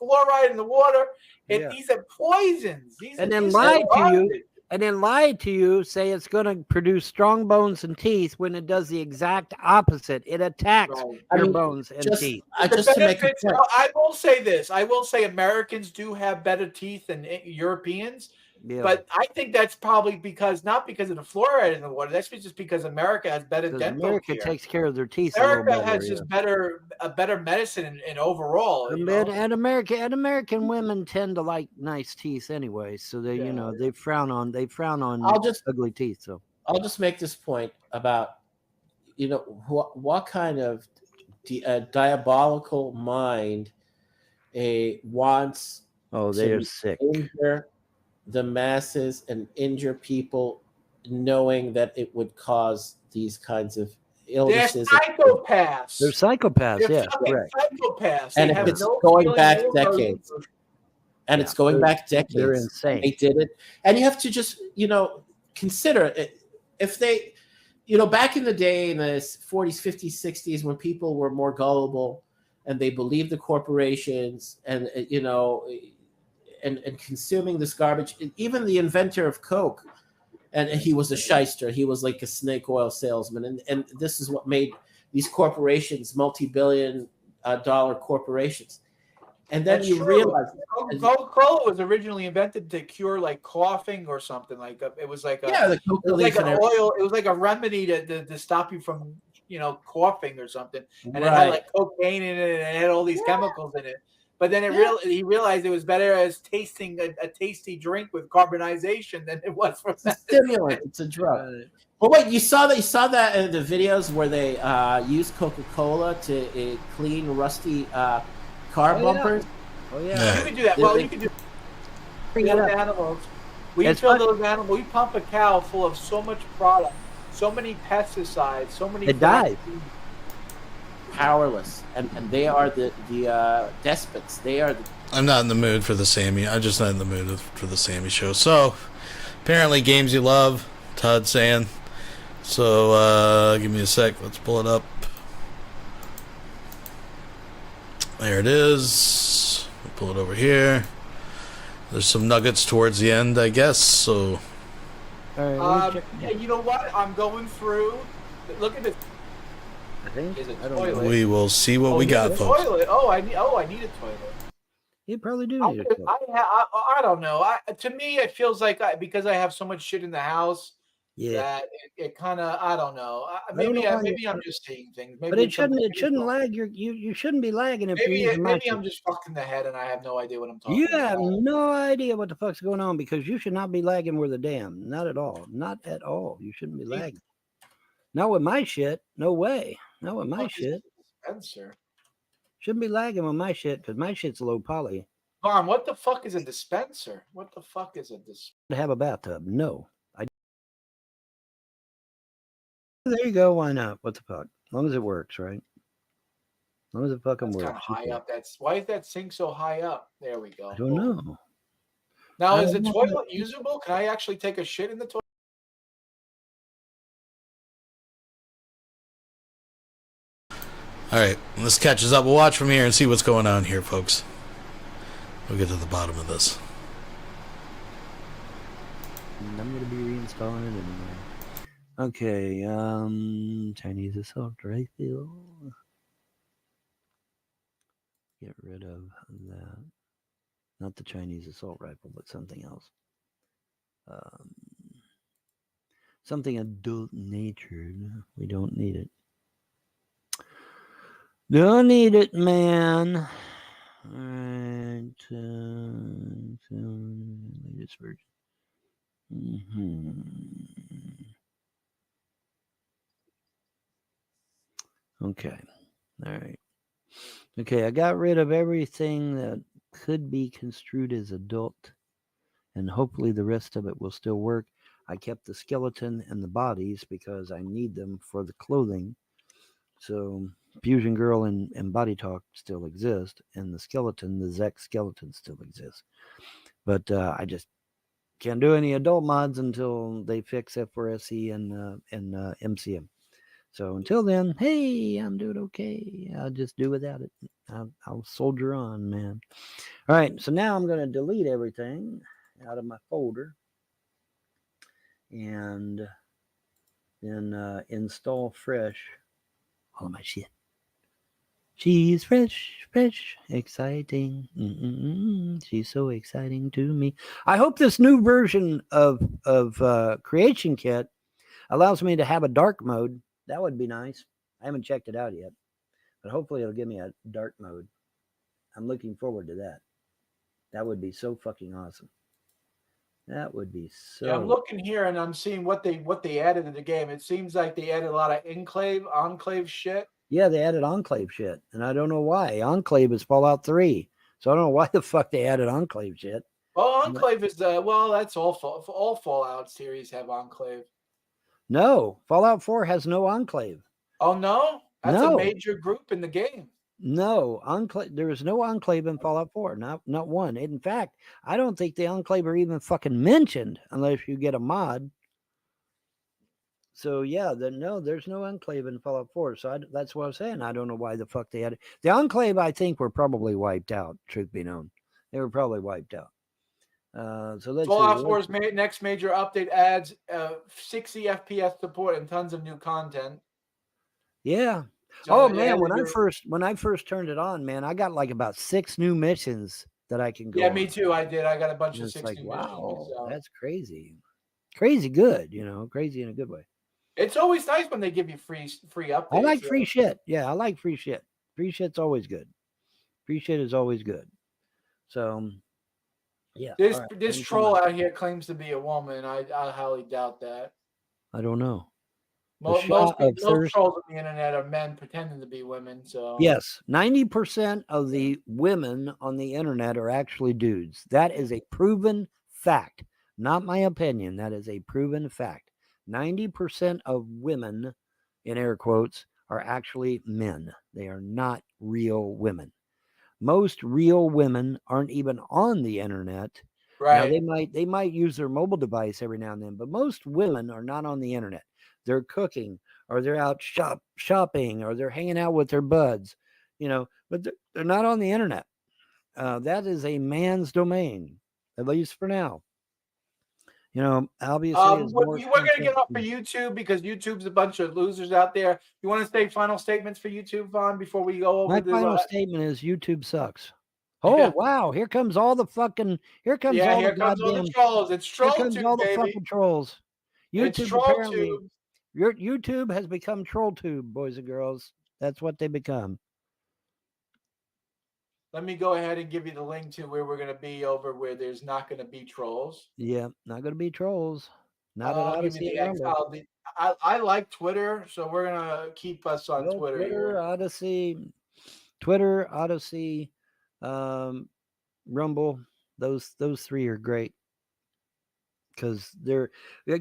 [SPEAKER 9] fluoride in the water. These are poisons.
[SPEAKER 15] And then lie to you. And then lie to you, say it's going to produce strong bones and teeth when it does the exact opposite. It attacks your bones and teeth.
[SPEAKER 9] I will say this. I will say Americans do have better teeth than Europeans.
[SPEAKER 15] Yeah.
[SPEAKER 9] But I think that's probably not because of the fluoride in the water. That's just because America has better dental
[SPEAKER 15] America
[SPEAKER 9] care.
[SPEAKER 15] takes care of their teeth.
[SPEAKER 9] America has just better medicine in overall.
[SPEAKER 15] And American women tend to like nice teeth anyway, so they they frown on ugly teeth. So
[SPEAKER 14] I'll just make this point about what kind of diabolical mind wants.
[SPEAKER 15] Oh, they are sick.
[SPEAKER 14] Injure the masses and injure people, knowing that it would cause these kinds of illnesses.
[SPEAKER 9] They're psychopaths.
[SPEAKER 15] They're psychopaths.
[SPEAKER 9] They're
[SPEAKER 15] correct.
[SPEAKER 9] Psychopaths.
[SPEAKER 14] And if it's going back decades, it's going back decades.
[SPEAKER 15] They're insane.
[SPEAKER 14] They did it, and you have to just consider it. If they, back in the day in the 40s, 50s, 60s, when people were more gullible and they believed the corporations and and consuming this garbage, even the inventor of Coke, and he was a shyster. He was like a snake oil salesman, and this is what made these corporations multi-billion dollar corporations. And then you realize
[SPEAKER 9] Coca-Cola was originally invented to cure like coughing or something like it was like
[SPEAKER 14] the coca leaf
[SPEAKER 9] an oil. It was like a remedy to stop you from coughing or something, and it had like cocaine in it, and it had all these chemicals in it. But then he realized it was better as tasting a tasty drink with carbonization than it was for
[SPEAKER 14] stimulant. It's a drug. Well, wait, you saw that in the videos where they used Coca-Cola to clean rusty car bumpers.
[SPEAKER 15] Oh yeah,
[SPEAKER 9] you can do that. Well, you can do those animals. We fill those animals. We pump a cow full of so much product, so many pesticides, so many.
[SPEAKER 15] It dies.
[SPEAKER 14] Powerless, and they are the despots. They are.
[SPEAKER 8] I'm not in the mood for the Sammy. I'm just not in the mood for the Sammy show. So, apparently, games you love. Todd saying. So, give me a sec. Let's pull it up. There it is. We'll pull it over here. There's some nuggets towards the end, I guess. So.
[SPEAKER 9] You know what? I'm going through. Look at this.
[SPEAKER 15] I think
[SPEAKER 8] we will see what we got, folks.
[SPEAKER 9] Toilet. I need a toilet.
[SPEAKER 15] You probably do need a toilet.
[SPEAKER 9] I don't know. To me, it feels like because I have so much shit in the house.
[SPEAKER 15] Yeah.
[SPEAKER 9] That it kind of I don't know. Maybe I'm just seeing things. Maybe
[SPEAKER 15] but it shouldn't lag. You shouldn't be lagging if
[SPEAKER 9] maybe I'm just fucked in the head and I have no idea what I'm talking about.
[SPEAKER 15] You have no idea what the fuck's going on because you should not be lagging with a damn. Not at all. Not at all. You shouldn't be lagging. Not with my shit. No way. Not with my shit.
[SPEAKER 9] Dispenser.
[SPEAKER 15] Shouldn't be lagging with my shit because my shit's low poly.
[SPEAKER 9] Mom, what the fuck is a dispenser? What the fuck is a dispenser?
[SPEAKER 15] To have a bathtub. No. There you go. Why not? What the fuck? As long as it works, right? As long as it fucking works.
[SPEAKER 9] Kind of high up. Why is that sink so high up? There we go.
[SPEAKER 15] I don't know.
[SPEAKER 9] Now, is the toilet usable? Can I actually take a shit in the toilet?
[SPEAKER 8] All right, this catches up. We'll watch from here and see what's going on here, folks. We'll get to the bottom of this.
[SPEAKER 15] I'm going to be reinstalling it anyway. Okay, Chinese assault rifle. Get rid of that. Not the Chinese assault rifle, but something else. Something adult-natured. We don't need it. Don't need it, man. All right. Latest version. Okay. All right. Okay, I got rid of everything that could be construed as adult, and hopefully the rest of it will still work. I kept the skeleton and the bodies because I need them for the clothing. So Fusion Girl and Body Talk still exist, and the skeleton, the Zek skeleton, still exists. But I just can't do any adult mods until they fix F4SE and MCM. So until then, hey, I'm doing okay. I'll just do without it. I'll soldier on, man. All right, so now I'm going to delete everything out of my folder and then install fresh all of my shit. She's fresh, fresh, exciting. She's so exciting to me. I hope this new version of Creation Kit allows me to have a dark mode. That would be nice. I haven't checked it out yet, but hopefully it'll give me a dark mode. I'm looking forward to that. That would be so fucking awesome. That would be so.
[SPEAKER 9] Yeah, I'm looking here and I'm seeing what they added to the game. It seems like they added a lot of enclave shit.
[SPEAKER 15] Yeah, they added Enclave shit, and I don't know why. Enclave is Fallout 3, so I don't know why the fuck they added Enclave shit.
[SPEAKER 9] Oh, Enclave is that's all Fallout series have Enclave.
[SPEAKER 15] No, Fallout 4 has no Enclave.
[SPEAKER 9] Oh no, that's
[SPEAKER 15] No.
[SPEAKER 9] a major group in the game.
[SPEAKER 15] No, Enclave. There is no Enclave in Fallout 4. Not one. In fact, I don't think the Enclave are even fucking mentioned unless you get a mod. So yeah, no, there's no Enclave in Fallout 4. So that's what I'm saying. I don't know why the fuck they had it. The Enclave, I think, were probably wiped out. Truth be known, they were probably wiped out. So let's
[SPEAKER 9] Fallout
[SPEAKER 15] see.
[SPEAKER 9] 4's next major update adds 60 FPS support and tons of new content.
[SPEAKER 15] Yeah.
[SPEAKER 9] So
[SPEAKER 15] Oh man, when I first turned it on, man, I got like about 6 new missions that I can go.
[SPEAKER 9] Yeah,
[SPEAKER 15] on.
[SPEAKER 9] me too. I did. I got a bunch of
[SPEAKER 15] It's
[SPEAKER 9] 6
[SPEAKER 15] like,
[SPEAKER 9] new
[SPEAKER 15] wow,
[SPEAKER 9] missions. So.
[SPEAKER 15] that's crazy. Crazy good, crazy in a good way.
[SPEAKER 9] It's always nice when they give you free updates.
[SPEAKER 15] I like free shit. Yeah, I like free shit. Free shit's always good. Free shit is always good. So, yeah.
[SPEAKER 9] This
[SPEAKER 15] all right,
[SPEAKER 9] this troll out here claims to be a woman. I highly doubt that.
[SPEAKER 15] I don't know.
[SPEAKER 9] Most trolls on the internet are men pretending to be women. So
[SPEAKER 15] yes, 90% of the women on the internet are actually dudes. That is a proven fact. Not my opinion. That is a proven fact. 90% of women, in air quotes, are actually men. They are not real women. Most real women aren't even on the internet.
[SPEAKER 9] Right.
[SPEAKER 15] Now they might use their mobile device every now and then, but most women are not on the internet. They're cooking, or they're out shopping, or they're hanging out with their buds, but they're not on the internet. That is a man's domain, at least for now. Obviously,
[SPEAKER 9] we're going to get off for YouTube because YouTube's a bunch of losers out there. You want to say final statements for YouTube, Vaughn, before we go over
[SPEAKER 15] my final statement is YouTube sucks. Oh wow! Here comes all the goddamn
[SPEAKER 9] trolls. It's troll
[SPEAKER 15] here comes
[SPEAKER 9] tube,
[SPEAKER 15] all the
[SPEAKER 9] baby.
[SPEAKER 15] fucking trolls.
[SPEAKER 9] It's
[SPEAKER 15] YouTube
[SPEAKER 9] troll
[SPEAKER 15] apparently.
[SPEAKER 9] tube.
[SPEAKER 15] Your YouTube has become troll tube, boys and girls. That's what they become.
[SPEAKER 9] Let me go ahead and give you the link to where we're going to be over where there's not going to be trolls.
[SPEAKER 15] Yeah, not going to be trolls. Not at Odyssey and
[SPEAKER 9] Rumble. I like Twitter, so we're going to keep us on Twitter.
[SPEAKER 15] Twitter, Odyssey, Rumble. Those 3 are great. Because they're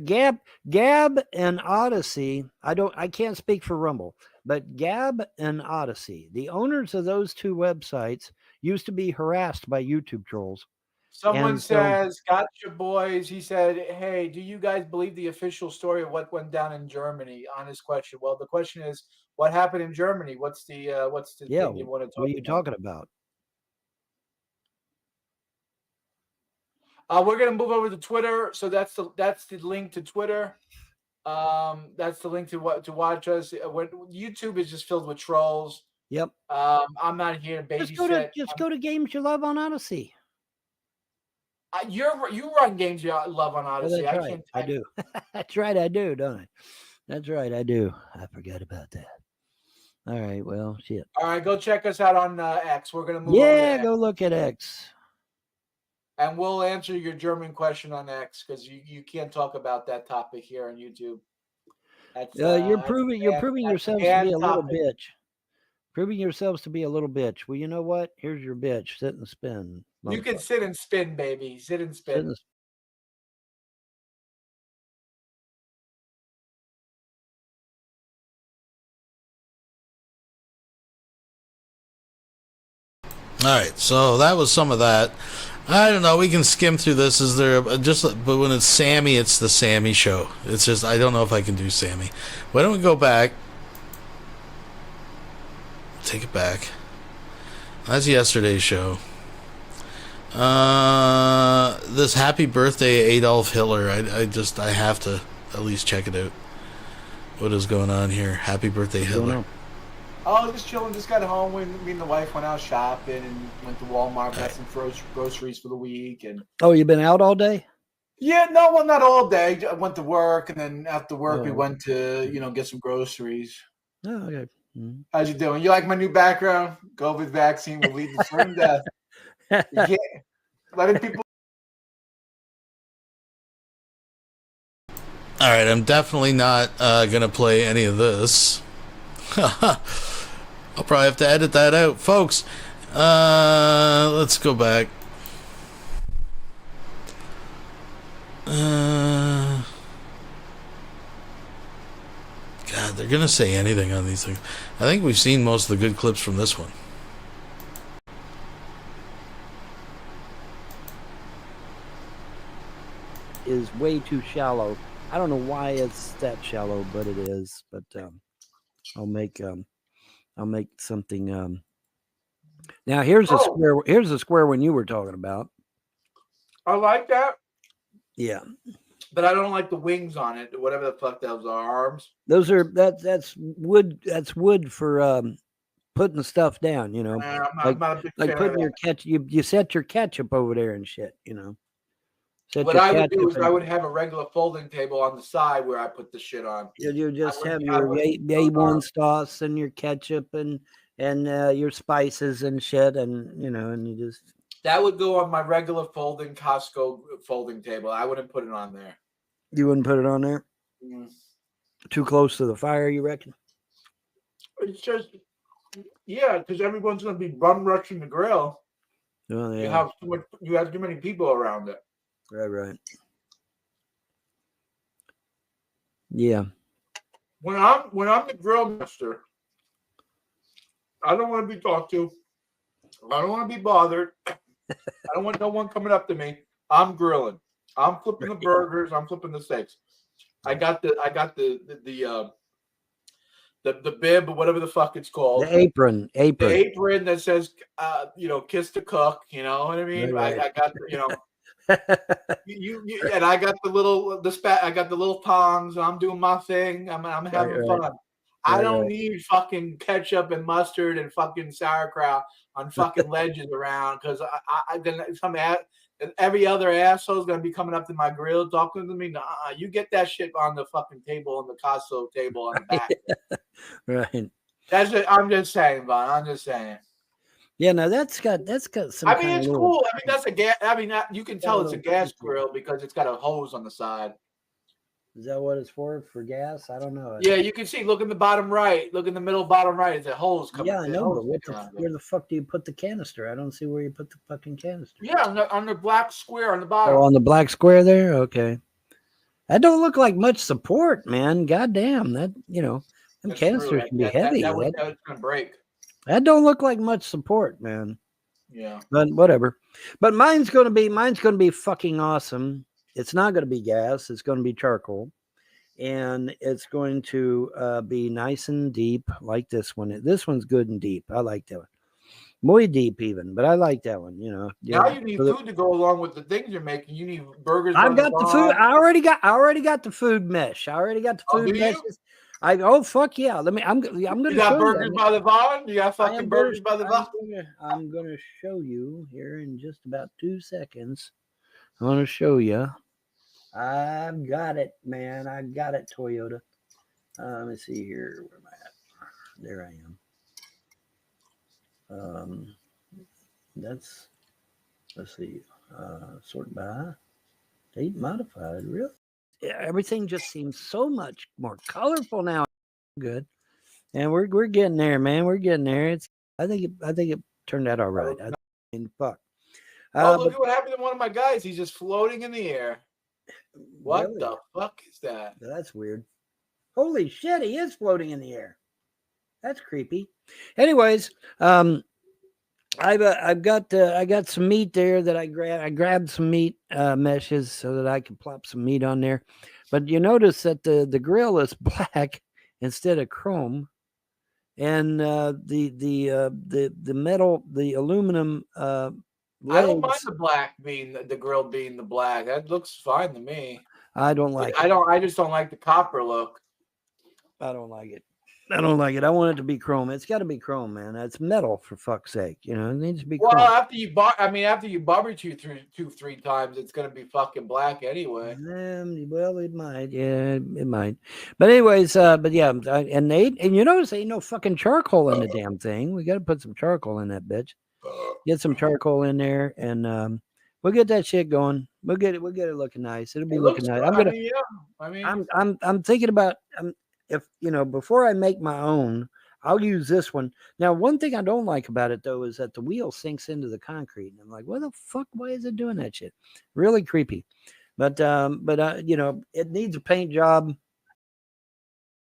[SPEAKER 15] Gab and Odyssey. I can't speak for Rumble, but Gab and Odyssey, the owners of those 2 websites, used to be harassed by YouTube trolls.
[SPEAKER 9] Someone says, "Gotcha, boys." He said, "Hey, do you guys believe the official story of what went down in Germany?" On his question. Well, the question is, what happened in Germany? What's the thing you want to talk about?
[SPEAKER 15] What are you talking about?
[SPEAKER 9] We're gonna move over to Twitter, so that's the link to Twitter. That's the link to watch us. YouTube is just filled with trolls.
[SPEAKER 15] Yep.
[SPEAKER 9] I'm not here to babysit.
[SPEAKER 15] Just go to Games You Love on Odyssey.
[SPEAKER 9] You run Games You Love on Odyssey.
[SPEAKER 15] Oh, that's right. I do. That's right. I do, don't I? That's right. I do. I forgot about that. All right. Well, shit.
[SPEAKER 9] All right. Go check us out on X. We're gonna move.
[SPEAKER 15] Yeah. Go look at X.
[SPEAKER 9] And we'll answer your German question on X because you can't talk about that topic here on YouTube.
[SPEAKER 15] You're proving yourself to be a little bitch. Proving yourselves to be a little bitch. Well, you know what? Here's your bitch. Sit and spin.
[SPEAKER 9] You can sit and spin, baby. Sit and
[SPEAKER 15] Sit
[SPEAKER 9] spin.
[SPEAKER 15] and
[SPEAKER 8] All right, so that was some of that. I don't know. We can skim through this. Is there but when it's Sammy, it's the Sammy show. It's just I don't know if I can do Sammy. Why don't we go back? Take it back. That's yesterday's show. This happy birthday Adolf Hitler. I have to at least check it out. What is going on here? Happy birthday Hitler.
[SPEAKER 9] Oh, just chilling. Just got home. Me and the wife went out shopping and went to Walmart, got some groceries for the week. And
[SPEAKER 15] Oh, you been out all day?
[SPEAKER 9] yeah, no, well, not all day. I went to work, and then after work, we
[SPEAKER 15] Oh.
[SPEAKER 9] went to get some groceries.
[SPEAKER 15] Oh, okay. Mm-hmm.
[SPEAKER 9] How's you doing? You like my new background? COVID vaccine will lead to certain death. You can't letting people.
[SPEAKER 8] All right, I'm definitely not gonna play any of this. I'll probably have to edit that out, folks. Let's go back. God, they're gonna say anything on these things. I think we've seen most of the good clips from this one.
[SPEAKER 15] Is way too shallow. I don't know why it's that shallow, but it is. But I'll make something. Now here's a square. Here's the square one you were talking about.
[SPEAKER 9] I like that,
[SPEAKER 15] Yeah,
[SPEAKER 9] but I don't like the wings on it. Whatever the fuck those are, arms.
[SPEAKER 15] those are that's wood. That's wood for putting stuff down. You know,
[SPEAKER 9] I'm not a big
[SPEAKER 15] like
[SPEAKER 9] fan of
[SPEAKER 15] putting
[SPEAKER 9] that.
[SPEAKER 15] your ketchup. You set your ketchup over there and shit. You know. Set
[SPEAKER 9] What
[SPEAKER 15] your
[SPEAKER 9] I would do
[SPEAKER 15] ketchup
[SPEAKER 9] is
[SPEAKER 15] and-
[SPEAKER 9] I would have a regular folding table on the side where I put the shit on.
[SPEAKER 15] You just have
[SPEAKER 9] I
[SPEAKER 15] your
[SPEAKER 9] wouldn't-
[SPEAKER 15] A1 sauce and your ketchup and your spices and shit, and and you just
[SPEAKER 9] That would go on my regular folding Costco folding table. I wouldn't put it on there.
[SPEAKER 15] you wouldn't put it on there.
[SPEAKER 9] Mm.
[SPEAKER 15] Too close to the fire, you reckon?
[SPEAKER 9] It's just, yeah, because everyone's going to be bum rushing the grill.
[SPEAKER 15] Oh yeah,
[SPEAKER 9] You have too many people around it.
[SPEAKER 15] right. Yeah,
[SPEAKER 9] When I'm the grill master, I don't want to be talked to. I don't want to be bothered. I don't want no one coming up to me. I'm grilling. I'm flipping the burgers. I'm flipping the steaks. I got the bib or whatever the fuck it's called.
[SPEAKER 15] the apron.
[SPEAKER 9] The apron that says kiss the cook. You know what I mean?
[SPEAKER 15] Right.
[SPEAKER 9] I got you and I got I got the little tongs. I'm doing my thing. I'm having
[SPEAKER 15] Right.
[SPEAKER 9] fun. I don't
[SPEAKER 15] Right.
[SPEAKER 9] need fucking ketchup and mustard and fucking sauerkraut on fucking ledges around because I then every other asshole is gonna be coming up to my grill talking to me. Nah, you get that shit on the fucking table on the Costco table on the back.
[SPEAKER 15] Right.
[SPEAKER 9] That's it. I'm just saying, Vaughn. I'm just saying.
[SPEAKER 15] Yeah, no, that's got some.
[SPEAKER 9] I mean,
[SPEAKER 15] kind
[SPEAKER 9] it's
[SPEAKER 15] of little-
[SPEAKER 9] cool. I mean, that's a gas. I mean, you can tell it's a
[SPEAKER 15] little
[SPEAKER 9] gas
[SPEAKER 15] picture.
[SPEAKER 9] grill because it's got a hose on the side.
[SPEAKER 15] Is that what it's for gas? I don't know.
[SPEAKER 9] Yeah, you can see. Look in the bottom right. Look in the middle bottom right. It's a hose coming.
[SPEAKER 15] Yeah, I know, but
[SPEAKER 9] hose
[SPEAKER 15] where the fuck do you put the canister? I don't see where you put the fucking canister.
[SPEAKER 9] Yeah, on the black square on the bottom.
[SPEAKER 15] Oh, on the black square there? Okay. That don't look like much support, man. Goddamn. That, them
[SPEAKER 9] That's
[SPEAKER 15] canisters
[SPEAKER 9] true.
[SPEAKER 15] can be
[SPEAKER 9] That
[SPEAKER 15] heavy.
[SPEAKER 9] it's gonna break.
[SPEAKER 15] That don't look like much support, man.
[SPEAKER 9] Yeah.
[SPEAKER 15] But whatever. But mine's gonna be fucking awesome. It's not gonna be gas, it's gonna be charcoal. And it's going to be nice and deep like this one. This one's good and deep. I like that one. Muy deep even, but I like that one,
[SPEAKER 9] Now you need food to go along with the things you're making. You need burgers.
[SPEAKER 15] I've got the food. I already got the food mesh. I already got the
[SPEAKER 9] Oh,
[SPEAKER 15] food
[SPEAKER 9] do you?
[SPEAKER 15] meshes. Fuck yeah. I'm gonna
[SPEAKER 9] You
[SPEAKER 15] show
[SPEAKER 9] got burgers
[SPEAKER 15] you.
[SPEAKER 9] by the Vaughn? You got
[SPEAKER 15] I
[SPEAKER 9] fucking
[SPEAKER 15] am
[SPEAKER 9] burgers by the Vaughn?
[SPEAKER 15] I'm gonna show you here in just about 2 seconds. I'm gonna show you. I've got it, man. I got it, Toyota. Let me see here. Where am I at? There I am. Let's see. Sort by date modified. Really? Yeah, everything just seems so much more colorful now. Good. And we're getting there, man. We're getting there. I think it turned out all right. I mean, fuck.
[SPEAKER 9] Oh, look at what happened to one of my guys. He's just floating in the air. What
[SPEAKER 15] Really?
[SPEAKER 9] the fuck is that?
[SPEAKER 15] That's weird. Holy shit, he is floating in the air. That's creepy. Anyways, I got some meat there that I grabbed some meat meshes so that I could plop some meat on there. But you notice that the grill is black instead of chrome, and the metal, the aluminum
[SPEAKER 9] I don't mind
[SPEAKER 15] legs.
[SPEAKER 9] the black being the grill being the black. That looks fine to me.
[SPEAKER 15] I don't like
[SPEAKER 9] I
[SPEAKER 15] it.
[SPEAKER 9] don't. I just don't like the copper look.
[SPEAKER 15] I don't like it. I don't like it. I want it to be chrome. It's got to be chrome, man. It's metal, for fuck's sake. You know, it needs to be
[SPEAKER 9] Well,
[SPEAKER 15] chrome.
[SPEAKER 9] after you barbecue 3 times, it's gonna be fucking black anyway.
[SPEAKER 15] Well, it might. Yeah, it might. But anyways, but yeah, and you notice ain't no fucking charcoal in the damn thing. We got to put some charcoal in that bitch. Get some charcoal in there, and we'll get that shit going. We'll get it looking nice. It'll be looking nice. I'm thinking about if before I make my own, I'll use this one. Now, one thing I don't like about it though is that the wheel sinks into the concrete, and I'm like, what the fuck? Why is it doing that shit? Really creepy. But it needs a paint job.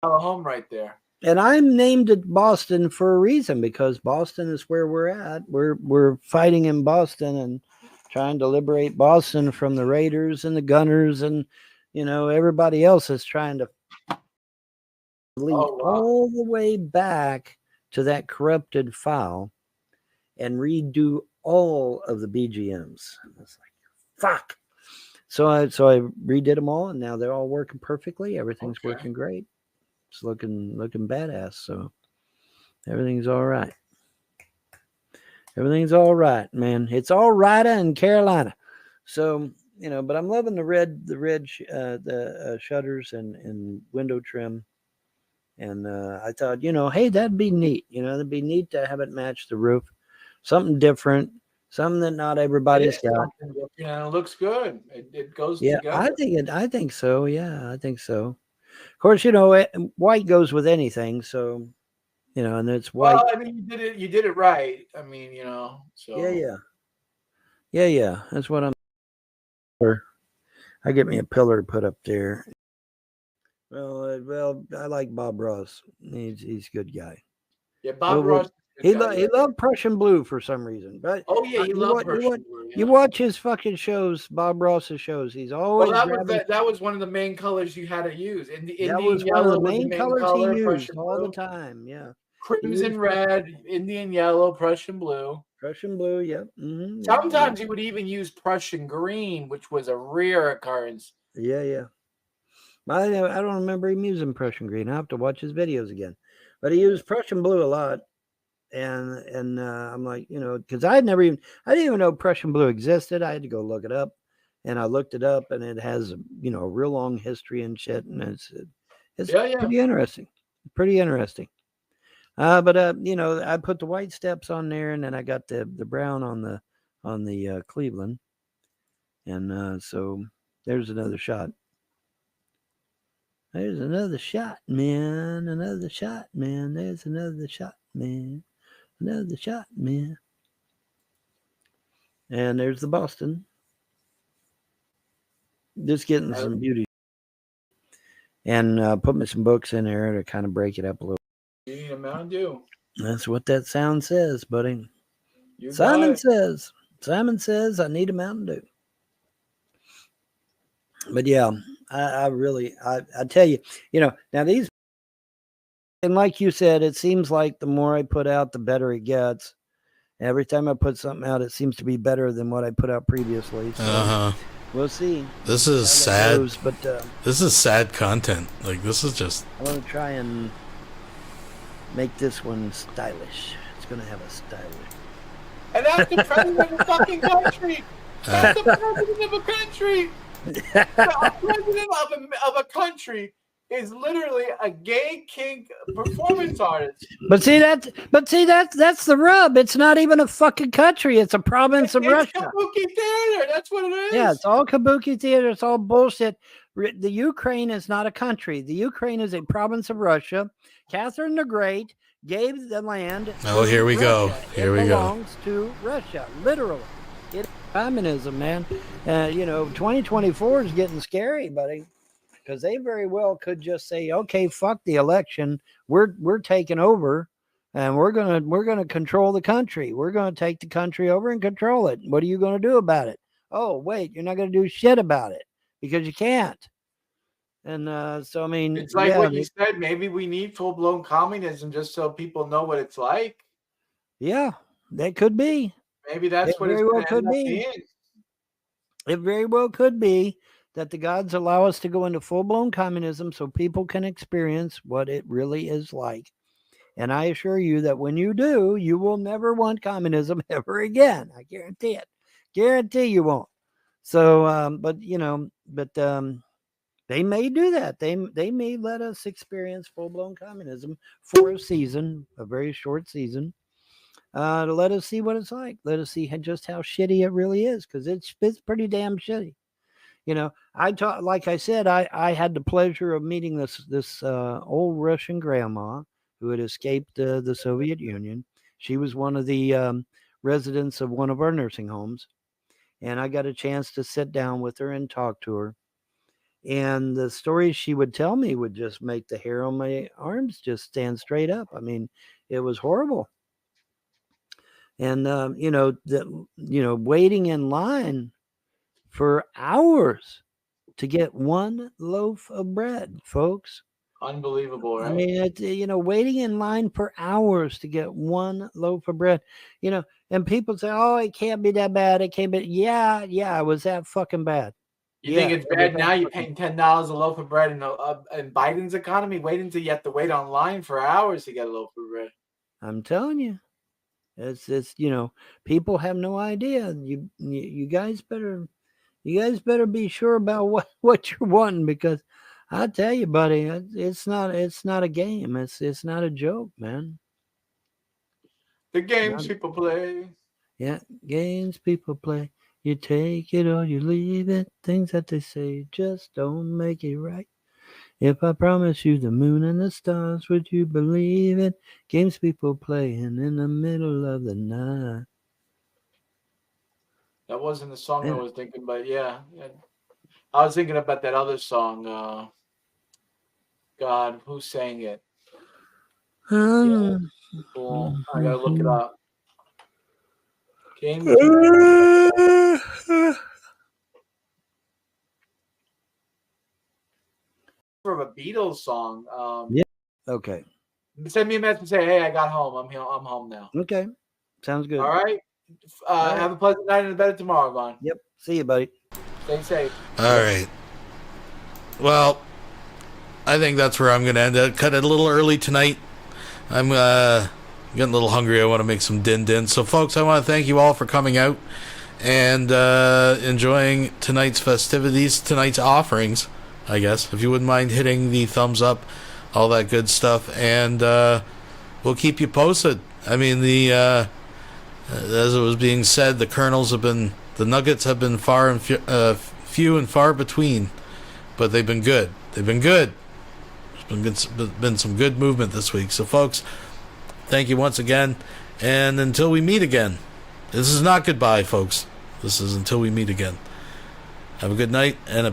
[SPEAKER 9] A home right there.
[SPEAKER 15] And I'm named it Boston for a reason, because Boston is where we're at. We're fighting in Boston and trying to liberate Boston from the Raiders and the Gunners, and everybody else is trying to lead all the way back to that corrupted file and redo all of the BGMs. It's like, fuck. So I redid them all, and now they're all working perfectly. Everything's working great. It's looking badass. So everything's all right. Everything's all right, man. It's all right in Carolina. So but I'm loving the red shutters and window trim. And I thought, hey, that'd be neat. That'd be neat to have it match the roof. Something different, something that not everybody's got.
[SPEAKER 9] It looks good. It goes
[SPEAKER 15] together. I think so. Yeah, I think so. Of course, white goes with anything. So, and it's white.
[SPEAKER 9] Well, I mean, you did it right. I mean, so.
[SPEAKER 15] Yeah. That's what I'm. I get me a pillar put up there. Well, I like Bob Ross. He's a good guy.
[SPEAKER 9] Yeah, Bob Ross.
[SPEAKER 15] He loved Prussian blue for some reason. But
[SPEAKER 9] he loved Prussian blue.
[SPEAKER 15] You watch his fucking shows, Bob Ross's shows. He's always
[SPEAKER 9] that was one of the main colors you had to use.
[SPEAKER 15] That was one of the main colors he used all the time. Yeah,
[SPEAKER 9] crimson red, Indian yellow, Prussian blue.
[SPEAKER 15] Prussian blue, yep. Mm-hmm.
[SPEAKER 9] Sometimes he would even use Prussian green, which was a rare occurrence.
[SPEAKER 15] Yeah. I don't remember him using Prussian green. I have to watch his videos again. But he used Prussian blue a lot. And I'm like, because I didn't even know Prussian blue existed. I had to go look it up. And I looked it up, and it has a real long history and shit. And it's pretty interesting. Pretty interesting. But I put the white steps on there, and then I got the brown on the Cleveland. And so there's another shot. There's another shot, man. Another shot, man. There's another shot, man. Another shot, man. And there's the Boston. Just getting some beauty. And put me some books in there to kind of break it up a little.
[SPEAKER 9] You need a Mountain Dew.
[SPEAKER 15] That's what that sound says, buddy. Simon says I need a Mountain Dew. But yeah, I tell you, now these, and like you said, it seems like the more I put out, the better it gets. Every time I put something out, it seems to be better than what I put out previously. So we'll see.
[SPEAKER 8] This is sad.
[SPEAKER 15] Goes, but
[SPEAKER 8] this is sad content. Like, this is just.
[SPEAKER 15] I want to try and make this one stylish. It's going to have a stylish.
[SPEAKER 9] And that's the president of the fucking country. That's the president of a country. The president of a country is literally a gay kink performance artist.
[SPEAKER 15] But see that's the rub. It's not even a fucking country. It's a province of Russia.
[SPEAKER 9] It's kabuki theater. That's what it is.
[SPEAKER 15] Yeah, it's all kabuki theater. It's all bullshit. The Ukraine is not a country. The Ukraine is a province of Russia. Catherine the Great gave the land.
[SPEAKER 8] Oh, here we go. Here we go.
[SPEAKER 15] It belongs to Russia, literally. It's communism, man. 2024 is getting scary, buddy, because they very well could just say, "Okay, fuck the election. We're taking over, and we're gonna control the country. We're gonna take the country over and control it. What are you gonna do about it? Oh, wait, you're not gonna do shit about it because you can't." And so, I mean,
[SPEAKER 9] it's like what you said. Maybe we need full blown communism just so people know what it's like.
[SPEAKER 15] Yeah, that could be.
[SPEAKER 9] Maybe that's what
[SPEAKER 15] very well could be. It very well could be that the gods allow us to go into full blown communism so people can experience what it really is like. And I assure you that when you do, you will never want communism ever again. I guarantee it. Guarantee you won't. So, they may do that. They may let us experience full-blown communism for a season, a very short season, to let us see what it's like. Let us see just how shitty it really is, because it's pretty damn shitty. Like I said, I had the pleasure of meeting this old Russian grandma who had escaped the Soviet Union. She was one of the residents of one of our nursing homes, and I got a chance to sit down with her and talk to her. And the stories she would tell me would just make the hair on my arms just stand straight up. I mean, it was horrible. And, waiting in line for hours to get one loaf of bread, folks.
[SPEAKER 9] Unbelievable, right?
[SPEAKER 15] I mean, waiting in line for hours to get one loaf of bread, and people say, "Oh, it can't be that bad. It can't be." Yeah, it was that fucking bad.
[SPEAKER 9] You think it's bad now? You're paying $10 a loaf of bread in Biden's economy, waiting till you have to wait online for hours to get a loaf of bread.
[SPEAKER 15] I'm telling you, it's people have no idea. You guys better be sure about what you're wanting, because I tell you, buddy, it's not a game. It's not a joke, man.
[SPEAKER 9] The games people play.
[SPEAKER 15] Yeah, games people play. You take it or you leave it. Things that they say just don't make it right. If I promise you the moon and the stars, would you believe it? Games people playing in the middle of the night.
[SPEAKER 9] That wasn't the song I was thinking, but yeah. I was thinking about that other song. God, who sang it? Cool. I gotta look it up. Game from a Beatles song.
[SPEAKER 15] Yeah. Okay.
[SPEAKER 9] Send me a message and say, "Hey, I got home. I'm here. I'm home now."
[SPEAKER 15] Okay. Sounds good.
[SPEAKER 9] All right. Have a pleasant night and better tomorrow, Vaughn.
[SPEAKER 15] Yep. See you, buddy.
[SPEAKER 9] Stay safe.
[SPEAKER 8] All right. Well, I think that's where I'm going to end it. Cut it a little early tonight. I'm getting a little hungry. I want to make some din-din. So, folks, I want to thank you all for coming out and enjoying tonight's festivities, tonight's offerings, I guess. If you wouldn't mind hitting the thumbs up, all that good stuff. And we'll keep you posted. I mean, as it was being said, the nuggets have been far and few and far between, but they've been good. They've been good. There's been some good movement this week. So, folks, thank you once again, and until we meet again. This is not goodbye, folks. This is until we meet again. Have a good night and a